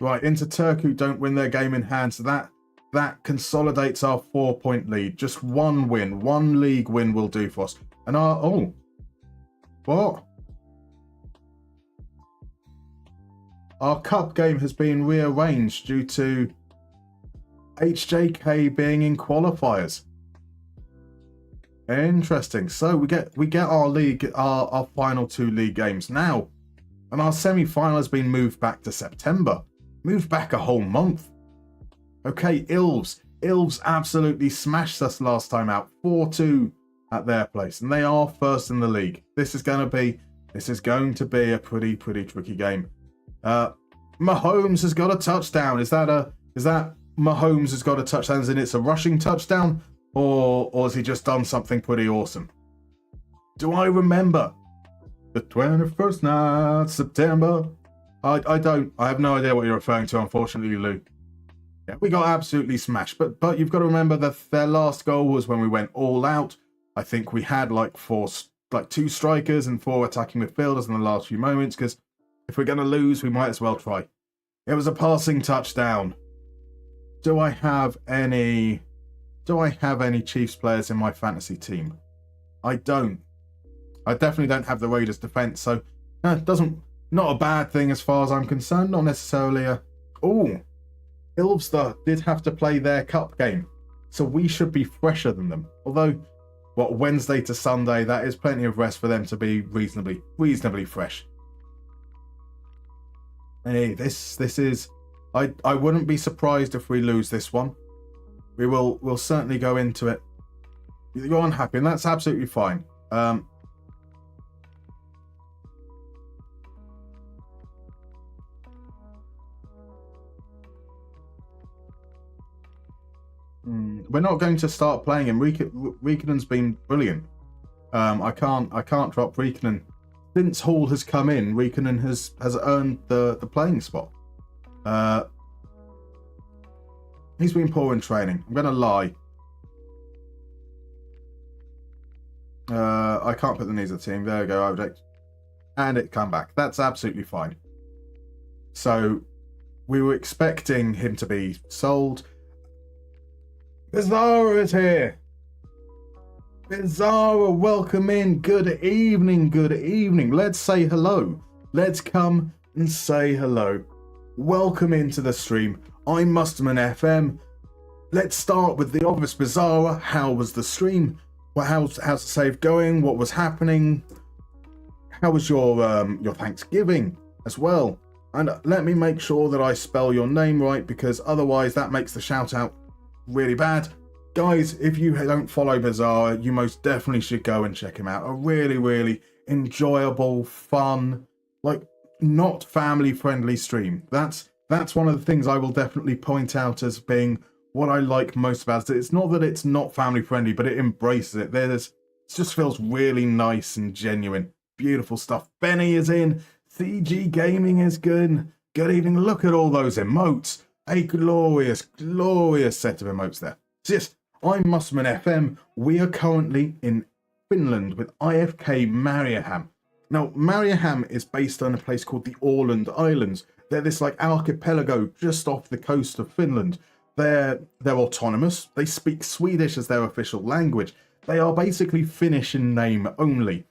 Right, into Turku don't win their game in hand. So that consolidates our 4-point lead. Just one win. One league win will do for us. And what? Our cup game has been rearranged due to HJK being in qualifiers. Interesting. So we get our league, our final 2 league games now, and our semi-final has been moved back to September. Moved back a whole month. Okay, Ilves absolutely smashed us last time out, 4-2 at their place, and they are first in the league. This is going to be a pretty tricky game. Mahomes has got a touchdown. Is that Mahomes has got a touchdown, as in it's a rushing touchdown, or has he just done something pretty awesome? Do I remember the 21st night, September? I don't. I have no idea what you're referring to, unfortunately, Lou. Yeah, we got absolutely smashed. But you've got to remember that their last goal was when we went all out. I think we had like 2 strikers and 4 attacking midfielders in the last few moments, because if we're going to lose, we might as well try. It was a passing touchdown. Do I have any Chiefs players in my fantasy team? I don't. I definitely don't have the Raiders defense, so not a bad thing as far as I'm concerned. Not necessarily a... Oh, Ilves did have to play their cup game, so we should be fresher than them. Although, Wednesday to Sunday, that is plenty of rest for them to be reasonably fresh. Hey, this is... I wouldn't be surprised if we lose this one. We'll certainly go into it. You're unhappy, and that's absolutely fine. We're not going to start playing him. Riekkanen's been brilliant. I can't drop Riekkanen. Since Hall has come in, Riekkanen has earned the playing spot. He's been poor in training. I'm going to lie. I can't put the knees of the team. There we go, object. And it come back. That's absolutely fine. So, we were expecting him to be sold. Bizarre is here. Bizarre, welcome in. Good evening, good evening. Let's say hello. Let's come and say hello. Welcome into the stream. I'm MustermannFM. Let's start with the obvious. Bizarre, how was the stream? Well, how's the save going? What was happening? How was your Thanksgiving as well? And let me make sure that I spell your name right, because otherwise that makes the shout out really bad. Guys, if you don't follow Bizarre, you most definitely should go and check him out. A really enjoyable, fun, not family friendly stream. That's one of the things I will definitely point out as being what I like most about it. It's not that it's not family friendly, but it embraces it. It just feels really nice and genuine. Beautiful stuff. Benny is in. CG Gaming is good. Good evening. Look at all those emotes. A glorious set of emotes there. So yes, I'm MustermannFM. We are currently in Finland with IFK Mariehamn. Now, Mariehamn is based on a place called the Åland Islands. They're this archipelago just off the coast of Finland. They're autonomous. They speak Swedish as their official language. They are basically Finnish in name only.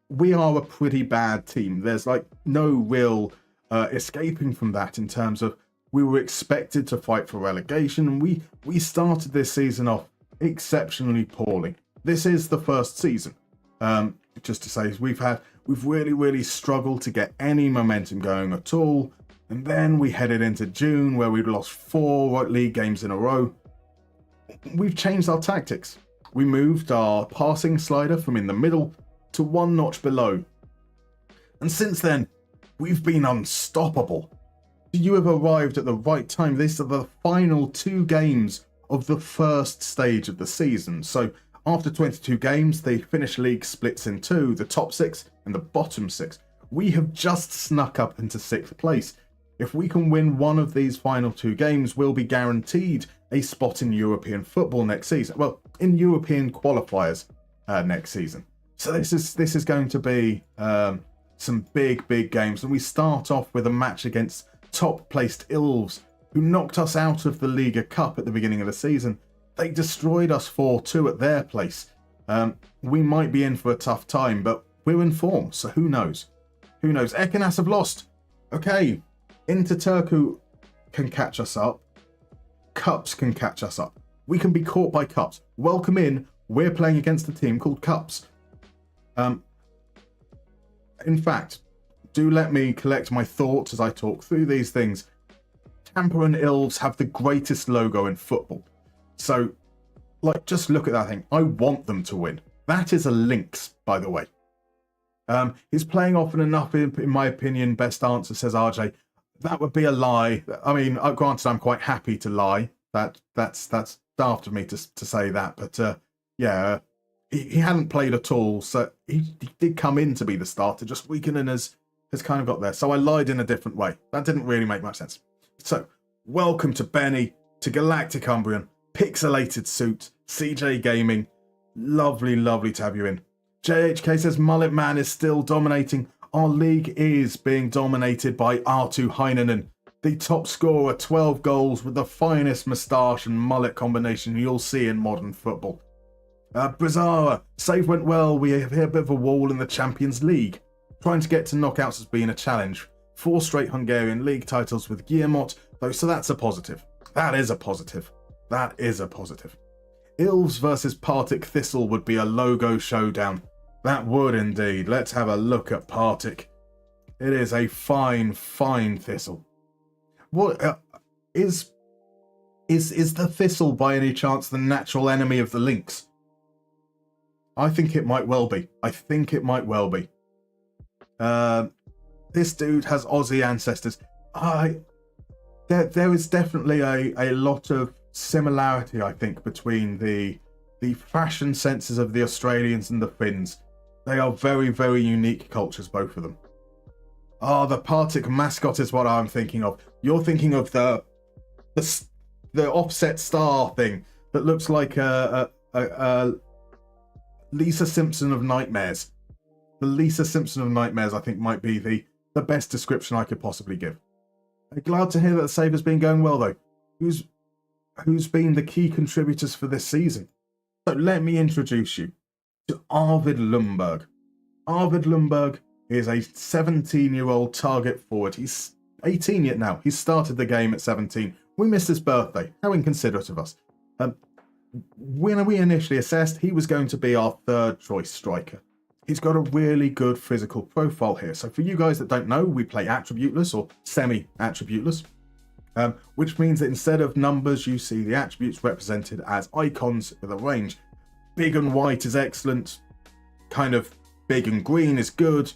We are a pretty bad team. There's no real escaping from that in terms of we were expected to fight for relegation, and we started this season off exceptionally poorly. This is the first season. Just to say, we've really struggled to get any momentum going at all. And then we headed into June, where we'd lost 4 league games in a row. We've changed our tactics. We moved our passing slider from in the middle to 1 notch below. And since then, we've been unstoppable. You have arrived at the right time. These are the final 2 games of the first stage of the season. So after 22 games, the Finnish league splits in 2, the top 6 and the bottom 6. We have just snuck up into 6th place. If we can win one of these final 2 games, we'll be guaranteed a spot in European football next season. Well, in European qualifiers next season. So this is going to be some big games. And we start off with a match against top placed Ilves, who knocked us out of the Liga Cup at the beginning of the season. They destroyed us 4-2 at their place. We might be in for a tough time, but we're in form, so who knows? Who knows? Ekenas have lost. Okay, Inter Turku can catch us up. Cups can catch us up. We can be caught by Cups. Welcome in. We're playing against a team called Cups. In fact, do let me collect my thoughts as I talk through these things. Tampa and Ilves have the greatest logo in football. So Like, just look at that thing. I want them to win. That is a lynx, by the way. He's playing often enough, in my opinion. Best answer, says RJ. That would be a lie. I mean, granted, I'm quite happy to lie. That's daft of me to say that. But yeah, he hadn't played at all, so he did come in to be the starter. Just weakening has kind of got there. So I lied in a different way. That didn't really make much sense. So welcome to Benny, to Galactic Umbrian, Pixelated Suit, CJ Gaming. Lovely, lovely to have you in. JHK says Mullet Man is still dominating. Our league is being dominated by R2 Heinonen, the top scorer, 12 goals with the finest moustache and mullet combination you'll see in modern football. Brizara, save went well. We have hit a bit of a wall in the Champions League. Trying to get to knockouts has been a challenge. 4 straight Hungarian league titles with Guillemot, though, so that's a positive. That is a positive. That is a positive. Ilves versus Partick Thistle would be a logo showdown. That would indeed. Let's have a look at Partick. It is a fine, fine Thistle. What is the Thistle by any chance the natural enemy of the Lynx? I think it might well be. I think it might well be. This dude has Aussie ancestors. There is definitely a lot of similarity, I think, between the fashion senses of the Australians and the Finns. They are very, very unique cultures, both of them. The Partick mascot is what I'm thinking of. You're thinking of the offset star thing that looks like a Lisa Simpson of Nightmares. The Lisa Simpson of Nightmares, I think, might be the best description I could possibly give. I'm glad to hear that the save has been going well, though. Who's been the key contributors for this season? So let me introduce you to Arvid Lundberg. Arvid Lundberg is a 17-year-old target forward. He's 18 yet now. He started the game at 17. We missed his birthday. How inconsiderate of us. When we initially assessed, he was going to be our third choice striker. He's got a really good physical profile here. So for you guys that don't know, we play attributeless or semi-attributeless, which means that instead of numbers, you see the attributes represented as icons with a range. Big and white is excellent. Kind of big and green is good.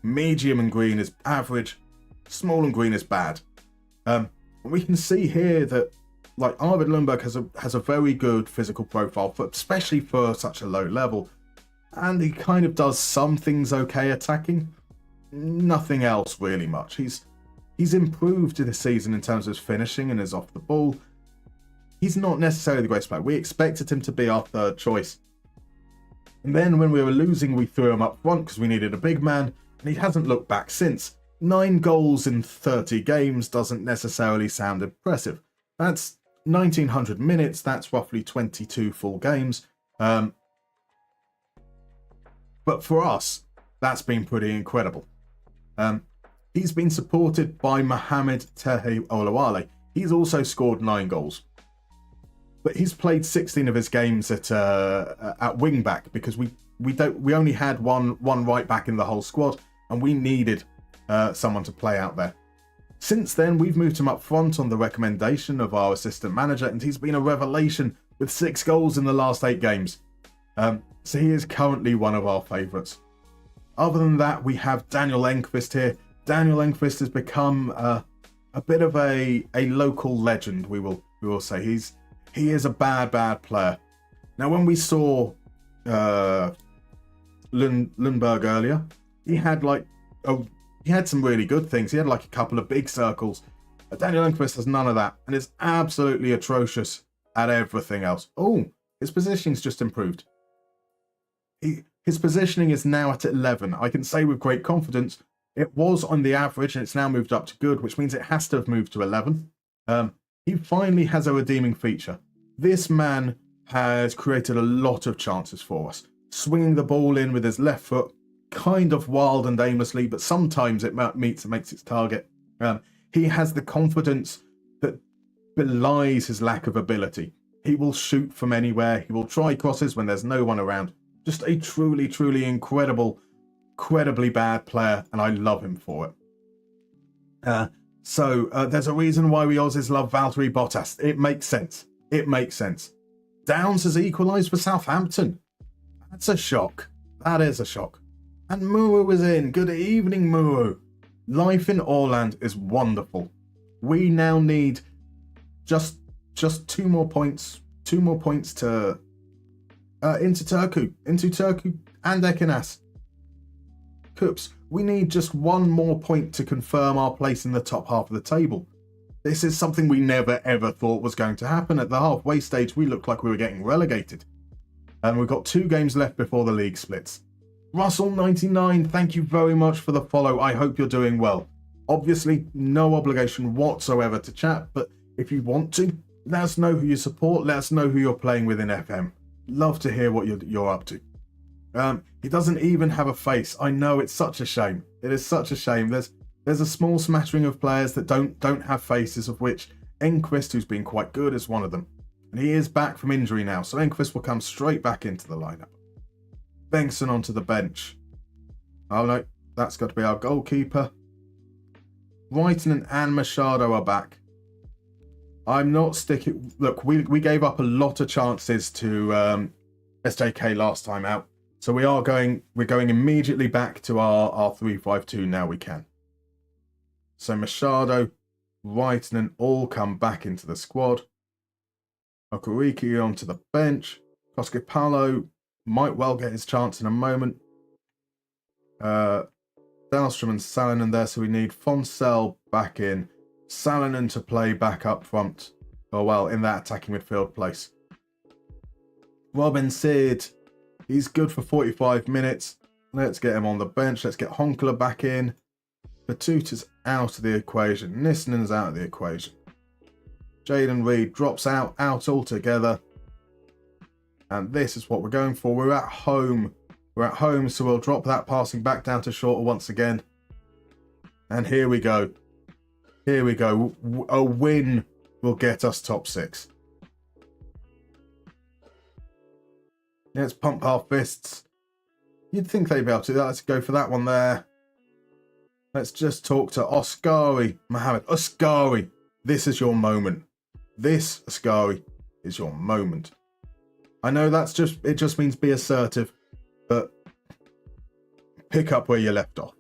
Medium and green is average. Small and green is bad. We can see here that like Arvid Lundberg has a very good physical profile, especially for such a low level. And he kind of does some things okay attacking. Nothing else really much. He's improved this season in terms of his finishing and his off the ball. He's not necessarily the greatest player. We expected him to be our third choice. And then when we were losing, we threw him up front because we needed a big man, and he hasn't looked back since. 9 goals in 30 games doesn't necessarily sound impressive. That's 1,900 minutes. That's roughly 22 full games. But for us, that's been pretty incredible. He's been supported by Mohamed Tehe Olawale. He's also scored 9 goals. But he's played 16 of his games at wing back because we only had one right back in the whole squad, and we needed someone to play out there. Since then, we've moved him up front on the recommendation of our assistant manager, and he's been a revelation with 6 goals in the last 8 games. So he is currently one of our favourites. Other than that, we have Daniel Enqvist here. Daniel Enqvist has become a bit of a local legend, we will say. He is a bad player. Now, when we saw Lundberg earlier, he had some really good things. He had like a couple of big circles. Daniel Enqvist has none of that, and is absolutely atrocious at everything else. Oh, his positioning's just improved. His positioning is now at 11. I can say with great confidence, it was on the average, and it's now moved up to good, which means it has to have moved to 11. He finally has a redeeming feature. This man has created a lot of chances for us. Swinging the ball in with his left foot, kind of wild and aimlessly, but sometimes it makes its target. He has the confidence that belies his lack of ability. He will shoot from anywhere. He will try crosses when there's no one around. Just a truly, truly incredibly bad player, and I love him for it. So there's a reason why we Aussies love Valtteri Bottas. It makes sense. It makes sense. Downs has equalised for Southampton. That's a shock. That is a shock. And Muru is in. Good evening, Muru. Life in Orland is wonderful. We now need just 2 more points. 2 more points to into Turku and Ekinas. Coops, we need just 1 more point to confirm our place in the top half of the table. This is something we never ever thought was going to happen. At the halfway stage, we looked like we were getting relegated. And we've got 2 games left before the league splits. Russell99, thank you very much for the follow. I hope you're doing well. Obviously, no obligation whatsoever to chat, but if you want to, let us know who you support. Let us know who you're playing with in FM. Love to hear what you're up to. He doesn't even have a face. I know, it's such a shame. It is such a shame. There's a small smattering of players that don't have faces, of which Enquist, who's been quite good, is one of them. And he is back from injury now, so Enquist will come straight back into the lineup. Bengtsson onto the bench. Oh no, that's got to be our goalkeeper. Reitinen and Machado are back. I'm not sticking... Look, we gave up a lot of chances to SJK last time out. So we're going immediately back to our 3-5-2 now we can. So Machado, Reitinen all come back into the squad. Okariki onto the bench. Koskipalo might well get his chance in a moment. Dahlstrom and Salonen there, so we need Fonsell back in. Salonen to play back up front. Oh well, in that attacking midfield place. Robin Sid, he's good for 45 minutes. Let's get him on the bench. Let's get Honkler back in. Batuta's out of the equation. Nissanen's out of the equation. Jaden Reed drops out altogether. And this is what we're going for. We're at home. We're at home, so we'll drop that passing back down to Shorter once again. And here we go. Here we go. A win will get us top 6. Let's pump our fists. You'd think they'd be able to. Let's go for that one there. Let's just talk to Oskari Mohammed. Oskari, this is your moment. This, Oskari, is your moment. I know it just means be assertive, but pick up where you left off.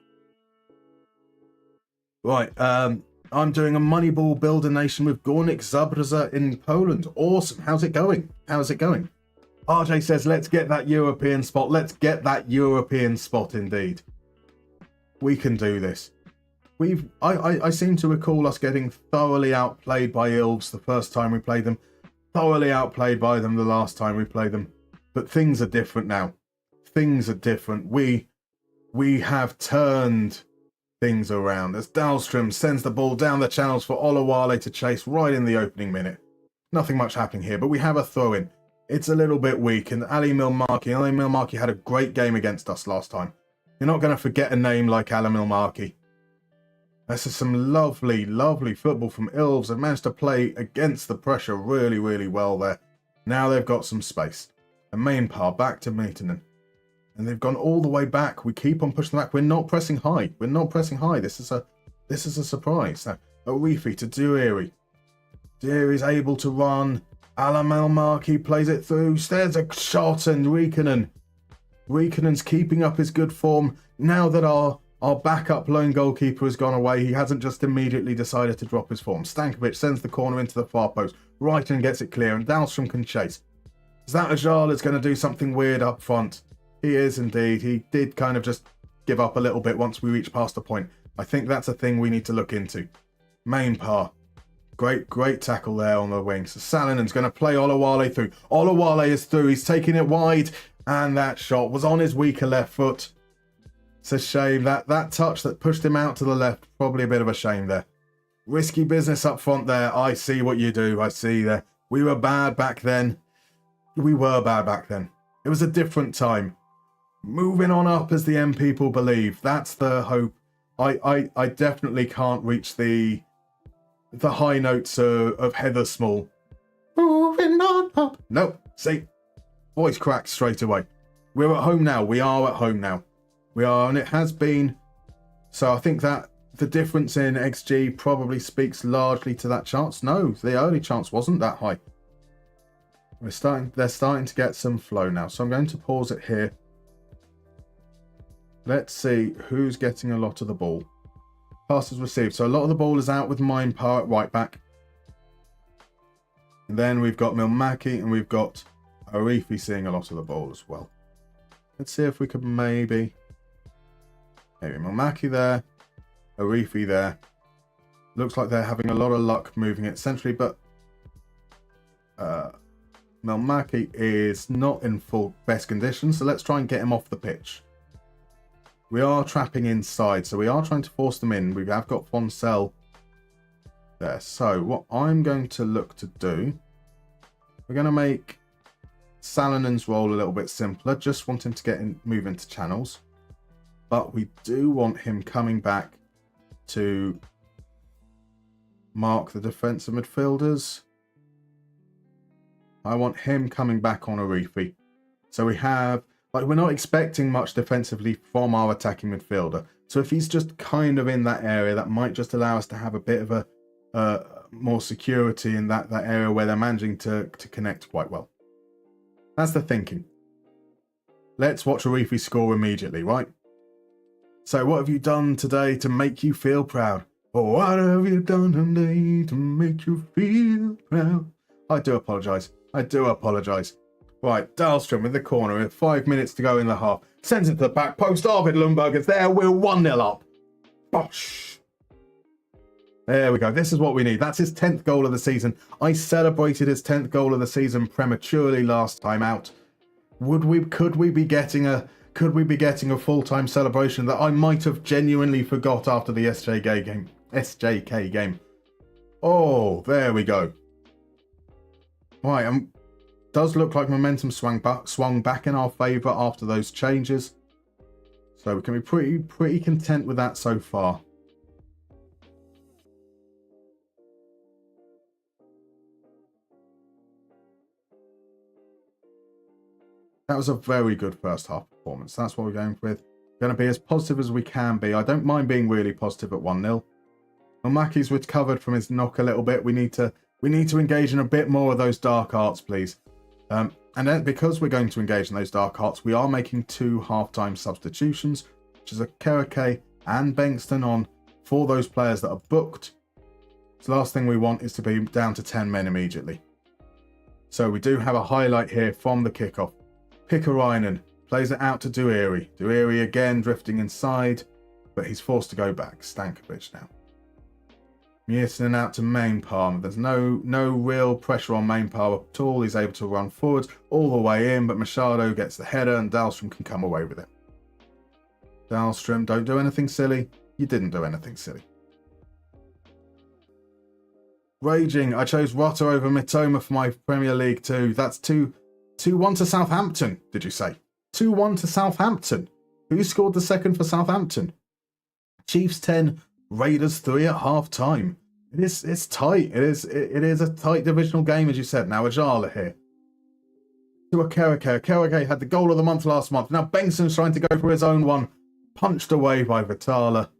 Right, I'm doing a Moneyball Build a Nation with Górnik Zabrze in Poland. Awesome. How's it going? How's it going? RJ says, let's get that European spot. Let's get that European spot indeed. We can do this. I seem to recall us getting thoroughly outplayed by Ilves the first time we played them. Thoroughly outplayed by them the last time we played them. But things are different now. Things are different. We have turned things around as Dahlstrom sends the ball down the channels for Olawale to chase right in the opening minute. Nothing much happening here, but we have a throw-in. It's a little bit weak, and Ali Milmarki had a great game against us last time. You're not going to forget a name like Ali Milmarki. This is some lovely, lovely football from Ilves and managed to play against the pressure really, really well there. Now they've got some space. And Mainpar back to Meitinen. And they've gone all the way back. We keep on pushing back. We're not pressing high. We're not pressing high. This is a surprise. Now, Orifi to Duiri. Duiri's able to run. Alamalmarki plays it through. There's a shot and Riikkanen's keeping up his good form. Now that our backup lone goalkeeper has gone away, he hasn't just immediately decided to drop his form. Stankovic sends the corner into the far post. Reitinen gets it clear and Dahlstrom can chase. Zlatazar is going to do something weird up front. He is indeed. He did kind of just give up a little bit once we reached past the point. I think that's a thing we need to look into. Mainpar. Great tackle there on the wing. So Salinen's going to play Olawale through. Olawale is through. He's taking it wide. And that shot was on his weaker left foot. It's a shame. That touch that pushed him out to the left, probably a bit of a shame there. Risky business up front there. I see what you do. I see there. We were bad back then. We were bad back then. It was a different time. Moving on up as the M people believe. That's the hope. I definitely can't reach the high notes of Heather Small. Moving on up. Nope. See, voice cracked straight away. We're at home now. We are at home now. We are, and it has been. So I think that the difference in XG probably speaks largely to that chance. No, the early chance wasn't that high. They're starting to get some flow now. So I'm going to pause it here. Let's see who's getting a lot of the ball. Passes received. So a lot of the ball is out with Mindpower at right back. And then we've got Milmaki and we've got Arifi seeing a lot of the ball as well. Let's see if we could maybe Milmaki there, Arifi there. Looks like they're having a lot of luck moving it centrally, but Milmaki is not in full best condition, so let's try and get him off the pitch. We are trapping inside, so we are trying to force them in. We have got Foncel there. So what I'm going to look to do, we're going to make Salinen's role a little bit simpler. Just want him to move into channels. But we do want him coming back to mark the defensive midfielders. I want him coming back on Arifi. So we have, we're not expecting much defensively from our attacking midfielder. So if he's just kind of in that area, that might just allow us to have a bit of a more security in that area where they're managing to connect quite well. That's the thinking. Let's watch Arifi score immediately, right? So what have you done today to make you feel proud? Oh, what have you done today to make you feel proud? I do apologise. Right, Dahlstrom in the corner with 5 minutes to go in the half. Sends it to the back post. Arvid Lundberg is there. We're 1-0 up. Bosh. There we go. This is what we need. That's his 10th goal of the season. I celebrated his 10th goal of the season prematurely last time out. Could we be getting a full-time celebration that I might have genuinely forgot after the SJK game? Oh, there we go. Right, does look like momentum swung back in our favour after those changes. So we can be pretty content with that so far. That was a very good first half performance. That's what we're going with. Going to be as positive as we can be. I don't mind being really positive at 1-0. Milmaki's recovered from his knock a little bit. We need to engage in a bit more of those dark arts, please. And then because we're going to engage in those dark arts, we are making 2 half-time substitutions, which is a Kereke and Bengston on for those players that are booked. So the last thing we want is to be down to 10 men immediately. So we do have a highlight here from the kickoff. Pikarainen plays it out to Duiri. Duiri again drifting inside, but he's forced to go back. Stankovic now. Miettinen out to Mainpower. There's no real pressure on Mainpower at all. He's able to run forwards all the way in, but Machado gets the header and Dahlstrom can come away with it. Dahlstrom, don't do anything silly. You didn't do anything silly. Raging, I chose Rotter over Mitoma for my Premier League 2. That's 2-1 to Southampton, did you say? 2-1 to Southampton. Who scored the second for Southampton? Chiefs 10, Raiders 3 at half-time. It's tight. It is a tight divisional game, as you said. Now Ajala here. To a Kereke. Kereke had the goal of the month last month. Now Bengson's trying to go for his own one. Punched away by Vitala.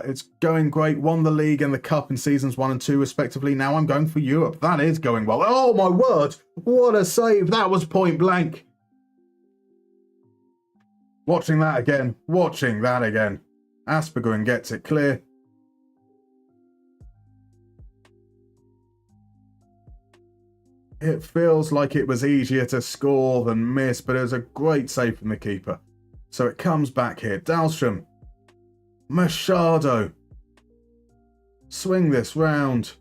It's going great. Won the league and the cup in seasons 1 and 2 respectively. Now I'm going for Europe. That is going well. Oh my word! What a save! That was point blank. Watching that again. Aspergren gets it clear. It feels like it was easier to score than miss, but it was a great save from the keeper. So it comes back here. Dahlstrom. Machado. Swing this round.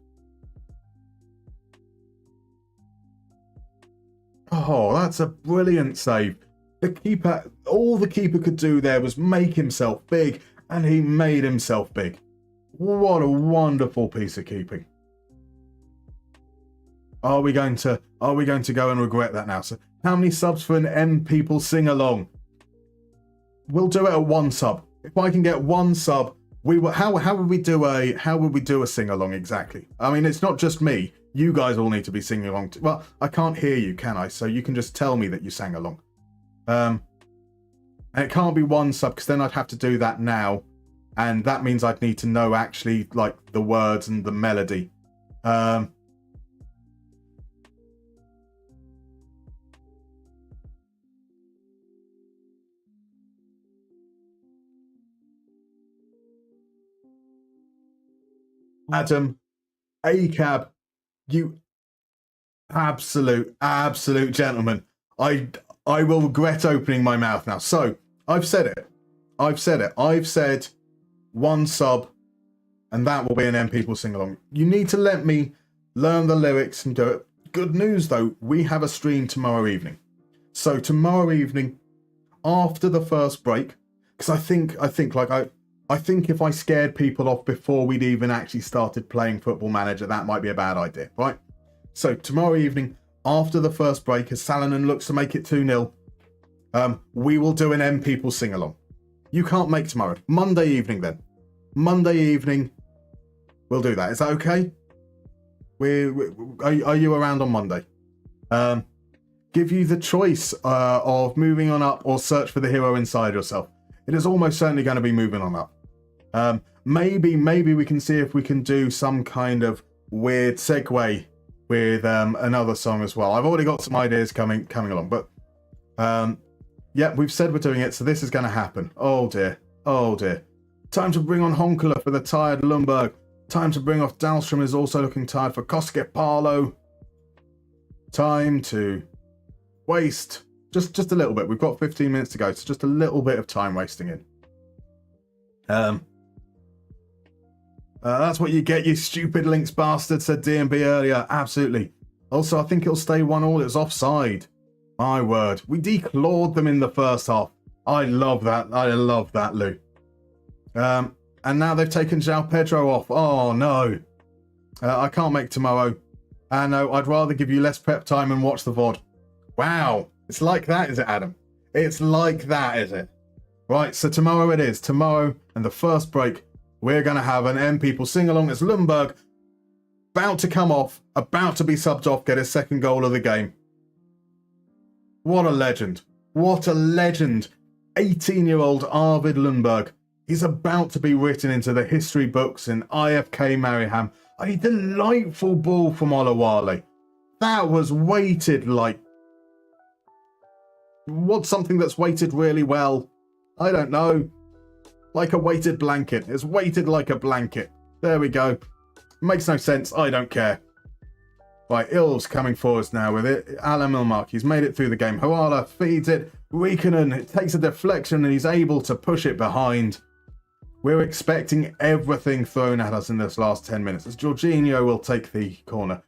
Oh, that's a brilliant save. The keeper, all the keeper could do there was make himself big, and he made himself big. What a wonderful piece of keeping. Are we going to go and regret that now? So how many subs for an M people sing along? We'll do it at 1 sub. If I can get 1 sub, we will. How would we do a sing along exactly? I mean, it's not just me. You guys all need to be singing along. Well, I can't hear you, can I? So you can just tell me that you sang along. And it can't be 1 sub because then I'd have to do that now, and that means I'd need to know actually like the words and the melody. Adam, ACAB, you absolute gentleman. I will regret opening my mouth now. So, I've said it. I've said 1 sub, and that will be an M People sing-along. You need to let me learn the lyrics and do it. Good news, though, we have a stream tomorrow evening. So, tomorrow evening, after the first break, because I think if I scared people off before we'd even actually started playing Football Manager, that might be a bad idea, right? So tomorrow evening, after the first break, as Salonen looks to make it 2-0, we will do an M People sing-along. You can't make tomorrow. Monday evening, then. Monday evening, we'll do that. Is that okay? Are you around on Monday? Give you the choice of moving on up or search for the hero inside yourself. It is almost certainly going to be moving on up. Maybe we can see if we can do some kind of weird segue with another song as well. I've already got some ideas coming along, but yeah, we've said we're doing it, so this is going to happen. Oh dear. Time to bring on Honkler for the tired Lundberg. Time to bring off Dahlstrom, is also looking tired for Koskepalo. Time to waste just a little bit. We've got 15 minutes to go, so just a little bit of time wasting in. That's what you get, you stupid Lynx bastard, said DMB earlier. Absolutely. Also, I think it'll stay 1-1. It was offside. My word. We declawed them in the first half. I love that. Lou. And now they've taken João Pedro off. Oh, no. I can't make tomorrow. No, I'd rather give you less prep time and watch the VOD. Wow. It's like that, is it, Adam? It's like that, is it? Right, so tomorrow it is. Tomorrow and the first break, we're going to have an M People sing-along. It's Lundberg, about to come off, about to be subbed off, get his second goal of the game. What a legend. What a legend. 18-year-old Arvid Lundberg. He's about to be written into the history books in IFK Mariehamn. A delightful ball from Olawale. That was weighted like... What's something that's weighted really well? I don't know. Like a weighted blanket. It's weighted like a blanket. There we go. Makes no sense. I don't care. Right, Ilves coming forwards now with it. Alan Milmark, he's made it through the game. Harala feeds it. Riikonen, it takes a deflection and he's able to push it behind. We're expecting everything thrown at us in this last 10 minutes. As Jorginho will take the corner.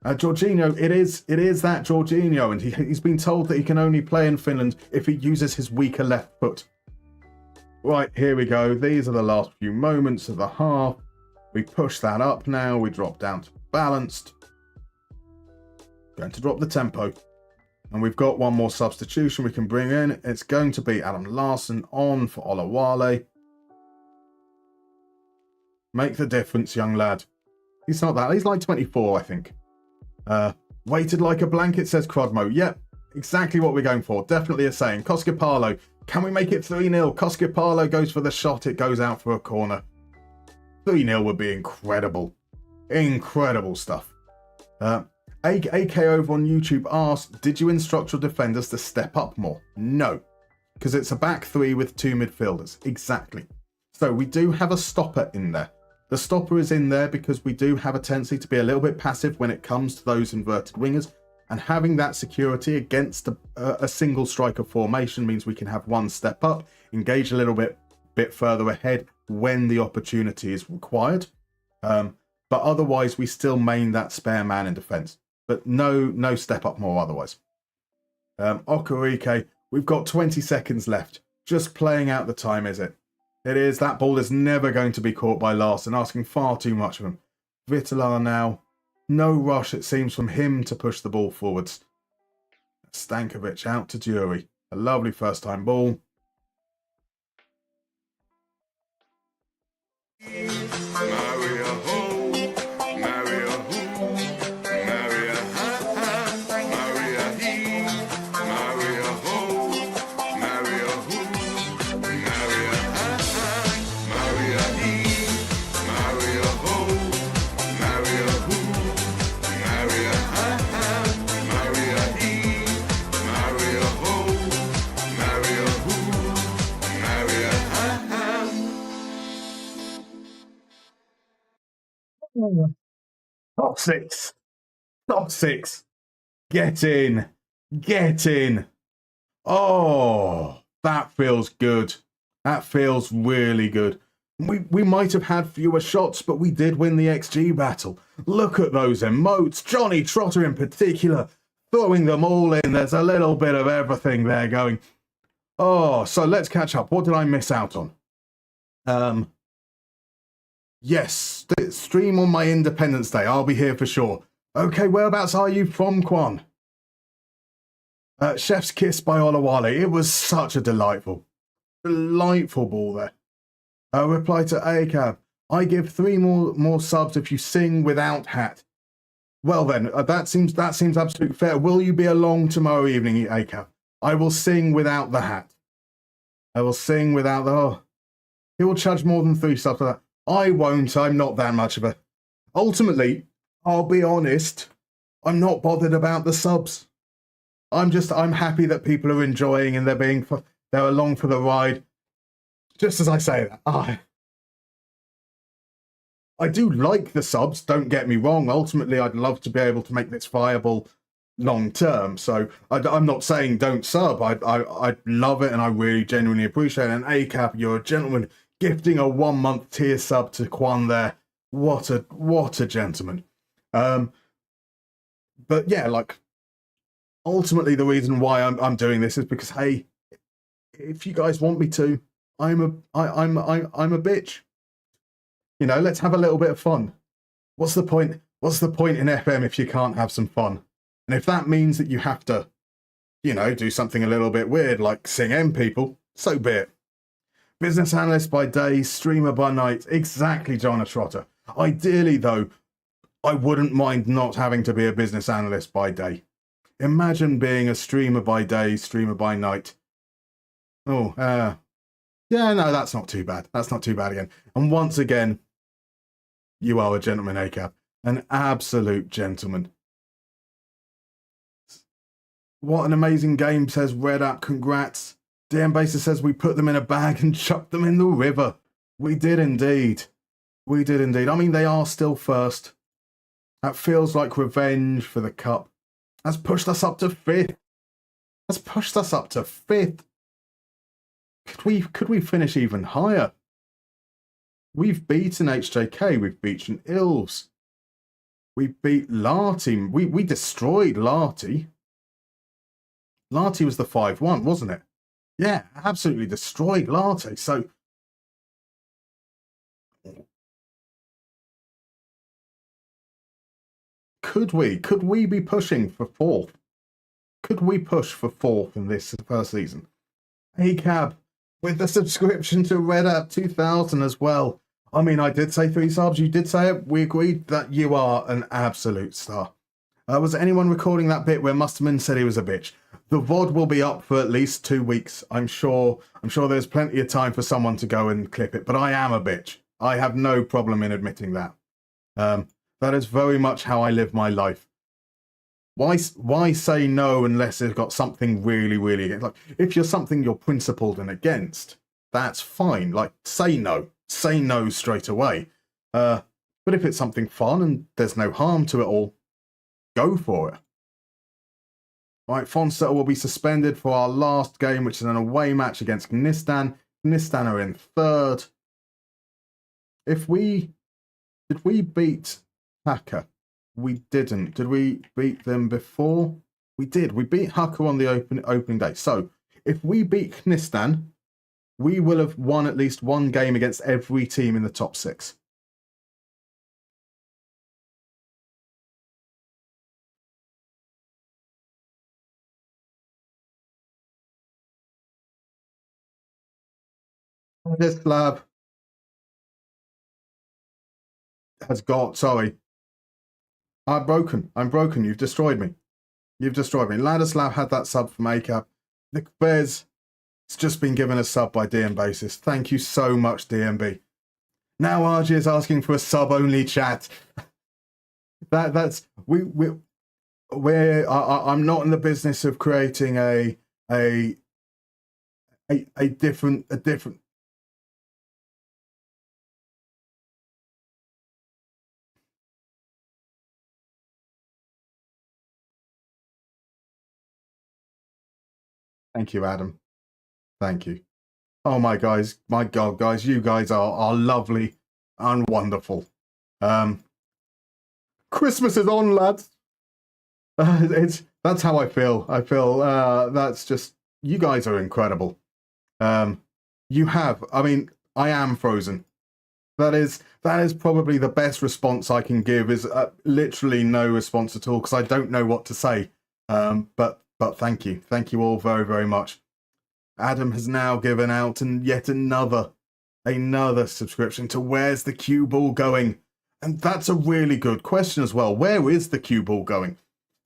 Jorginho, it is that Jorginho, and he's been told that he can only play in Finland if he uses his weaker left foot. Right, here we go. These are the last few moments of the half. We push that up now. We drop down to balanced. Going to drop the tempo. And we've got one more substitution we can bring in. It's going to be Adam Larsson on for Olawale. Make the difference, young lad. He's not that. He's like 24, I think. Weighted like a blanket, says Crodmo. Yep, exactly what we're going for. Definitely a saying. Koskepalo. Can we make it 3-0? Koskepalo goes for the shot. It goes out for a corner. 3-0 would be incredible. Incredible stuff. AK over on YouTube asked, did you instruct your defenders to step up more? No, because it's a back three with 2 midfielders. Exactly. So we do have a stopper in there. The stopper is in there because we do have a tendency to be a little bit passive when it comes to those inverted wingers. And having that security against a single striker formation means we can have one step up, engage a little bit further ahead when the opportunity is required. But otherwise, we still main that spare man in defence. But no step up more otherwise. Okarike, we've got 20 seconds left. Just playing out the time, is it? It is. That ball is never going to be caught by Larson, asking far too much of him. Vitalar now. No rush, it seems, from him to push the ball forwards. Stankovic out to Jury. A lovely first-time ball. Top six. Top six. Get in. Get in. Oh, that feels good. That feels really good. We might have had fewer shots, but we did win the XG battle. Look at those emotes. Johnny Trotter in particular, throwing them all in. There's a little bit of everything there going. Oh, so let's catch up. What did I miss out on? Yes, stream on my Independence Day. I'll be here for sure. Okay, whereabouts are you from, Quan? Chef's Kiss by Olawale. It was such a delightful ball there. Reply to ACAB. I give 3 more subs if you sing without hat. Well then, that seems absolutely fair. Will you be along tomorrow evening, ACAB? I will sing without the hat. I will sing without the... Oh, he will charge more than 3 subs for that. I won't. I'm not that much of a... Ultimately, I'll be honest, I'm not bothered about the subs. I'm happy that people are enjoying and they're along for the ride. Just as I say that, I do like the subs, don't get me wrong. Ultimately, I'd love to be able to make this viable long term. So I'm not saying don't sub. I love it and I really genuinely appreciate it. And ACAP, you're a gentleman, gifting a 1-month tier sub to Quan there. What a gentleman. But yeah, like ultimately the reason why I'm doing this is because, hey, if you guys want me to, I'm a bitch. You know, let's have a little bit of fun. What's the point? What's the point in FM if you can't have some fun? And if that means that you have to, you know, do something a little bit weird like sing M people, so be it. Business analyst by day, streamer by night. Exactly, Jonah Trotter. Ideally, though, I wouldn't mind not having to be a business analyst by day. Imagine being a streamer by day, streamer by night. Oh, yeah, no, that's not too bad. That's not too bad again. And once again, you are a gentleman, ACAP. An absolute gentleman. What an amazing game, says Red Up. Congrats. DM Basis says we put them in a bag and chucked them in the river. We did indeed. We did indeed. I mean, they are still first. That feels like revenge for the cup. That's pushed us up to 5th. That's pushed us up to 5th. Could we finish even higher? We've beaten HJK. We've beaten Ilves. We beat Larty. We destroyed Larty. Larty was the 5-1, wasn't it? Yeah, absolutely destroyed Larty. So could we be pushing for 4th? Could we push for 4th in this first season? Hey, Cab, with the subscription to Red App 2000 as well. I mean, I did say 3 subs. You did say it. We agreed that you are an absolute star. Was anyone recording that bit where Musterman said he was a bitch? The VOD will be up for at least 2 weeks. I'm sure there's plenty of time for someone to go and clip it. But I am a bitch. I have no problem in admitting that. That is very much how I live my life. Why say no unless it's got something really, really against? Like, if you're something you're principled and against, that's fine. Like, say no. Say no straight away. But if it's something fun and there's no harm to it all, go for it. Right, Fonsetter will be suspended for our last game, which is an away match against Knistan. Knistan are in 3rd. Did we beat Hacker? We didn't. Did we beat them before? We did. We beat Hacker on the opening day. So if we beat Knistan, we will have won at least 1 game against every team in the top 6. This lab has got, sorry. I'm broken. You've destroyed me. Ladislav had that sub from ACAP. Nick Bears, it's just been given a sub by DM Basis. Thank you so much, DMB. Now RG is asking for a sub-only chat. I'm not in the business of creating a different. Thank you, Adam. Thank you. Oh my God, guys, you guys are lovely and wonderful. Christmas is on, lads. That's how I feel. I feel that's just, you guys are incredible. I mean, I am frozen. That is probably the best response I can give, is literally no response at all, because I don't know what to say. But thank you all very, very much. Adam has now given out and yet another subscription to Where's the Cue Ball Going? And that's a really good question as well. Where is the cue ball going?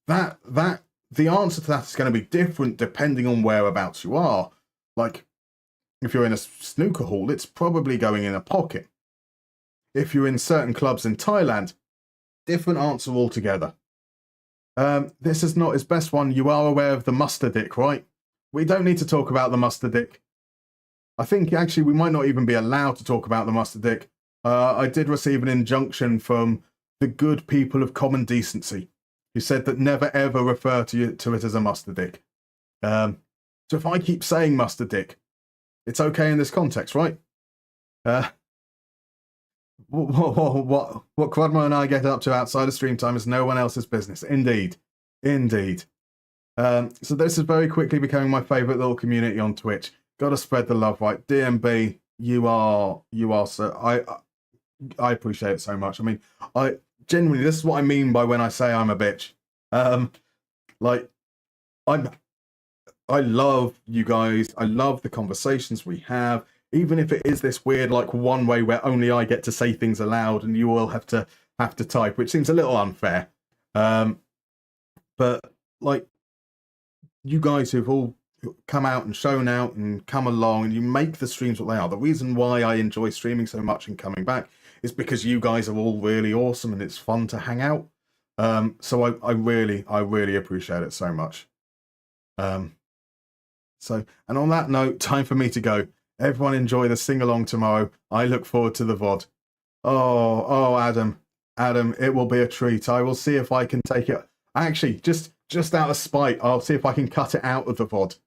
The answer to that is going to be different depending on whereabouts you are. Like, if you're in a snooker hall, it's probably going in a pocket. If you're in certain clubs in Thailand, different answer altogether. This is not his best one. You are aware of the muster dick, right? We don't need to talk about the muster dick. I think actually we might not even be allowed to talk about the muster dick. I did receive an injunction from the good people of common decency, who said that never ever refer to it as a muster dick. So if I keep saying muster dick, it's okay in this context, right? What Quadmo and I get up to outside of stream time is no one else's business. Indeed. So this is very quickly becoming my favourite little community on Twitch. Got to spread the love, right? DMB, you are so I appreciate it so much. I mean, I genuinely, this is what I mean by when I say I'm a bitch. Like, I love you guys. I love the conversations we have, even if it is this weird, like, one way where only I get to say things aloud and you all have to type, which seems a little unfair. But like, you guys who've all come out and shown out and come along, and you make the streams what they are. The reason why I enjoy streaming so much and coming back is because you guys are all really awesome and it's fun to hang out. So I really appreciate it so much. So, and on that note, time for me to go. Everyone enjoy the sing-along tomorrow. I look forward to the VOD. Oh, Adam, it will be a treat. I will see if I can take it. Actually, just out of spite, I'll see if I can cut it out of the VOD.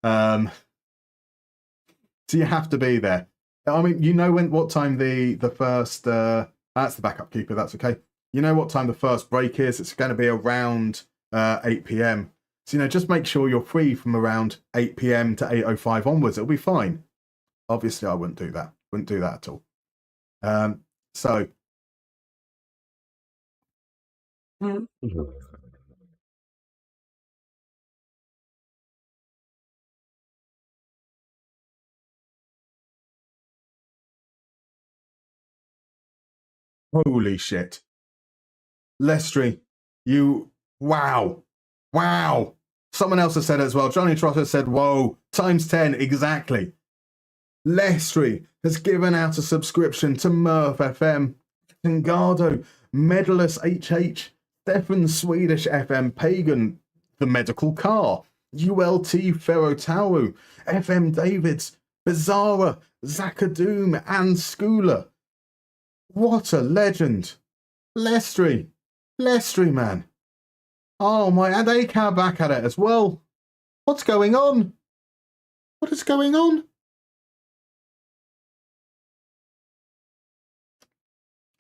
So you have to be there. I mean, you know what time the first that's the backup keeper, that's okay. You know what time the first break is. It's going to be around 8 p.m. So, just make sure you're free from around 8 p.m. to 8:05 onwards. It'll be fine. Obviously, I wouldn't do that. Wouldn't do that at all. So. Holy shit. Lestry, wow. Someone else has said it as well. Johnny Trotter said, whoa, times 10, exactly. Lestry has given out a subscription to MurphFM, Tangado, Medalus HH, Stefan Swedish FM Pagan, The Medical Car, ULT Ferrotauru, FM Davids, Bizarra, Zakadoom, and Schooler. What a legend. Lestry, man. Oh my, and ACAB back at it as well. What's going on? What is going on?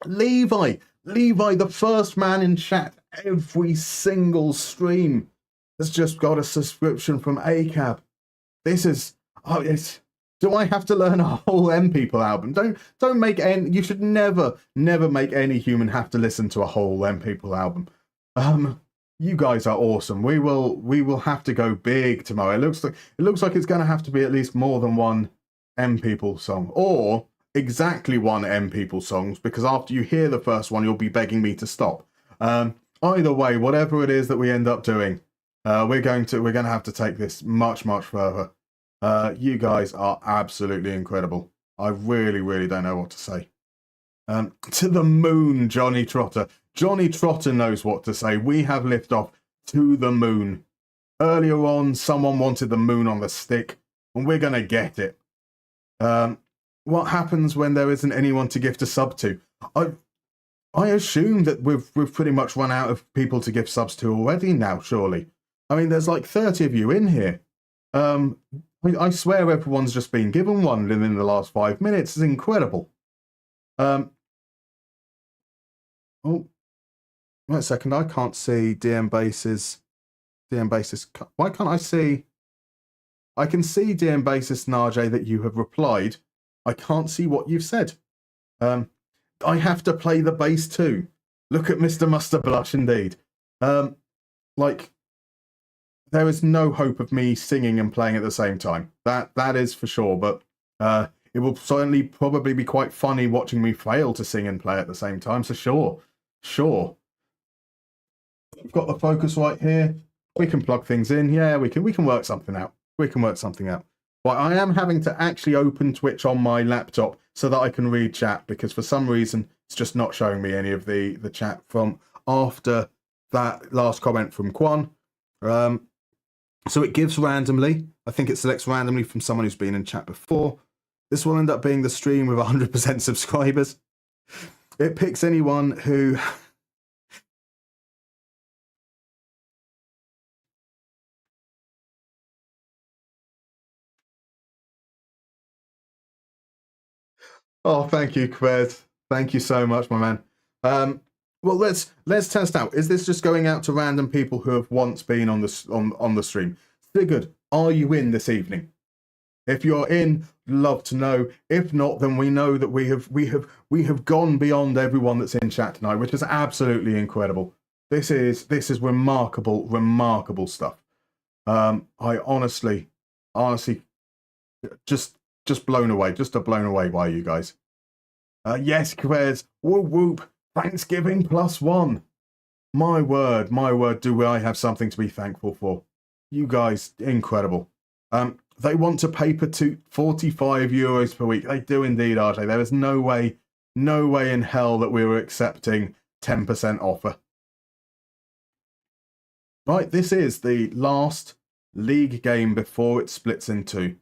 Levi, the first man in chat every single stream, has just got a subscription from ACAB. This is, do I have to learn a whole M People album? Don't make any, you should never make any human have to listen to a whole M People album. You guys are awesome. We will have to go big tomorrow. It looks like it's going to have to be at least more than one M People song, or exactly one M People songs, because after you hear the first one, you'll be begging me to stop. Either way, whatever it is that we end up doing, we're going to have to take this much further. You guys are absolutely incredible. I really don't know what to say. To the moon, Johnny Trotter. Johnny Trotter knows what to say. We have liftoff to the moon. Earlier on, someone wanted the moon on the stick, and we're going to get it. What happens when there isn't anyone to gift a sub to? I assume that we've pretty much run out of people to give subs to already now, surely. I mean, there's like 30 of you in here. I swear everyone's just been given one within the last 5 minutes. It's incredible. Oh, wait a second. I can't see DM Bases. DM Basis. Why can't I see? I can see DM Basis Narjay that you have replied. I can't see what you've said. I have to play the bass too. Look at Mr. Muster blush indeed. Like, there is no hope of me singing and playing at the same time. That is for sure. But it will certainly probably be quite funny watching me fail to sing and play at the same time. So sure. We've got the focus right here. We can plug things in. Yeah, we can work something out. But I am having to actually open Twitch on my laptop so that I can read chat, because for some reason it's just not showing me any of the chat from after that last comment from Quan. So it gives randomly. I think it selects randomly from someone who's been in chat before. This will end up being the stream with 100% subscribers. It picks anyone who... Oh, thank you, Quez. Thank you so much, my man. Well, let's test out. Is this just going out to random people who have once been on the stream? Sigurd, are you in this evening? If you're in, love to know. If not, then we know that we have gone beyond everyone that's in chat tonight, which is absolutely incredible. This is remarkable stuff. I honestly, just blown away, blown away by you guys. Yes, Quez, whoop whoop, Thanksgiving +1. My word, do I have something to be thankful for. You guys, incredible. They want to paper to 45 euros per week. They do indeed, RJ. There is no way in hell that we were accepting 10% offer. Right, this is the last league game before it splits in two.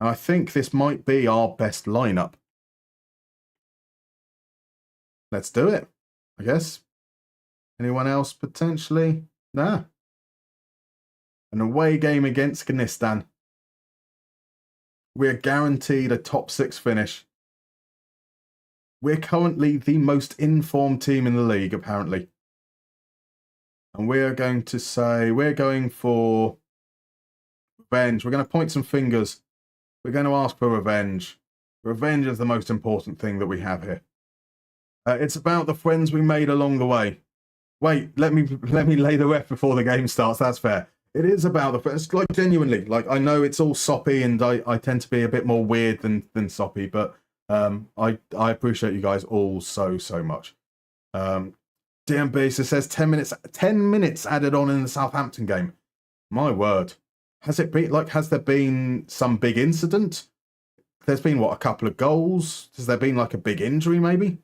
And I think this might be our best lineup. Let's do it, I guess. Anyone else potentially? Nah. An away game against Gnistan. We're guaranteed a top 6 finish. We're currently the most informed team in the league, apparently. And we're going to say, we're going for revenge. We're going to point some fingers. We're going to ask for revenge. Revenge is the most important thing that we have here. It's about the friends we made along the way. Wait, let me lay the ref before the game starts. That's fair. It is about the friends. Like, genuinely. Like, I know it's all soppy, and I tend to be a bit more weird than soppy, but I appreciate you guys all so much. DM Basis says 10 minutes added on in the Southampton game. My word. Has there been some big incident? There's been, what, a couple of goals? Has there been, like, a big injury, maybe?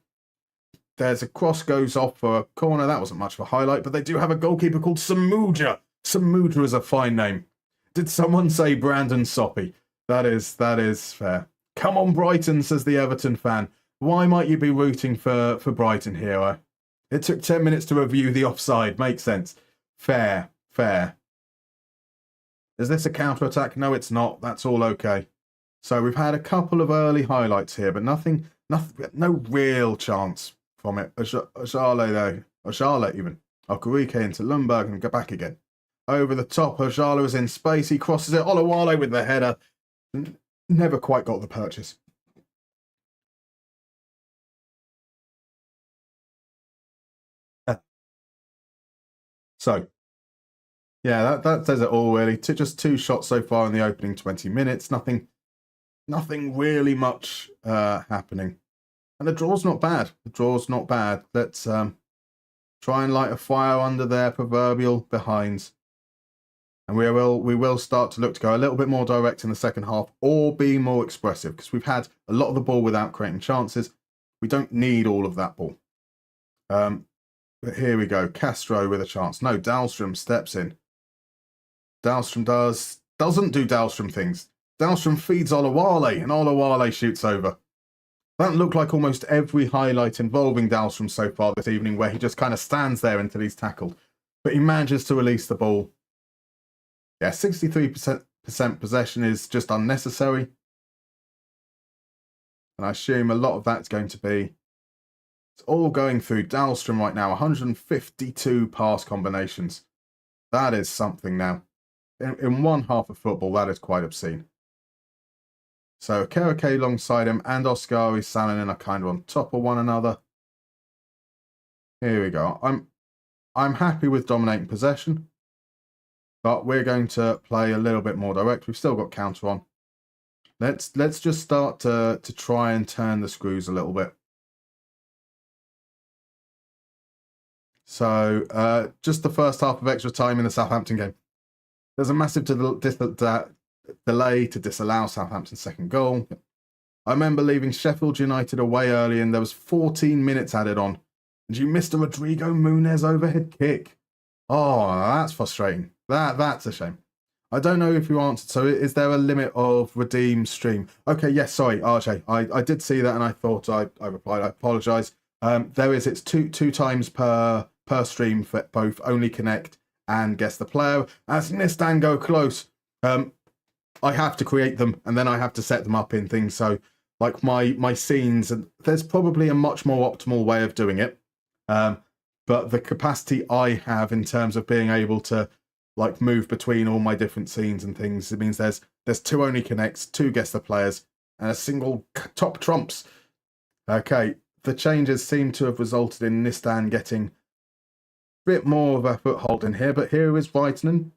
There's a cross goes off for a corner. That wasn't much of a highlight, but they do have a goalkeeper called Samuja. Samuja is a fine name. Did someone say Brandon Soppy? That is fair. Come on, Brighton, says the Everton fan. Why might you be rooting for Brighton here? It took 10 minutes to review the offside. Makes sense. Fair. Is this a counter-attack? No, it's not. That's all okay. So we've had a couple of early highlights here, but nothing, no real chance from it. Ajala even. Okurike into Lundberg and go back again. Over the top, Ajala is in space. He crosses it. Olawale with the header. Never quite got the purchase. So, yeah, that says it all, really. Just 2 shots so far in the opening 20 minutes. Nothing really much happening. And the draw's not bad. Let's try and light a fire under their proverbial behinds. And we will start to look to go a little bit more direct in the second half, or be more expressive, because we've had a lot of the ball without creating chances. We don't need all of that ball. But here we go. Castro with a chance. No, Dahlstrom steps in. Dahlstrom doesn't do Dahlstrom things. Dahlstrom feeds Olawale, and Olawale shoots over. That looked like almost every highlight involving Dahlstrom so far this evening, where he just kind of stands there until he's tackled. But he manages to release the ball. Yeah, 63% possession is just unnecessary. And I assume a lot of that's going to be... It's all going through Dahlstrom right now. 152 pass combinations. That is something now. In one half of football, that is quite obscene. So Kereke alongside him and Oskari Salonen are kind of on top of one another. Here we go. I'm happy with dominating possession, but we're going to play a little bit more direct. We've still got counter on. Let's just start to try and turn the screws a little bit. So just the first half of extra time in the Southampton game. There's a massive delay to disallow Southampton's second goal. I remember leaving Sheffield United away early and there was 14 minutes added on. And you missed a Rodrigo Muniz overhead kick. Oh, that's frustrating. That's a shame. I don't know if you answered. So is there a limit of redeem stream? Okay, yes, sorry, RJ. I did see that and I thought I replied. I apologise. There is, it's two times per stream for both Only Connect and Guess the Player. As Nistan go close, I have to create them and then I have to set them up in things. So like my scenes, and there's probably a much more optimal way of doing it. But the capacity I have in terms of being able to like move between all my different scenes and things, it means there's two Only Connects, two Guess the Players, and a single top trumps. Okay, the changes seem to have resulted in Nistan getting a bit more of a foothold in here, but here is Vitanen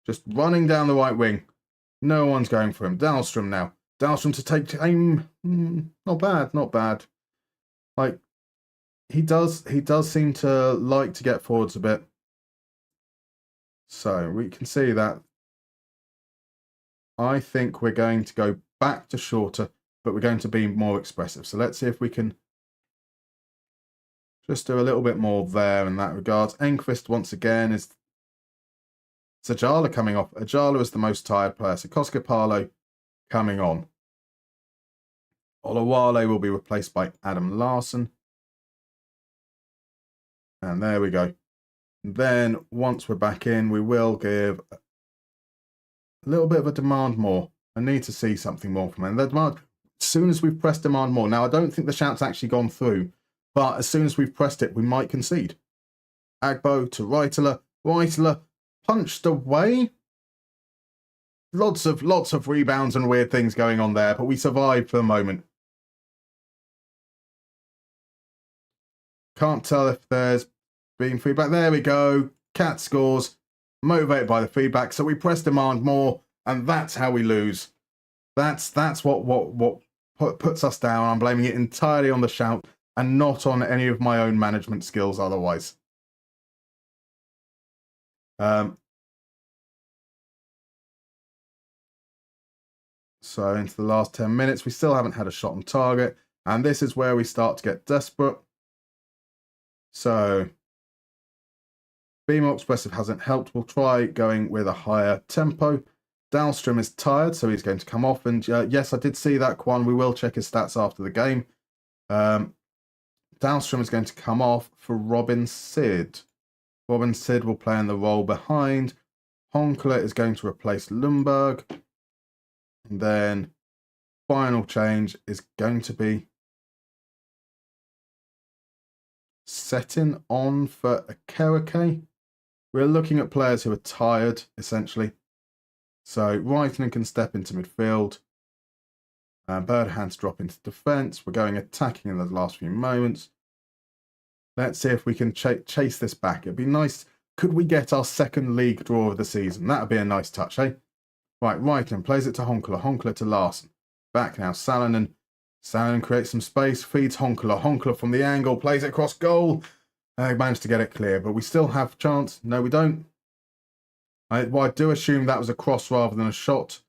just running down the right wing. No one's going for him. Dahlstrom now. Dahlstrom to take aim. Not bad, not bad. Like, he does seem to like to get forwards a bit. So we can see that. I think we're going to go back to shorter, but we're going to be more expressive. So let's see if we can just do a little bit more there in that regard. Enquist once again is Sajala coming off. Ajala is the most tired player. So Koskopalo coming on. Olawale will be replaced by Adam Larson. And there we go. Then once we're back in, we will give a little bit of a demand more. I need to see something more from him. The demand, as soon as we've pressed demand more. Now, I don't think the shout's actually gone through, but as soon as we've pressed it, we might concede. Agbo to Reitler. Reitler punched away. Lots of rebounds and weird things going on there, but we survived for the moment. Can't tell if there's been feedback. There we go. Cat scores. Motivated by the feedback. So we press demand more, and that's how we lose. That's what puts us down. I'm blaming it entirely on the shout and not on any of my own management skills otherwise. So into the last 10 minutes, we still haven't had a shot on target. And this is where we start to get desperate. So being more expressive hasn't helped. We'll try going with a higher tempo. Dahlstrom is tired, so he's going to come off. And yes, I did see that, Kwan. We will check his stats after the game. Dahlstrom is going to come off for Robin Sid. Robin Sid will play in the role behind. Honkler is going to replace Lundberg. And then final change is going to be setting on for a Kereke. We're looking at players who are tired, essentially. So Reitner can step into midfield. Birdhand's drop into defence. We're going attacking in the last few moments. Let's see if we can chase this back. It'd be nice. Could we get our second league draw of the season? That would be a nice touch, eh? Right, Reitner plays it to Honkler. Honkler to Larson. Back now, Salonen. Salonen creates some space, feeds Honkler. Honkler from the angle, plays it across goal. Managed to get it clear, but we still have chance. No, we don't. I do assume that was a cross rather than a shot.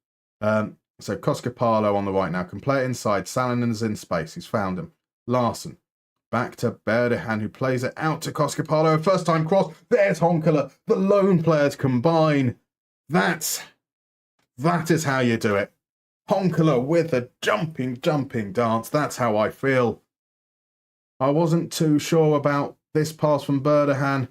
So Koskopalo on the right now can play it inside. Salonen's in space. He's found him. Larson. Back to Berdehan, who plays it out to Koskopalo. First time cross. There's Honkler. The lone players combine. That is how you do it. Honkler with a jumping dance. That's how I feel. I wasn't too sure about this pass from Berdehan,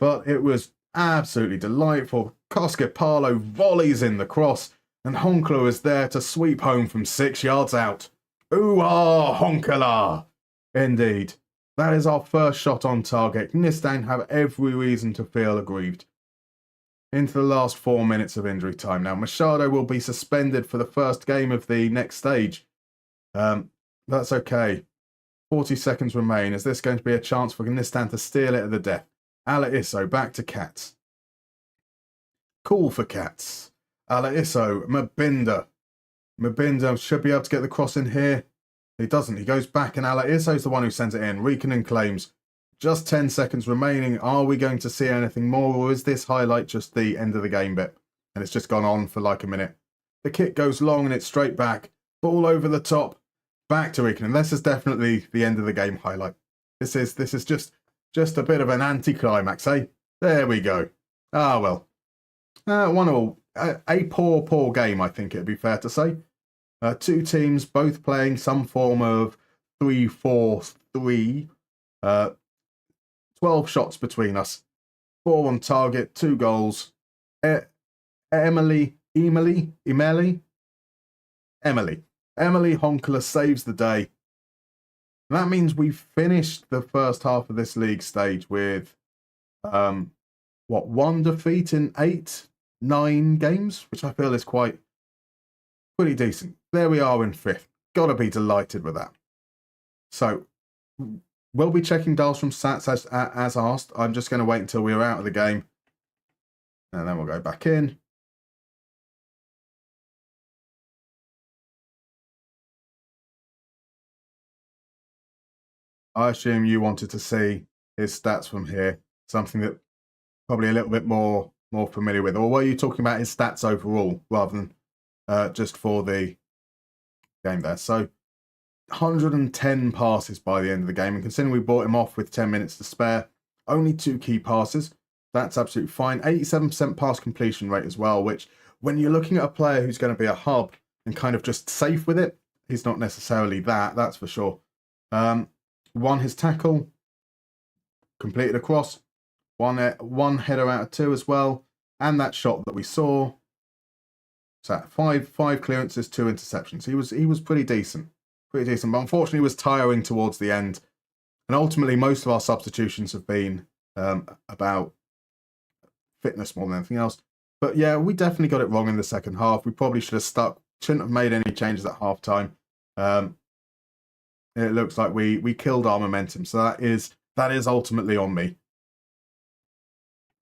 but it was absolutely delightful. Koskipalo volleys in the cross, and Honkler is there to sweep home from 6 yards out. Ooh-ah, Honkler! Indeed. That is our first shot on target. Nistan have every reason to feel aggrieved. Into the last 4 minutes of injury time now. Machado will be suspended for the first game of the next stage. That's okay. 40 seconds remain. Is this going to be a chance for Nistan to steal it at the death? Alaiso back to Cats. Call for Cats. Alaiso, Mabinda. Mabinda should be able to get the cross in here. He doesn't. He goes back, and Alaiso's the one who sends it in. Reekinen claims. Just 10 seconds remaining. Are we going to see anything more, or is this highlight just the end of the game bit? And it's just gone on for like a minute. The kick goes long, and it's straight back. Ball over the top. Back to Reekinen. This is definitely the end of the game highlight. This is just a bit of an anticlimax, eh? There we go. Ah, well. 1-1. A poor game, I think it'd be fair to say. Two teams both playing some form of 3-4-3. 12 shots between us. 4 on target, 2 goals. Emily Honkler saves the day. And that means we've finished the first half of this league stage with, 1 defeat in 8-9 games, which I feel is pretty decent. There we are in 5th. Gotta be delighted with that. So, we'll be checking Dahlstrom's stats as asked. I'm just going to wait until we're out of the game. And then we'll go back in. I assume you wanted to see his stats from here. Something that probably a little bit more familiar with. Or were you talking about his stats overall rather than just for the game there? So 110 passes by the end of the game. And considering we bought him off with 10 minutes to spare, only 2 key passes. That's absolutely fine. 87% pass completion rate as well, which when you're looking at a player who's going to be a hub and kind of just safe with it, he's not necessarily that's for sure. Won his tackle, completed a cross, one header out of 2 as well, and that shot that we saw. So 5 clearances, 2 interceptions. He was pretty decent, but unfortunately he was tiring towards the end. And ultimately, most of our substitutions have been about fitness more than anything else. But yeah, we definitely got it wrong in the second half. We probably shouldn't have made any changes at half time. It looks like we killed our momentum. So that is ultimately on me.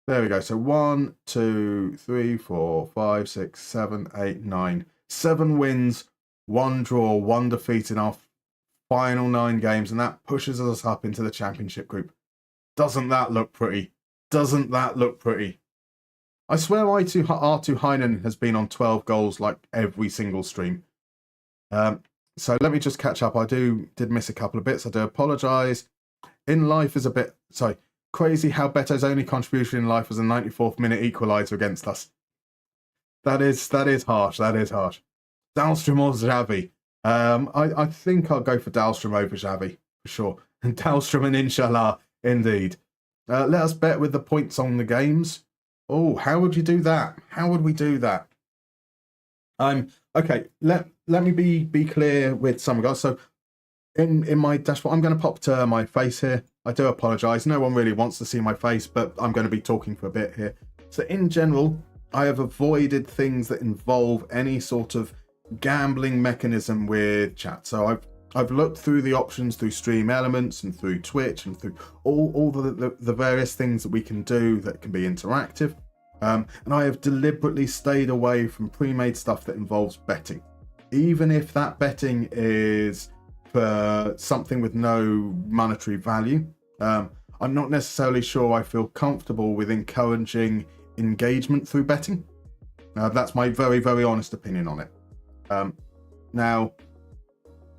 There we go. So 1, 2, 3, 4, 5, 6, 7, 8, 9. 7 wins, 1 draw, 1 defeat in our final 9 games. And that pushes us up into the championship group. Doesn't that look pretty? Doesn't that look pretty? I swear R2 Heinen has been on 12 goals like every single stream. So let me just catch up. I did miss a couple of bits. I do apologise. In life is a bit... Sorry. Crazy how Beto's only contribution in life was a 94th minute equaliser against us. That is harsh. That is harsh. Dahlstrom or Xavi? I think I'll go for Dahlstrom over Xavi, for sure. And Dahlstrom and Inshallah, indeed. Let us bet with the points on the games. Oh, how would you do that? How would we do that? Okay, let me be clear with some regards. So in my dashboard, I'm going to pop to my face here. I do apologise. No one really wants to see my face, but I'm going to be talking for a bit here. So in general, I have avoided things that involve any sort of gambling mechanism with chat. So I've looked through the options through Stream Elements and through Twitch and through all the various things that we can do that can be interactive. And I have deliberately stayed away from pre-made stuff that involves betting. Even if that betting is for something with no monetary value, I'm not necessarily sure I feel comfortable with encouraging engagement through betting. That's my very, very honest opinion on it. Now,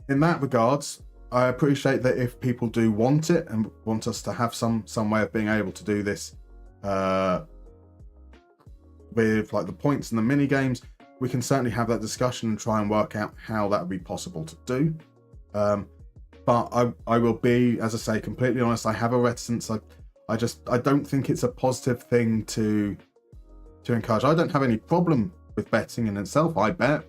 in that regards, I appreciate that if people do want it and want us to have some way of being able to do this with like the points and the mini games, we can certainly have that discussion and try and work out how that would be possible to do. But I will be, as I say, completely honest. I have a reticence. I don't think it's a positive thing to encourage. I don't have any problem with betting in itself. I bet.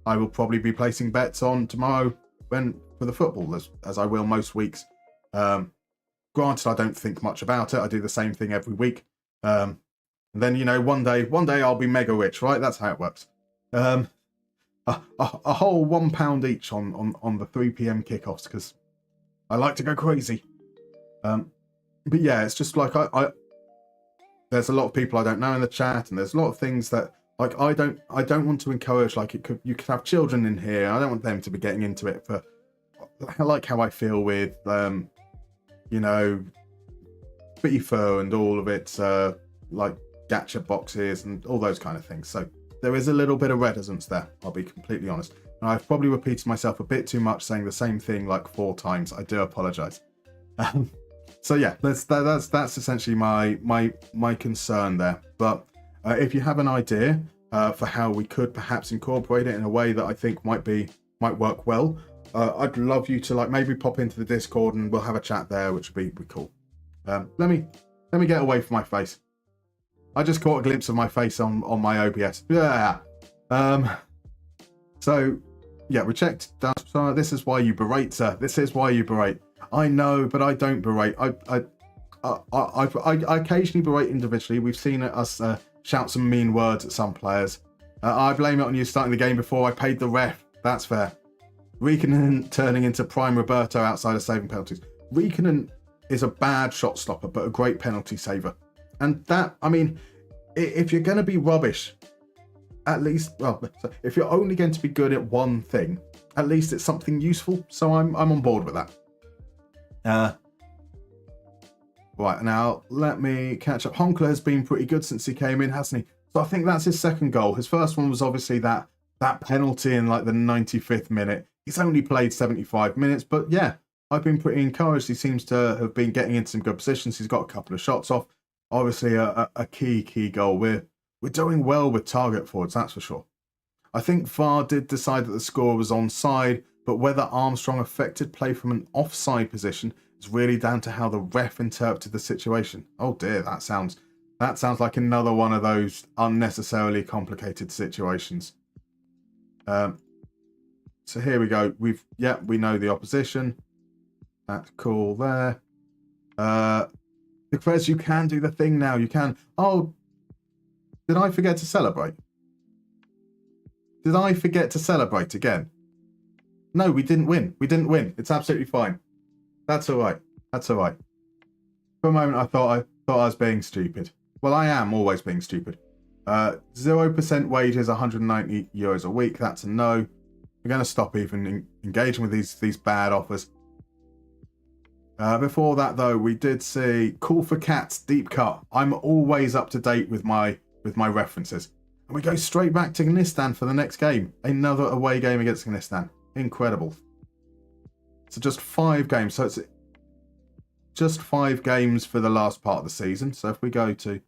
I will probably be placing bets on tomorrow for the football, as I will most weeks. Granted, I don't think much about it. I do the same thing every week. And then, one day I'll be mega rich, right? That's how it works. A whole £1 each on the 3 p.m. kickoffs, because I like to go crazy. But yeah, it's just like I there's a lot of people I don't know in the chat, and there's a lot of things that like I don't want to encourage. Like you could have children in here. I don't want them to be getting into it for like how I feel with FIFA and all of its like gacha boxes and all those kind of things. So there is a little bit of reticence there, I'll be completely honest. And I've probably repeated myself a bit too much, saying the same thing like 4 times. I do apologize. So yeah, that's essentially my concern there. But if you have an idea for how we could perhaps incorporate it in a way that I think might work well, I'd love you to like maybe pop into the Discord and we'll have a chat there, which would be cool. Let me get away from my face. I just caught a glimpse of my face on my OBS. Yeah. So yeah, we checked. This is why you berate, sir. This is why you berate. I know, but I don't berate. I occasionally berate individually. We've seen us shout some mean words at some players. I blame it on you starting the game before I paid the ref. That's fair. Reekinen turning into prime Roberto outside of saving penalties. Reekinen is a bad shot stopper, but a great penalty saver. And that, I mean, if you're going to be rubbish, at least, well, if you're only going to be good at one thing, at least it's something useful. So I'm on board with that. Right, now let me catch up. Honkler has been pretty good since he came in, hasn't he? So I think that's his second goal. His first one was obviously that penalty in like the 95th minute. He's only played 75 minutes, but yeah, I've been pretty encouraged. He seems to have been getting into some good positions. He's got a couple of shots off. Obviously a key goal. We're doing well with target forwards, that's for sure. I think VAR did decide that the score was onside, but whether Armstrong affected play from an offside position is really down to how the ref interpreted the situation. Oh dear, that sounds like another one of those unnecessarily complicated situations. So here we go. We know the opposition. That's cool there. Because you can do the thing now. You can. Oh, did I forget to celebrate? Did I forget to celebrate again? No, we didn't win. It's absolutely fine. That's all right. For a moment, I thought I was being stupid. Well, I am always being stupid. 0% wages, €190 a week. That's a no. We're going to stop even engaging with these bad offers. Before that, though, we did see Call for Cats deep cut. I'm always up to date with my references. And we go straight back to Gnistan for the next game. Another away game against Gnistan. Incredible. So just 5 games. So it's just 5 games for the last part of the season. So if we go to the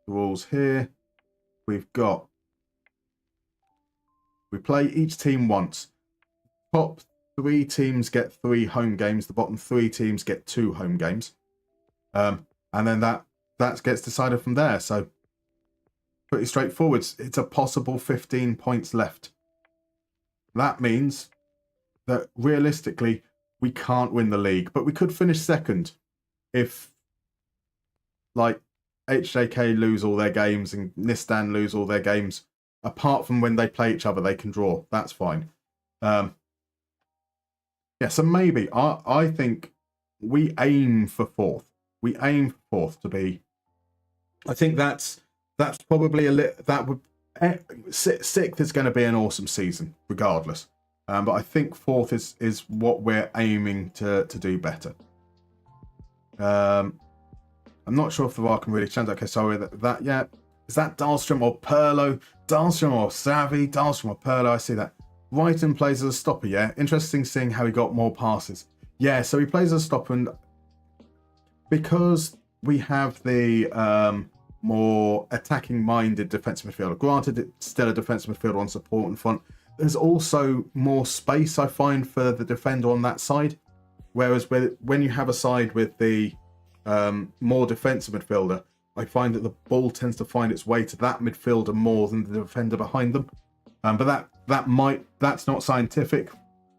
rules here, we play each team once. Top 3 teams get 3 home games. The bottom 3 teams get 2 home games. And then that gets decided from there. So pretty straightforward. It's a possible 15 points left. That means that realistically, we can't win the league, but we could finish second if, like, HJK lose all their games and Nistan lose all their games. Apart from when they play each other, they can draw. That's fine. Yeah, so maybe I think we aim for 4th. We aim for 4th to be. I think that's probably that would 6th is going to be an awesome season regardless. But I think 4th is what we're aiming to do better. I'm not sure if the VAR can really change that. Okay, sorry, that yeah. Is that Dahlstrom or Perlo? Dahlstrom or Savvy? Dahlstrom or Perlo? I see that. Wrighton plays as a stopper, yeah? Interesting seeing how he got more passes. Yeah, so he plays as a stopper, and because we have the more attacking-minded defensive midfielder, granted it's still a defensive midfielder on support and front, there's also more space, I find, for the defender on that side. Whereas when you have a side with the more defensive midfielder, I find that the ball tends to find its way to that midfielder more than the defender behind them. But that's not scientific,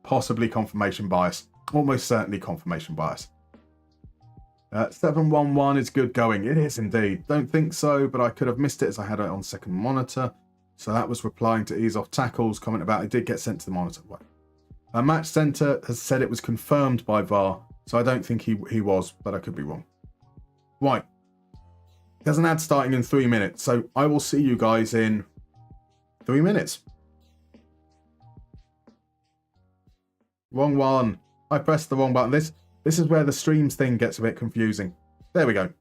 possibly confirmation bias, almost certainly confirmation bias. 711 is good going. It is indeed. Don't think so, but I could have missed it as I had it on second monitor. So that was replying to ease off tackles, comment about it did get sent to the monitor. Match Center has said it was confirmed by VAR, so I don't think he was, but I could be wrong. Right. There's an ad starting in 3 minutes, so I will see you guys in 3 minutes. Wrong one. I pressed the wrong button. This is where the streams thing gets a bit confusing. There we go.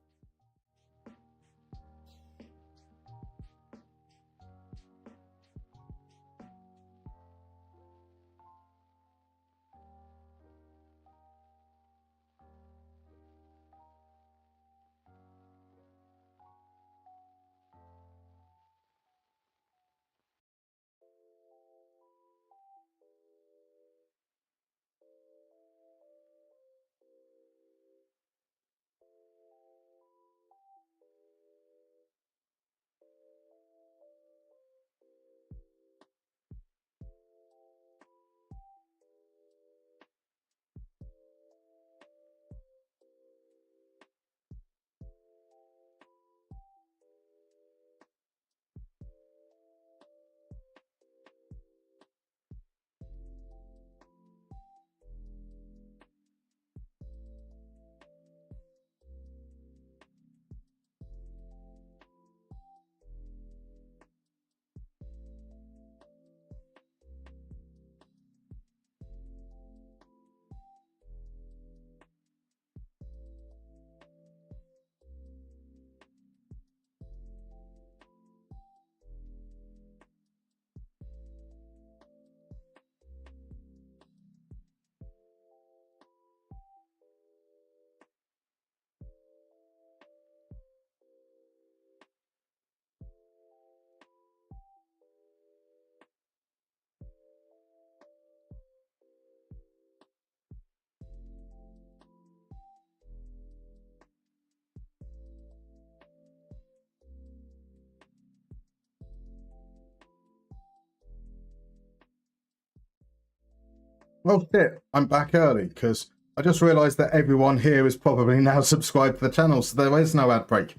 Well, shit, I'm back early because I just realised that everyone here is probably now subscribed to the channel, so there is no ad break.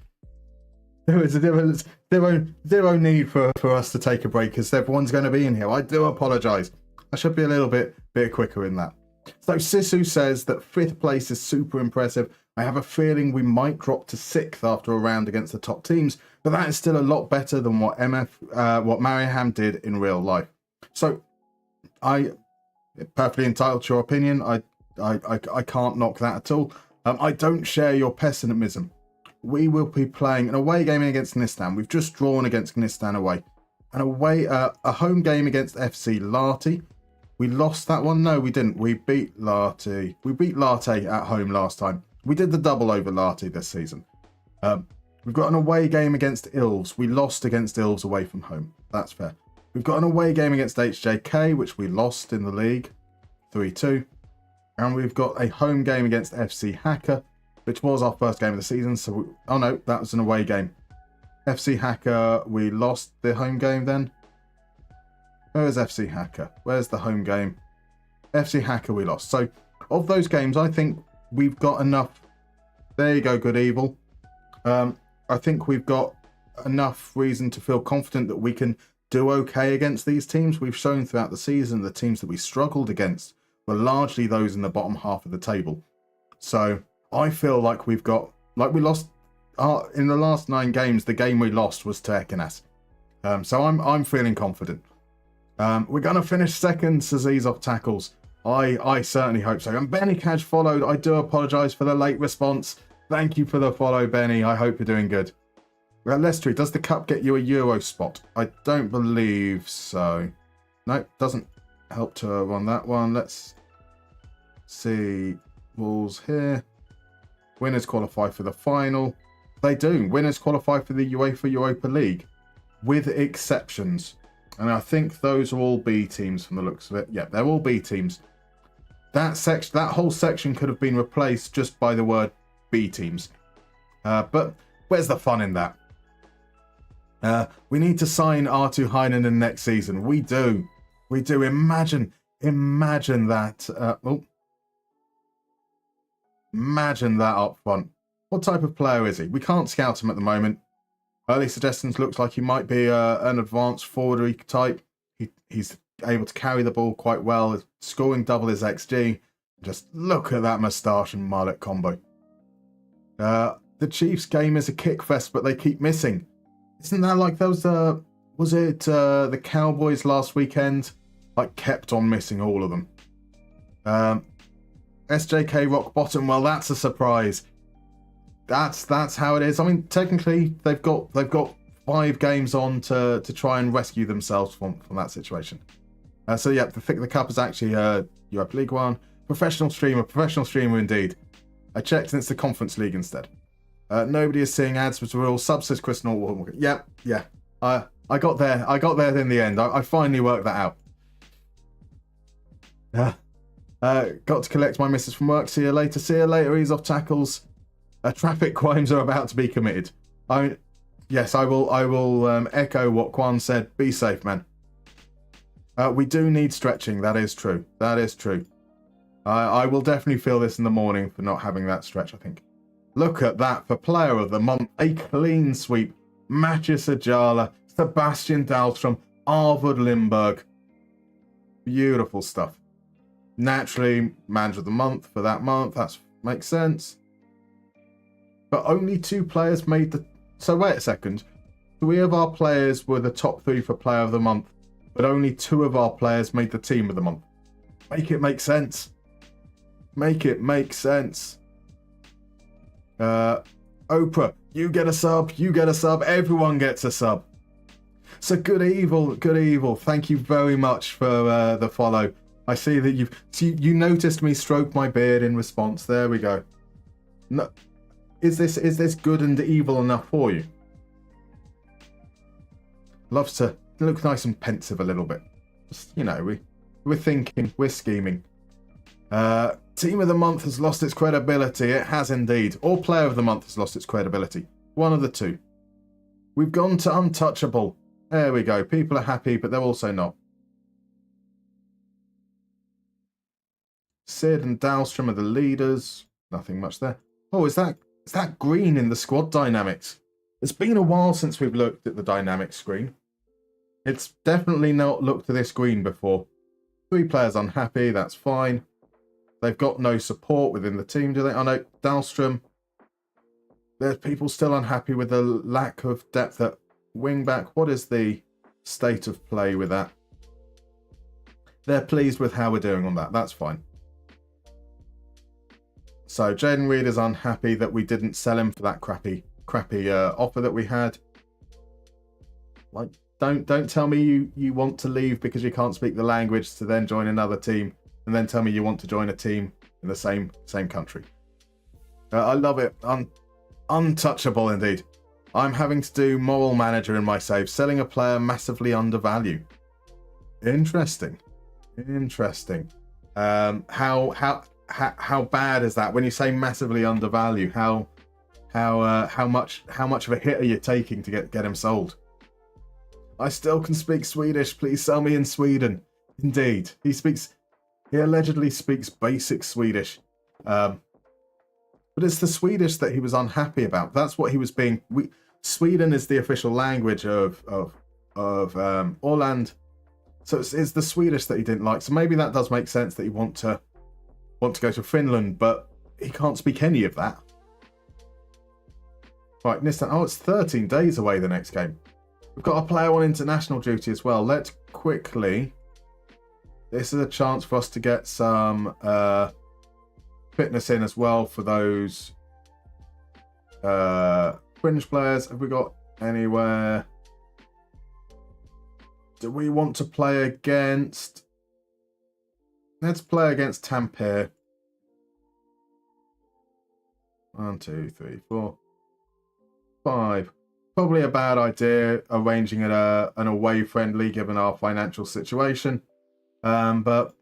There is zero need for us to take a break because everyone's going to be in here. I do apologise. I should be a little bit quicker in that. So Sisu says that 5th place is super impressive. I have a feeling we might drop to 6th after a round against the top teams, but that is still a lot better than what Mariehamn did in real life. So I perfectly entitled to your opinion. I can't knock that at all. I don't share your pessimism. We will be playing an away game against Gnistan. We've just drawn against Gnistan away. A home game against FC Larty. We lost that one. No, we didn't. We beat Larty. We beat Larty at home last time. We did the double over Larty this season. We've got an away game against Ilves. We lost against Ilves away from home. That's fair. We've got an away game against HJK, which we lost in the league, 3-2. And we've got a home game against FC Hacker, which was our first game of the season. So, oh no, that was an away game. FC Hacker, we lost the home game then. Where is FC Hacker? Where's the home game? FC Hacker we lost. So, of those games, I think we've got enough. There you go, good evil. I think we've got enough reason to feel confident that we can do okay against these teams. We've shown throughout the season the teams that we struggled against were largely those in the bottom half of the table. So I feel like we lost in the last 9 games. The game we lost was to Ekenas. So I'm feeling confident. We're gonna finish second, says ease off tackles. I certainly hope so. And Benny Cash followed. I do apologise for the late response. Thank you for the follow, Benny. I hope you're doing good. Lestry, does the cup get you a Euro spot? I don't believe so. No, doesn't help to run that one. Let's see. Rules here. Winners qualify for the final. They do. Winners qualify for the UEFA Europa League, with exceptions. And I think those are all B teams from the looks of it. Yeah, they're all B teams. That whole section could have been replaced just by the word B teams. But Where's the fun in that? We need to sign Artu Heinonen next season. We do. We do. Imagine that. Imagine that up front. What type of player is he? We can't scout him at the moment. Early suggestions looks like he might be an advanced forward type. He's able to carry the ball quite well, scoring double his XG. Just look at that moustache and mullet combo. The Chiefs game is a kick fest, but they keep missing. Isn't that like those, was it the Cowboys last weekend? Like, kept on missing all of them. SJK rock bottom, well, that's a surprise. That's how it is. I mean, technically, they've got 5 games on to try and rescue themselves from that situation. So yeah, the cup is actually Europe League One. Professional streamer indeed. I checked and it's the Conference League instead. Nobody is seeing ads, which are all subs, says Chris Norwell. Yeah. I got there in the end. I finally worked that out. Got to collect my missus from work. See you later. Ease off tackles. Traffic crimes are about to be committed. Yes, I will echo what Kwan said. Be safe, man. We do need stretching. That is true. I will definitely feel this in the morning for not having that stretch, I think. Look at that for Player of the Month. A clean sweep. Matthias Ajala, Sebastian Dahlstrom, Arvid Lindberg. Beautiful stuff. Naturally, Manager of the Month for that month. That makes sense. But only 2 players made the... So wait a second. 3 of our players were the top 3 for Player of the Month, but only 2 of our players made the Team of the Month. Make it make sense. Make it make sense. Oprah, you get a sub, everyone gets a sub. So good evil. Thank you very much for the follow. I see that you noticed me stroke my beard in response. There we go. No, is this good and evil enough for you? Loves to look nice and pensive a little bit. Just, we're thinking, we're scheming. Team of the Month has lost its credibility. It has indeed. Or Player of the Month has lost its credibility. One of the two. We've gone to untouchable. There we go. People are happy, but they're also not. Sid and Dahlstrom are the leaders. Nothing much there. Oh, is that green in the squad dynamics? It's been a while since we've looked at the dynamic screen. It's definitely not looked at this green before. 3 players unhappy. That's fine. They've got no support within the team, do they? Oh no, Dahlstrom. There's people still unhappy with the lack of depth at wing back. What is the state of play with that? They're pleased with how we're doing on that. That's fine. So Jaden Reed is unhappy that we didn't sell him for that crappy offer that we had. Like, don't tell me you want to leave because you can't speak the language to then join another team, and then tell me you want to join a team in the same country. I love it. Untouchable indeed. I'm having to do moral manager in my save, selling a player massively undervalued. Interesting. How bad is that when you say massively undervalued? How much of a hit are you taking to get him sold? I still can speak Swedish. Please sell me in Sweden. Indeed, he allegedly speaks basic Swedish, but it's the Swedish that he was unhappy about. That's what he was being. Sweden is the official language of Åland, so it's the Swedish that he didn't like. So maybe that does make sense that he want to go to Finland, but he can't speak any of that. Right, Nistan. Oh, it's 13 days away, the next game. We've got a player on international duty as well. Let's quickly... This is a chance for us to get some fitness in as well for those fringe players. Have we got anywhere? Do we want to play against... Let's play against Tampere. 1, 2, 3, 4, 5. Probably a bad idea arranging an away friendly given our financial situation. But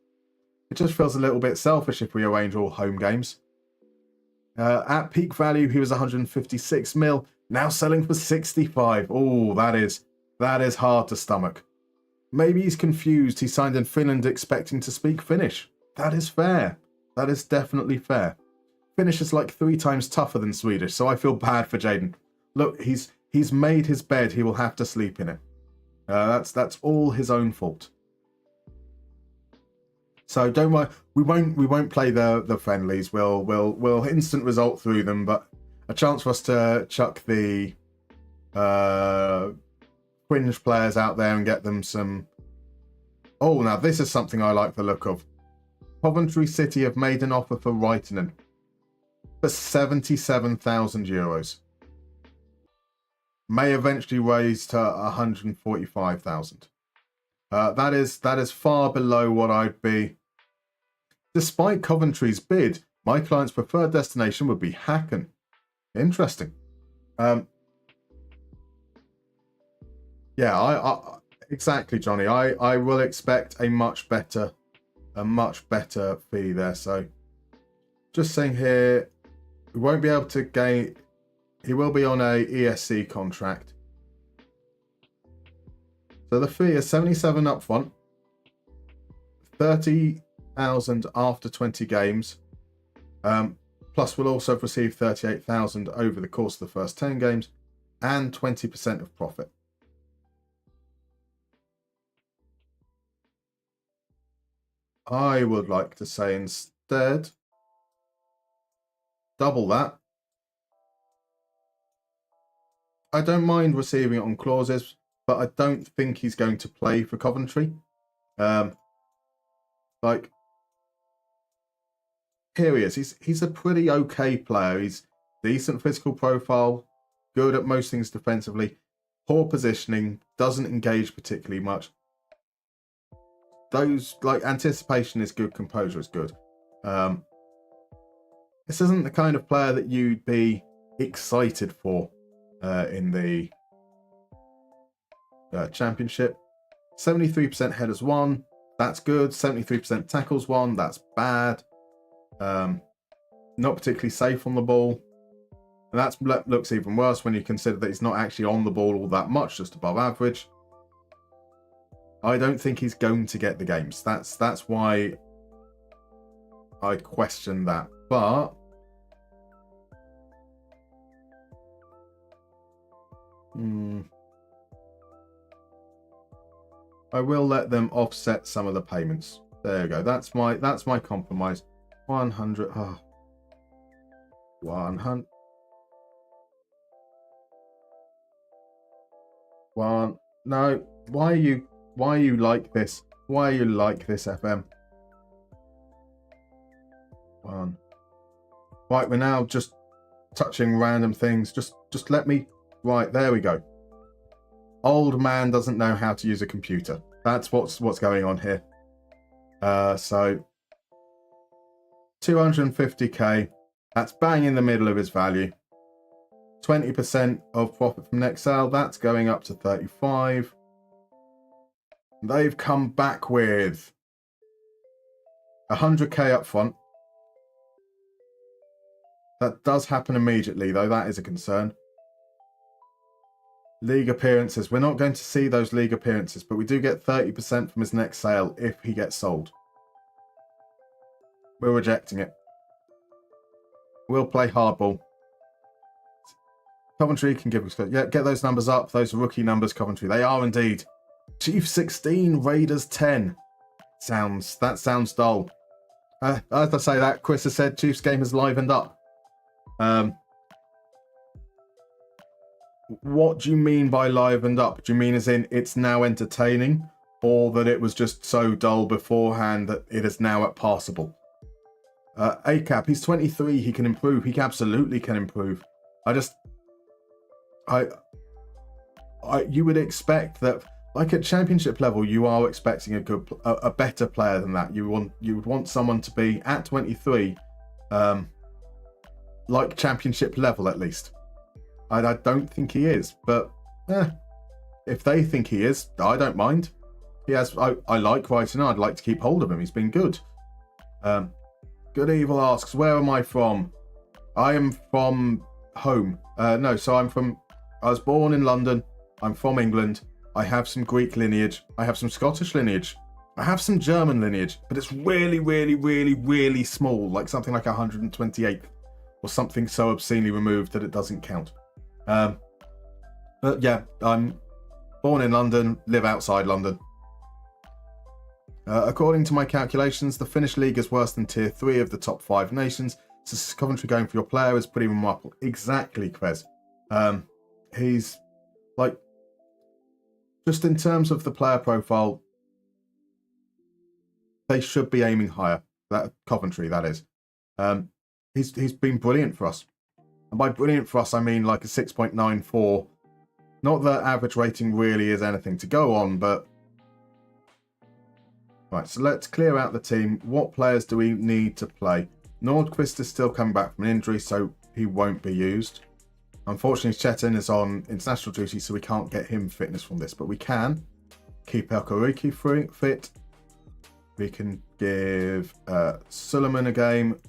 it just feels a little bit selfish if we arrange all home games. At peak value, he was 156 mil. Now selling for 65. Oh, that is hard to stomach. Maybe he's confused. He signed in Finland expecting to speak Finnish. That is fair. That is definitely fair. Finnish is like 3 times tougher than Swedish, so I feel bad for Jaden. Look, he's made his bed. He will have to sleep in it. That's all his own fault. So don't worry. We won't play the friendlies. We'll instant result through them, but a chance for us to chuck the fringe players out there and get them some. Oh, now this is something I like the look of. Coventry City have made an offer for Reitinen for 77,000 euros. May eventually raise to 145,000. That is far below what I'd be. Despite Coventry's bid, my client's preferred destination would be Häcken. Interesting. Yeah, I exactly, Johnny. I will expect a much better fee there. So, just saying here, we won't be able to gain. He will be on a ESC contract. So the fee is 77 up front, 30,000 after 20 games. Plus, we'll also receive 38,000 over the course of the first 10 games, and 20% of profit. I would like to say instead, double that. I don't mind receiving it on clauses, but I don't think he's going to play for Coventry. Like, here he is. He's a pretty okay player. He's decent physical profile, good at most things defensively, poor positioning, doesn't engage particularly much. Those, like, anticipation is good, composure is good. This isn't the kind of player that you'd be excited for in the championship. 73% headers won, that's good. 73% tackles won, that's bad. Not particularly safe on the ball. And that looks even worse when you consider that he's not actually on the ball all that much, just above average. I don't think he's going to get the games. That's why I question that. But I will let them offset some of the payments. There you go. That's my compromise. 100. Oh, 100. No. Why are you like this? Why are you like this, FM? 1. Right, we're now just touching random things. Just let me. Right, there we go. Old man doesn't know how to use a computer. That's what's going on here. So 250k. That's bang in the middle of his value. 20% of profit from next sale. That's going up to 35. They've come back with 100k up front. That does happen immediately, though. That is a concern. League appearances. We're not going to see those league appearances, but we do get 30% from his next sale if he gets sold. We're rejecting it. We'll play hardball. Coventry can give us... Yeah, get those numbers up. Those rookie numbers, Coventry. They are indeed. Chiefs 16, Raiders 10. That sounds dull. As I say that, Chris has said Chiefs game has livened up. What do you mean by livened up? Do you mean as in it's now entertaining, or that it was just so dull beforehand that it is now at passable? ACAP, he's 23. He can improve. He absolutely can improve. You would expect that, like at championship level, you are expecting a better player than that. You would want someone to be at 23, like championship level at least. I don't think he is, but if they think he is, I don't mind. He has. I like writing. I'd like to keep hold of him. He's been good. Good Evil asks, where am I from? I am from home. No, so I was born in London. I'm from England. I have some Greek lineage. I have some Scottish lineage. I have some German lineage, but it's really, really, really, really small, like something like 128th or something so obscenely removed that it doesn't count. But yeah, I'm born in London, live outside London. According to my calculations, the Finnish league is worse than tier 3 of the top 5 nations. So Coventry going for your player is pretty remarkable. Exactly, Quez. He's like, just in terms of the player profile, they should be aiming higher. That Coventry, that is. He's been brilliant for us. And by brilliant for us, I mean like a 6.94. Not that average rating really is anything to go on, but... Right, so let's clear out the team. What players do we need to play? Nordqvist is still coming back from an injury, so he won't be used. Unfortunately, Chetin is on international duty, so we can't get him fitness from this, but we can keep Elkoriki fit. We can give Suleiman a game.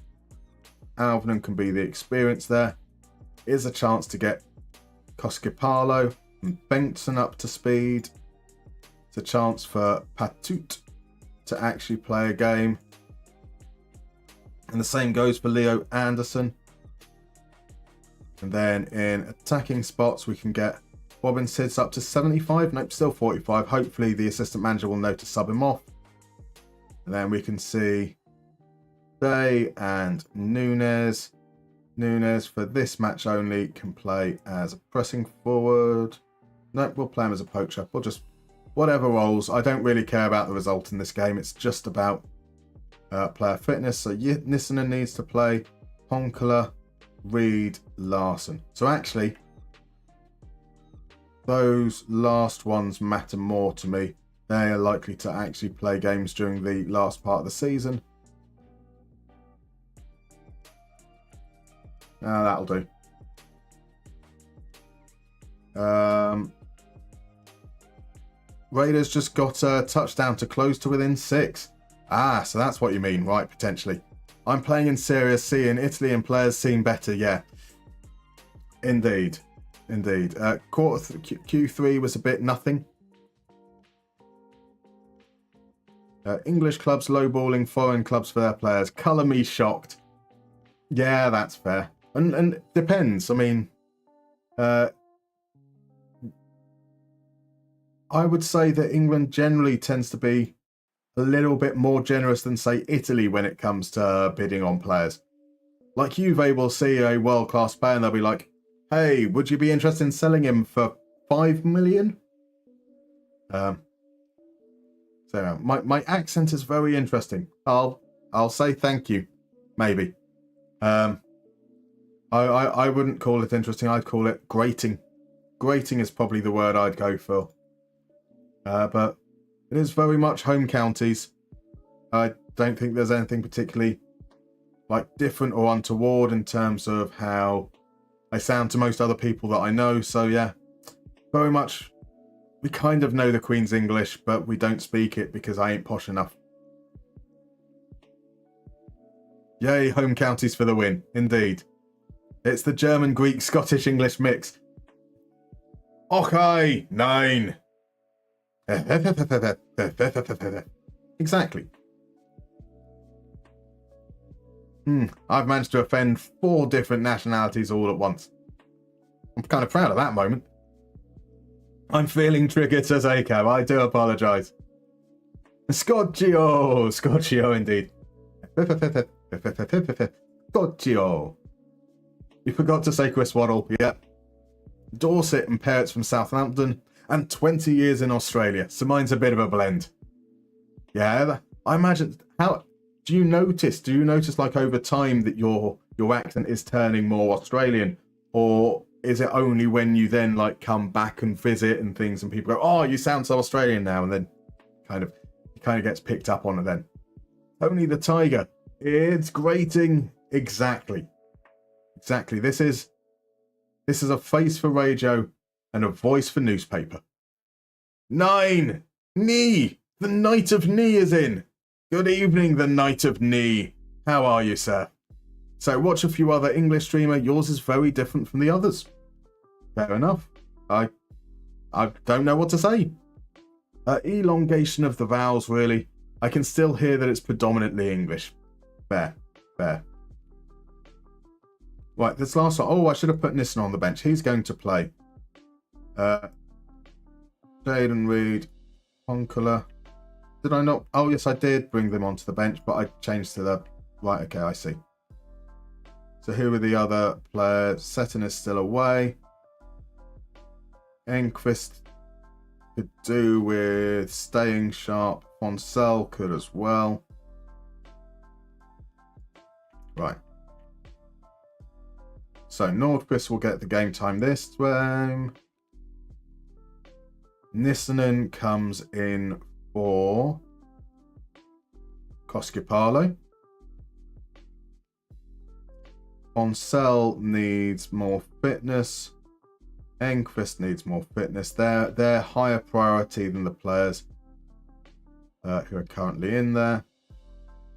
Alvinen can be the experience there. Is a chance to get Koskipalo and Bengtsson up to speed. It's a chance for Patut to actually play a game. And the same goes for Leo Anderson. And then in attacking spots, we can get Robin Sids up to 75. Nope, still 45. Hopefully the assistant manager will know to sub him off. And then we can see Day and Nunes. Nunes for this match only can play as a pressing forward. Nope, we'll play him as a poacher. We'll just, whatever roles. I don't really care about the result in this game. It's just about player fitness. So Nissanen needs to play. Honkala, Reed, Larson. So actually, those last ones matter more to me. They are likely to actually play games during the last part of the season. That'll do. Raiders just got a touchdown to close to within 6. So that's what you mean, right, potentially. I'm playing in Serie C in Italy and players seem better, yeah. Indeed. Indeed. Q3 was a bit nothing. English clubs lowballing foreign clubs for their players. Colour me shocked. Yeah, that's fair. And depends. I mean, I would say that England generally tends to be a little bit more generous than, say, Italy when it comes to bidding on players. Like Juve will see a world-class player and they'll be like, hey, would you be interested in selling him for 5 million? So my accent is very interesting. I'll say thank you, maybe. I wouldn't call it interesting. I'd call it grating. Grating is probably the word I'd go for. But it is very much home counties. I don't think there's anything particularly like different or untoward in terms of how they sound to most other people that I know. So yeah, very much. We kind of know the Queen's English, but we don't speak it because I ain't posh enough. Yay, home counties for the win. Indeed. It's the German, Greek, Scottish, English mix. Okay, 9. Exactly. I've managed to offend 4 different nationalities all at once. I'm kind of proud of that moment. I'm feeling triggered, says ACAB. I do apologise. Scotchio indeed. Scotchio. You forgot to say Chris Waddle. Yep. Dorset and parents from Southampton. And 20 years in Australia. So mine's a bit of a blend. Yeah, I imagine. How do you notice? Do you notice like over time that your accent is turning more Australian? Or is it only when you then like come back and visit and things and people go, oh, you sound so Australian now, and then it kind of gets picked up on it then? Only the Tiger. It's grating. Exactly. This is a face for radio and a voice for newspaper. 9. Knee. The Knight of Knee is in. Good evening, the Knight of Knee. How are you, sir? So watch a few other English streamer. Yours is very different from the others. Fair enough. I don't know what to say. Elongation of the vowels, really. I can still hear that it's predominantly English. Fair. Right, this last one. Oh, I should have put Nissen on the bench. He's going to play. Jaden Reed, Honkula. Did I not? Oh, yes, I did bring them onto the bench, but I changed to the... Right, okay, I see. So here are the other players. Seton is still away. Enquist could do with staying sharp. Fonsell could as well. Right. So Nordquist will get the game time this time. Nissanen comes in for Koskipalo. Fonsell needs more fitness. Enquist needs more fitness. They're higher priority than the players who are currently in there.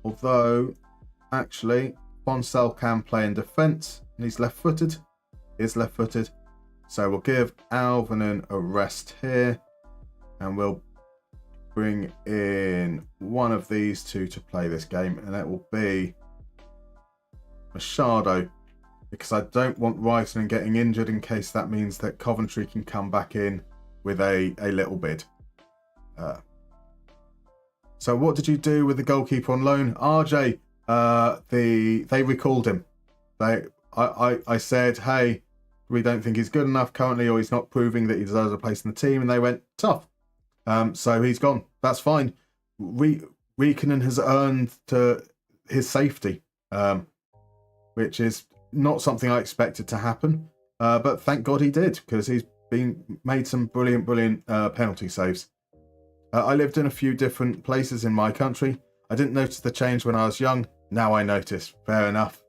Although, actually, Fonsell can play in defence. And he's left-footed. Is left-footed. So we'll give Alvanen a rest here. And we'll bring in one of these two to play this game. And that will be Machado. Because I don't want Reisman getting injured in case that means that Coventry can come back in with a little bid. So what did you do with the goalkeeper on loan? RJ, they recalled him. I said, hey, we don't think he's good enough currently, or he's not proving that he deserves a place in the team, and they went, tough. So he's gone. That's fine. Riikonen has earned his safety, which is not something I expected to happen. But thank God he did, because he's made some brilliant penalty saves. I lived in a few different places in my country. I didn't notice the change when I was young. Now I notice. Fair enough.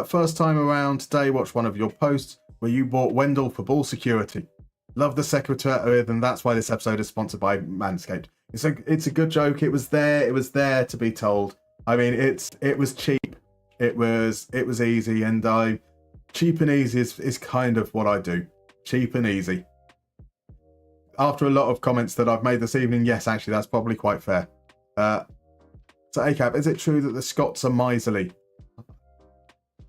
First time around today, watched one of your posts where you bought Wendell for ball security. Love the secretariat, and that's why this episode is sponsored by Manscaped. It's a good joke. It was there to be told. I mean, it was cheap. It was easy, and cheap and easy is kind of what I do. Cheap and easy. After a lot of comments that I've made this evening, yes, actually, that's probably quite fair. So, ACAP, is it true that the Scots are miserly?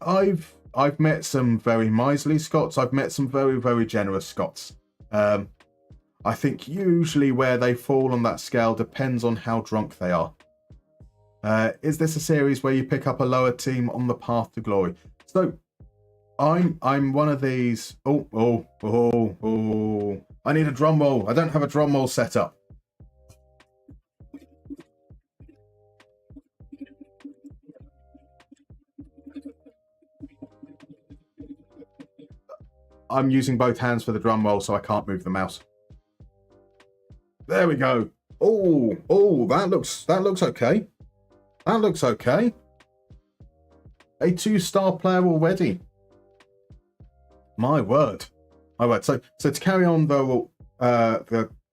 I've met some very miserly Scots. I've met some very, very generous Scots. I think usually where they fall on that scale depends on how drunk they are. Is this a series where you pick up a lower team on the path to glory? So, I'm one of these. Oh! I need a drum roll. I don't have a drum roll set up. I'm using both hands for the drum roll, so I can't move the mouse. There we go. Oh, that looks okay. That looks okay. A 2-star player already. My word. So to carry on the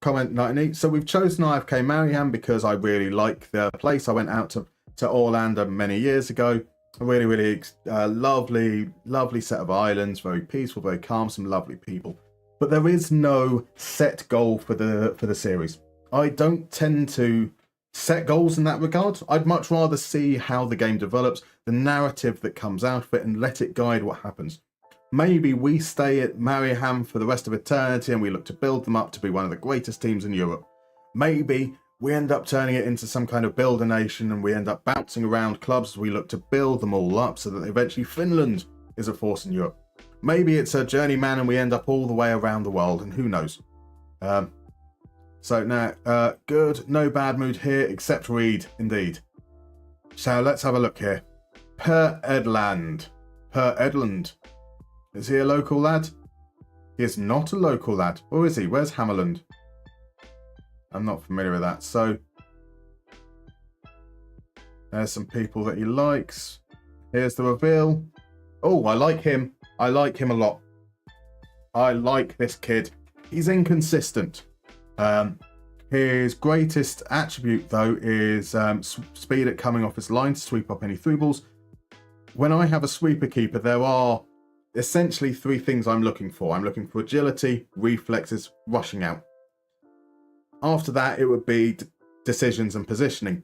comment 98. So we've chosen IFK Mariehamn because I really like the place. I went out to Orlando many years ago. A really lovely set of islands, very peaceful, very calm, some lovely people. But there is no set goal for the series. I don't tend to set goals in that regard. I'd much rather see how the game develops, the narrative that comes out of it, and let it guide what happens. Maybe we stay at Mariehamn for the rest of eternity and we look to build them up to be one of the greatest teams in Europe. Maybe we end up turning it into some kind of builder nation and we end up bouncing around clubs as we look to build them all up so that eventually Finland is a force in Europe. Maybe it's a journeyman and we end up all the way around the world, and who knows. So now, good, no bad mood here, except Reed, indeed. So let's have a look here. Per Edland. Is he a local lad? He is not a local lad. Or is he? Where's Hammerland? I'm not familiar with that. So there's some people that he likes. Here's the reveal. Oh, I like him. I like him a lot. I like this kid. He's inconsistent. His greatest attribute, though, is speed at coming off his line to sweep up any through balls. when I have a sweeper keeper, there are essentially 3 things I'm looking for. I'm looking for agility, reflexes, rushing out. After that, it would be decisions and positioning.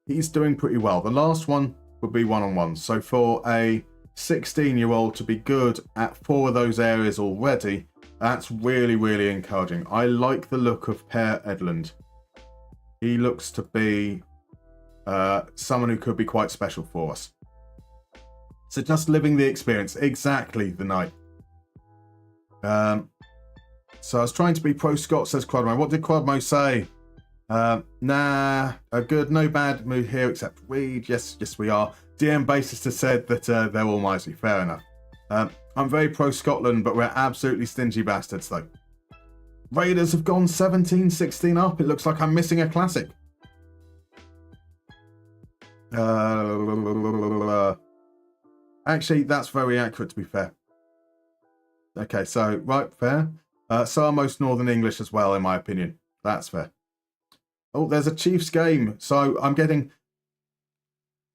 He's doing pretty well. The last one would be one-on-one. So for a 16-year-old to be good at 4 of those areas already, that's really, really encouraging. I like the look of Per Edlund. He looks to be someone who could be quite special for us. So just living the experience. Exactly, the night. So I was trying to be pro-Scott, says Quadmo. What did Quadmo say? Nah, a good, no bad mood here except Reed. Yes, we are. DM Bassist has said that they're almighty. Fair enough. I'm very pro-Scotland, but we're absolutely stingy bastards, though. Raiders have gone 17-16 up. It looks like I'm missing a classic. Actually, that's very accurate, to be fair. Okay, so, right, fair. So are most Northern English as well, in my opinion. That's fair. Oh, there's a Chiefs game. So I'm getting...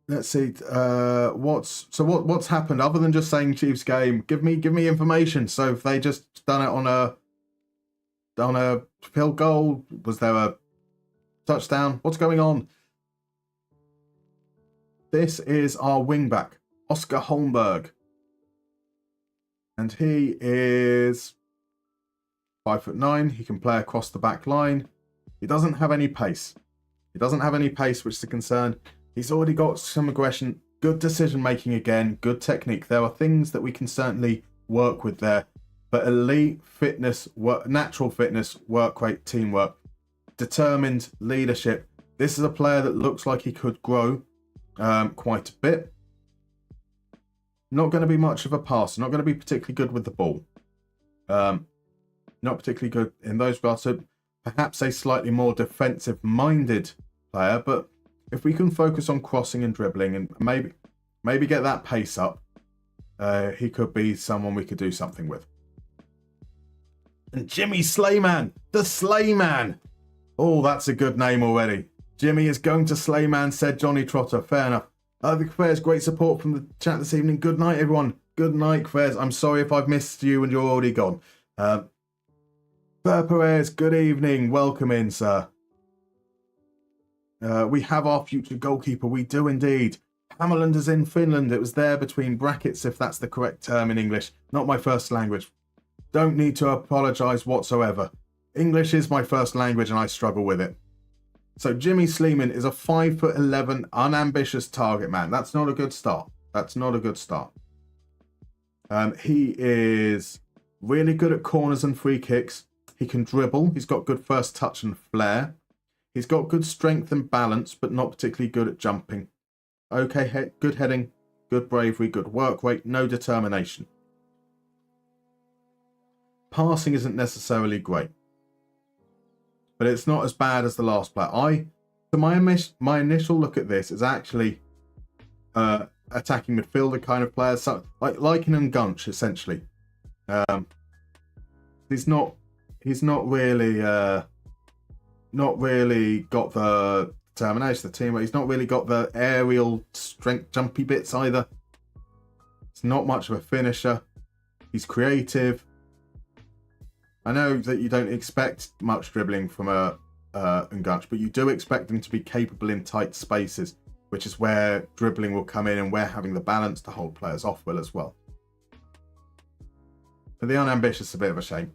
Let's see. What's happened other than just saying Chiefs game? Give me information. So if they just done it on a field goal, was there a touchdown? What's going on? This is our wingback, Oscar Holmberg, and he is 5'9". He can play across the back line. He doesn't have any pace. Which is a concern. He's already got some aggression, good decision making again, good technique. There are things that we can certainly work with there. But elite fitness, natural fitness, work rate, teamwork, determined leadership. This is a player that looks like he could grow quite a bit. Not going to be much of a passer. Not going to be particularly good with the ball. Not particularly good in those regards. So perhaps a slightly more defensive-minded player, but if we can focus on crossing and dribbling and maybe get that pace up, he could be someone we could do something with. And Jimmy Slayman, the Slayman. Oh, that's a good name already. Jimmy is going to Slayman, said Johnny Trotter. Fair enough. The Quares, great support from the chat this evening. Good night, everyone. Good night, Quares. I'm sorry if I've missed you and you're already gone. Per Perez, good evening. Welcome in, sir. We have our future goalkeeper. We do indeed. Hammarlund is in Finland. It was there between brackets, if that's the correct term in English. Not my first language. Don't need to apologise whatsoever. English is my first language and I struggle with it. So Jimmy Sleeman is a 5'11", unambitious target man. That's not a good start. He is really good at corners and free kicks. He can dribble. He's got good first touch and flair. He's got good strength and balance, but not particularly good at jumping. Okay, good heading, good bravery, good work rate, no determination. Passing isn't necessarily great, but it's not as bad as the last player. My initial look at this is actually attacking midfielder kind of players, so like Lycan and Gunch essentially. He's not really got the determination, the teamwork. He's not really got the aerial strength, jumpy bits either. It's not much of a finisher. He's creative. I know that you don't expect much dribbling from Ngunch, but you do expect him to be capable in tight spaces, which is where dribbling will come in and where having the balance to hold players off will as well. But the unambitious is a bit of a shame.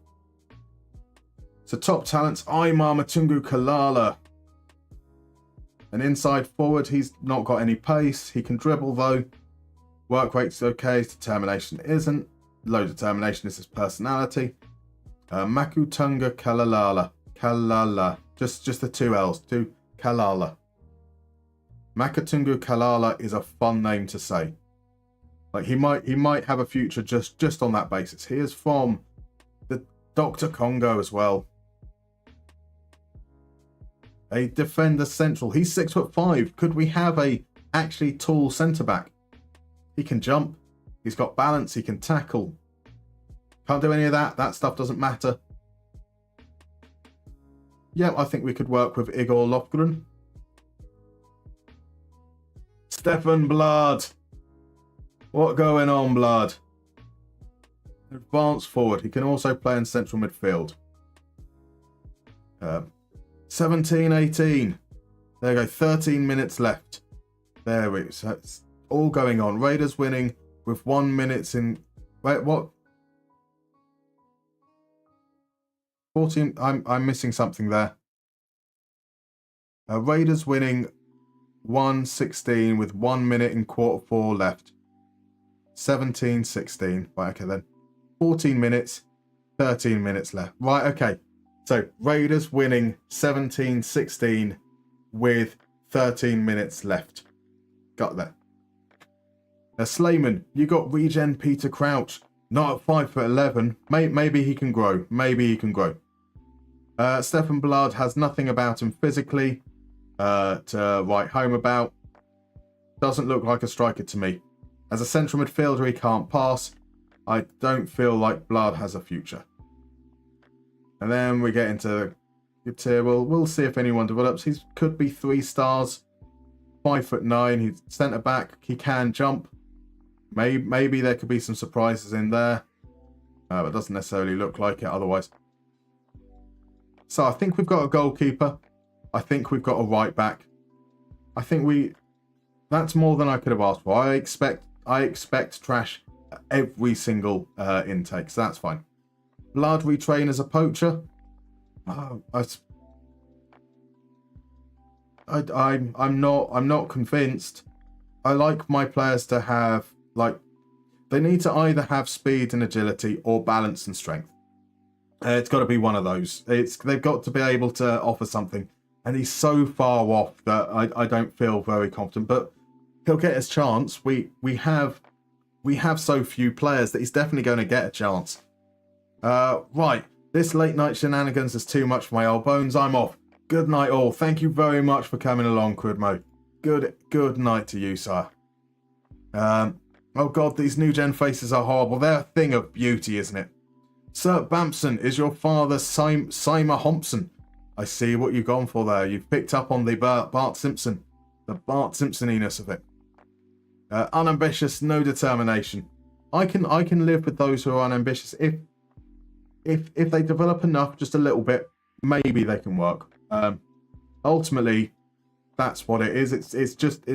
So top talents, Aymar Matungu Kalala. An inside forward, he's not got any pace. He can dribble though. Work rate's okay, his determination isn't. Low determination is his personality. Makutunga Kalala. Just the 2 L's. Kalala. Makatungu Kalala is a fun name to say. Like he might have a future just on that basis. He is from the Dr. Congo as well. A defender central. He's 6'5". Could we have a actually tall centre back? He can jump. He's got balance. He can tackle. Can't do any of that. That stuff doesn't matter. Yeah, I think we could work with Igor Lofgren. Stefan Blad. What going on, blood? Advance forward. He can also play in central midfield. 17-18. There you go. 13 minutes left. There we go. So it's all going on. Raiders winning with 1 minute in... Wait, what? 14... I'm missing something there. Raiders winning 1-16 with 1 minute in quarter four left. 17-16. Right, okay then. 14 minutes, 13 minutes left. Right, okay. So Raiders winning 17-16 with 13 minutes left. Got that. Slayman, you got regen Peter Crouch. Not at 5'11". Maybe he can grow. Maybe he can grow. Stefan Blood has nothing about him physically to write home about. Doesn't look like a striker to me. As a central midfielder, he can't pass. I don't feel like Blood has a future. And then we get into good tier. We'll see if anyone develops. He could be 3 stars. 5'9". He's centre back. He can jump. Maybe there could be some surprises in there. But it doesn't necessarily look like it otherwise. So I think we've got a goalkeeper. I think we've got a right back. I think that's more than I could have asked for. I expect trash every single intake, so that's fine. Blood retrain as a poacher. I'm not convinced. I like my players to have they need to either have speed and agility or balance and strength. It's got to be one of those. They've got to be able to offer something, and he's so far off that I don't feel very confident. But he'll get his chance. We have so few players that he's definitely going to get a chance. Right. This late night shenanigans is too much for my old bones. I'm off. Good night all. Thank you very much for coming along, Quidmo. Good night to you, sir. Oh god, these new gen faces are horrible. They're a thing of beauty, isn't it? Sir Bampson, is your father Simon Hompson? I see what you've gone for there. You've picked up on the Bart Simpson. The Bart Simpsoniness of it. Unambitious, no determination. I can live with those who are unambitious. If they develop enough, just a little bit, maybe they can work. Ultimately, that's what it is. It's just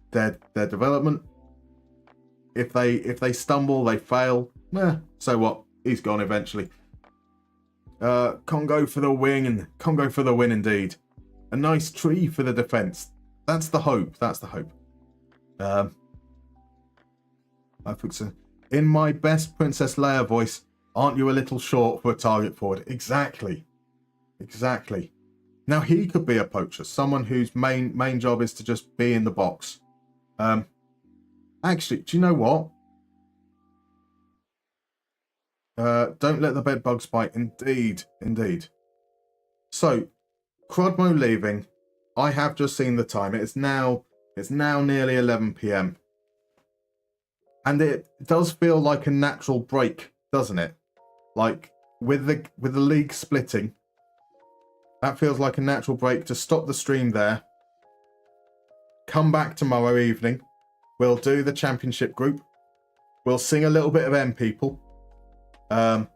their development. If they stumble, they fail. So what? He's gone eventually. Congo for the wing and Congo for the win indeed. A nice tree for the defence. That's the hope. That's the hope. I think so. In my best Princess Leia voice, aren't you a little short for a target forward? Exactly. Now he could be a poacher, someone whose main job is to just be in the box. Actually, do you know what? Don't let the bed bugs bite. Indeed. So, Crodmo leaving. I have just seen the time. It's now nearly 11 p.m. And it does feel like a natural break, doesn't it? Like with the league splitting, that feels like a natural break to stop the stream there. Come back tomorrow evening. We'll do the championship group. We'll sing a little bit of M People. And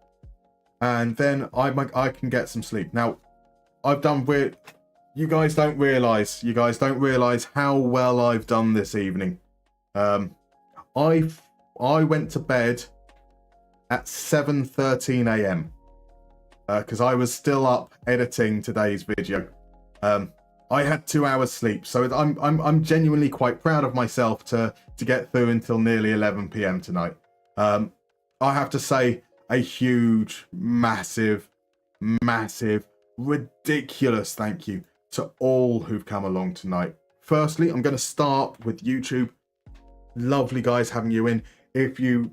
then I can get some sleep. Now, I've done weird. You guys don't realise how well I've done this evening. I went to bed at 7:13 a.m. Because I was still up editing today's video. I had 2 hours sleep, so I'm genuinely quite proud of myself to get through until nearly 11 p.m. tonight. I have to say a huge, massive, ridiculous thank you to all who've come along tonight. Firstly, I'm going to start with YouTube. Lovely guys having you in. If you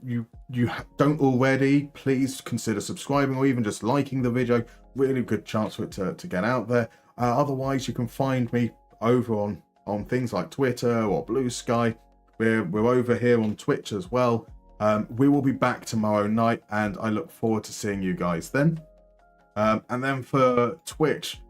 don't already, please consider subscribing or even just liking the video. Really good chance for it to get out there. Otherwise, you can find me over on things like Twitter or Blue Sky. We're over here on Twitch as well. We will be back tomorrow night, and I look forward to seeing you guys then. And then for Twitch,